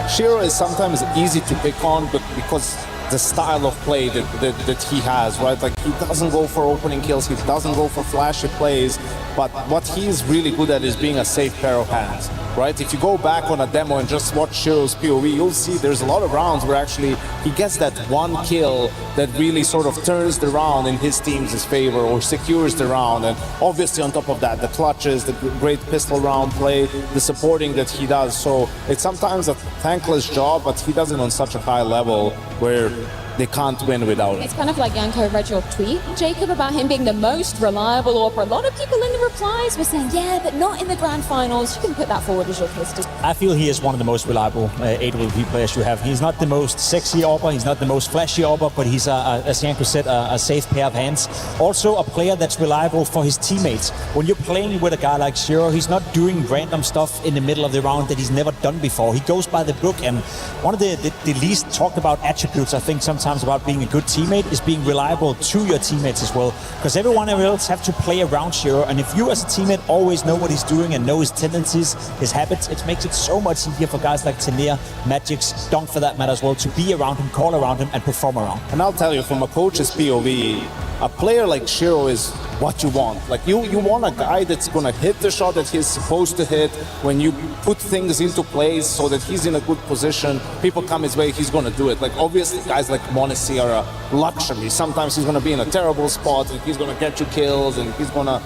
Shiro is sometimes easy to pick on, but because the style of play that he has, right? Like, he doesn't go for opening kills, he doesn't go for flashy plays, but what he's really good at is being a safe pair of hands, right? If you go back on a demo and just watch Shiro's POV, you'll see there's a lot of rounds where actually he gets that one kill that really sort of turns the round in his team's favor or secures the round. And obviously on top of that, the clutches, the great pistol round play, the supporting that he does. So it's sometimes a thankless job, but he does it on such a high level where they can't win without it. It's kind of like Yanko read your tweet, Jacob, about him being the most reliable AWPer. A lot of people in the replies were saying, yeah, but not in the grand finals. You can put that forward as your case. I feel he is one of the most reliable AWP players you have. He's not the most sexy AWPer, he's not the most flashy AWPer, but he's, as Yanko said, a safe pair of hands. Also a player that's reliable for his teammates. When you're playing with a guy like Shiro, he's not doing random stuff in the middle of the round that he's never done before. He goes by the book, and one of the least talked about attributes, I think, sometimes about being a good teammate is being reliable to your teammates as well, because everyone else have to play around Shiro, and if you as a teammate always know what he's doing and know his tendencies, his habits, it makes it so much easier for guys like Tenir, Magix, Dunk for that matter as well, to be around him, call around him, and perform around. And I'll tell you, from a coach's POV, a player like Shiro is what you want. Like, you want a guy that's gonna hit the shot that he's supposed to hit. When you put things into place so that he's in a good position, people come his way, he's gonna do it. Like, obviously guys like Monesi are a luxury. Sometimes he's gonna be in a terrible spot and he's gonna get you kills and he's gonna,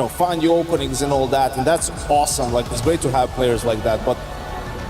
find you openings and all that, and that's awesome. Like, it's great to have players like that, but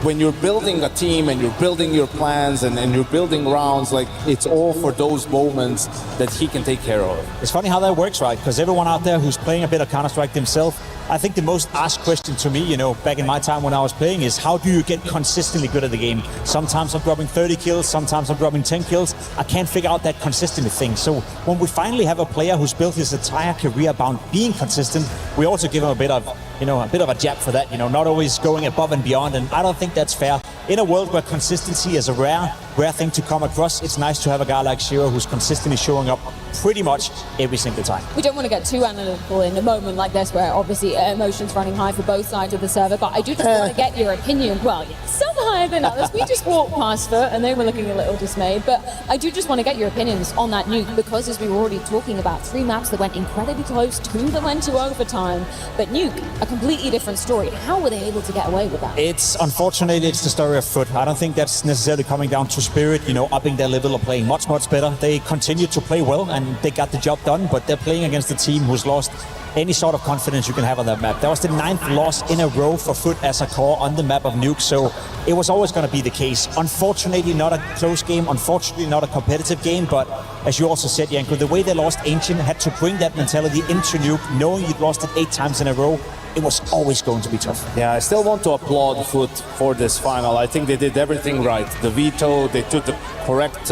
when you're building a team and you're building your plans and you're building rounds, like, it's all for those moments that he can take care of. It's funny how that works, right? Because everyone out there who's playing a bit of Counter-Strike themselves, I think the most asked question to me, back in my time when I was playing, is how do you get consistently good at the game? Sometimes I'm dropping 30 kills, sometimes I'm dropping 10 kills. I can't figure out that consistency thing. So when we finally have a player who's built his entire career about being consistent, we also give him a bit of a jab for that, not always going above and beyond, and I don't think that's fair. In a world where consistency is a rare thing to come across, it's nice to have a guy like Shiro who's consistently showing up pretty much every single time. We don't want to get too analytical in a moment like this where obviously emotions running high for both sides of the server, but I do just want to get your opinion. Well, yeah, some higher than others. We just walked past Foot and they were looking a little dismayed, but I do just want to get your opinions on that nuke, because as we were already talking about, 3 maps that went incredibly close, 2 that went to overtime, but nuke, a completely different story. How were they able to get away with that? It's unfortunately, it's the story of Foot. I don't think that's necessarily coming down to Spirit, upping their level of playing much better. They continue to play well and they got the job done, but they're playing against a team who's lost any sort of confidence you can have on that map. That was the 9th loss in a row for Foot as a core on the map of nuke, so it was always going to be the case. Unfortunately, not a close game, unfortunately not a competitive game, but as you also said, Yanko, the way they lost Ancient had to bring that mentality into nuke, knowing you'd lost it 8 times in a row. It was always going to be tough. Yeah, I still want to applaud Foot for this final. I think they did everything right. The veto, they took the correct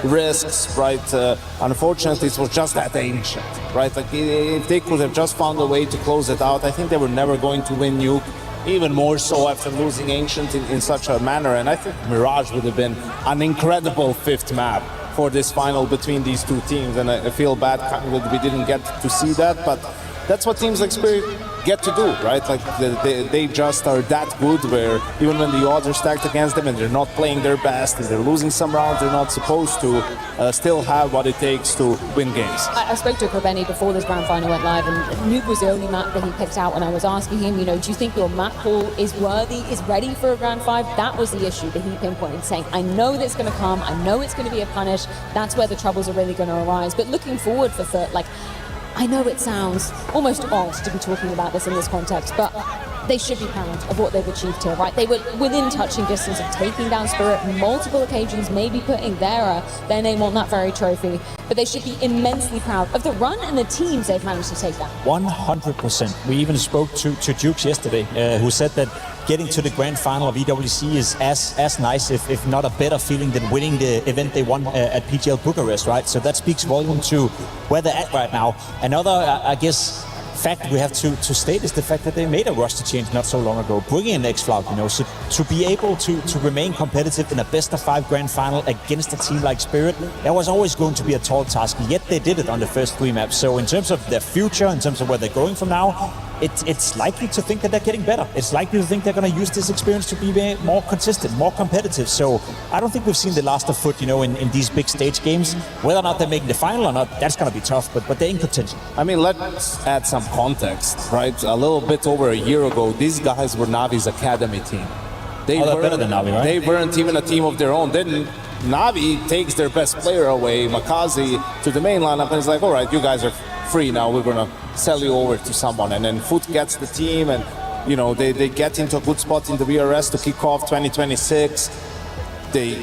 risks, right? Unfortunately, it was just that Ancient, right? Like, if they could have just found a way to close it out, I think they were never going to win nuke, even more so after losing Ancient in such a manner. And I think Mirage would have been an incredible 5th map for this final between these two teams. And I feel bad that we didn't get to see that, but that's what teams like Spirit get to do, right? Like, they just are that good, where even when the odds are stacked against them and they're not playing their best and they're losing some rounds they're not supposed to, still have what it takes to win games. I spoke to Kobeni before this grand final went live, and Nuke was the only map that he picked out when I was asking him, do you think your map pool is ready for a grand 5? That was the issue that he pinpointed, saying, I know that's going to come, I know it's going to be a punish, that's where the troubles are really going to arise. But looking forward for Foot, I know it sounds almost odd to be talking about this in this context, but they should be proud of what they've achieved here, right? They were within touching distance of taking down Spirit on multiple occasions, maybe putting their name on that very trophy, but they should be immensely proud of the run and the teams they've managed to take down. 100%. We even spoke to Jukes yesterday, who said that getting to the grand final of EWC is as nice, if not a better feeling than winning the event they won at PGL Bucharest, right? So that speaks volume to where they're at right now. Another, I guess, fact we have to state is the fact that they made a roster change not so long ago, bringing in X-Flout, you know, so to be able to remain competitive in a best-of-5 grand final against a team like Spirit, that was always going to be a tall task, yet they did it on the first 3 maps. So in terms of their future, in terms of where they're going from now, it's likely to think that they're getting better. It's likely to think they're going to use this experience to be more consistent, more competitive. So I don't think we've seen the last of FUT, you know, in these big stage games. Whether or not they're making the final or not, that's going to be tough, but they're in contention. I mean, let's add some context, right? A little bit over a year ago, these guys were Navi's academy team. They're better than Navi, right? They weren't even a team of their own. Then Navi takes their best player away, Makazi, to the main lineup, and it's like, all right, you guys are free now, we're going to sell you over to someone. And then FUT gets the team, and you know, they get into a good spot in the VRS to kick off 2026. They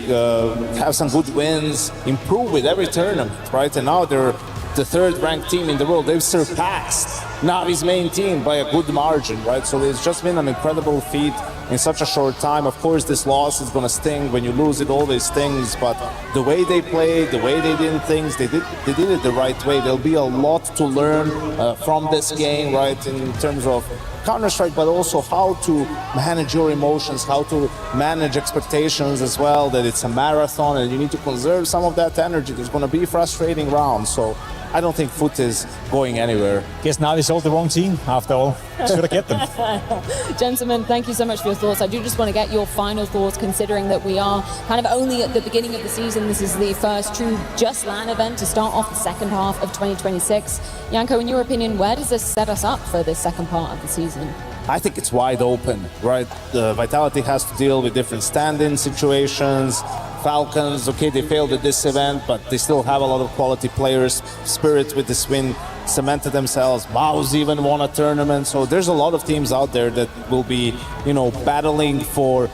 have some good wins, improve with every tournament, right? And now they're the 3rd ranked team in the world. They've surpassed Navi's main team by a good margin, right? So it's just been an incredible feat in such a short time. Of course, this loss is going to sting. When you lose, it always stings. But the way they played, the way they did things, they did it the right way. There'll be a lot to learn from this game, right? In terms of Counter-Strike, but also how to manage your emotions, how to manage expectations as well, that it's a marathon and you need to conserve some of that energy. There's going to be frustrating rounds, so I don't think FUT is going anywhere. Guess Navi sold the wrong team, after all. Should have kept them. Gentlemen, thank you so much for your thoughts. I do just want to get your final thoughts, considering that we are kind of only at the beginning of the season. This is the first true Just LAN event to start off the second half of 2026. Janko, in your opinion, where does this set us up for this second part of the season? I think it's wide open, right? Vitality has to deal with different stand-in situations. Falcons, okay, they failed at this event, but they still have a lot of quality players. Spirit with this win cemented themselves. Mouse even won a tournament. So there's a lot of teams out there that will be, you know, battling for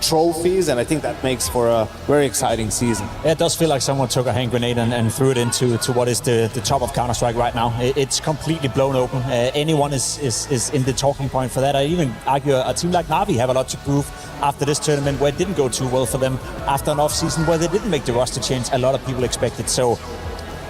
trophies, and I think that makes for a very exciting season. It does feel like someone took a hand grenade and threw it into what is the top of Counter-Strike right now. It's completely blown open. Anyone is in the talking point for that. I even argue a team like Navi have a lot to prove after this tournament, where it didn't go too well for them, after an off-season where they didn't make the roster change a lot of people expected. So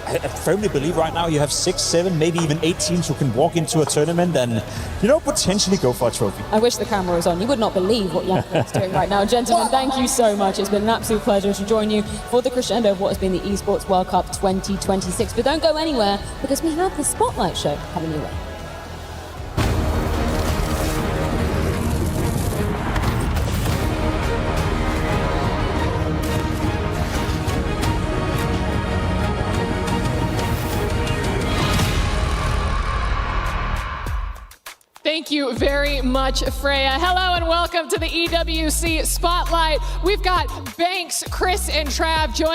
I firmly believe right now you have 6, 7, maybe even 8 teams who can walk into a tournament and, you know, potentially go for a trophy. I wish the camera was on. You would not believe what Janko is doing right now. Gentlemen, thank you so much. It's been an absolute pleasure to join you for the crescendo of what has been the Esports World Cup 2026. But don't go anywhere, because we have the Spotlight Show coming your way. Thank you very much, Freya. Hello and welcome to the EWC Spotlight. We've got Banks, Chris, and Trav joining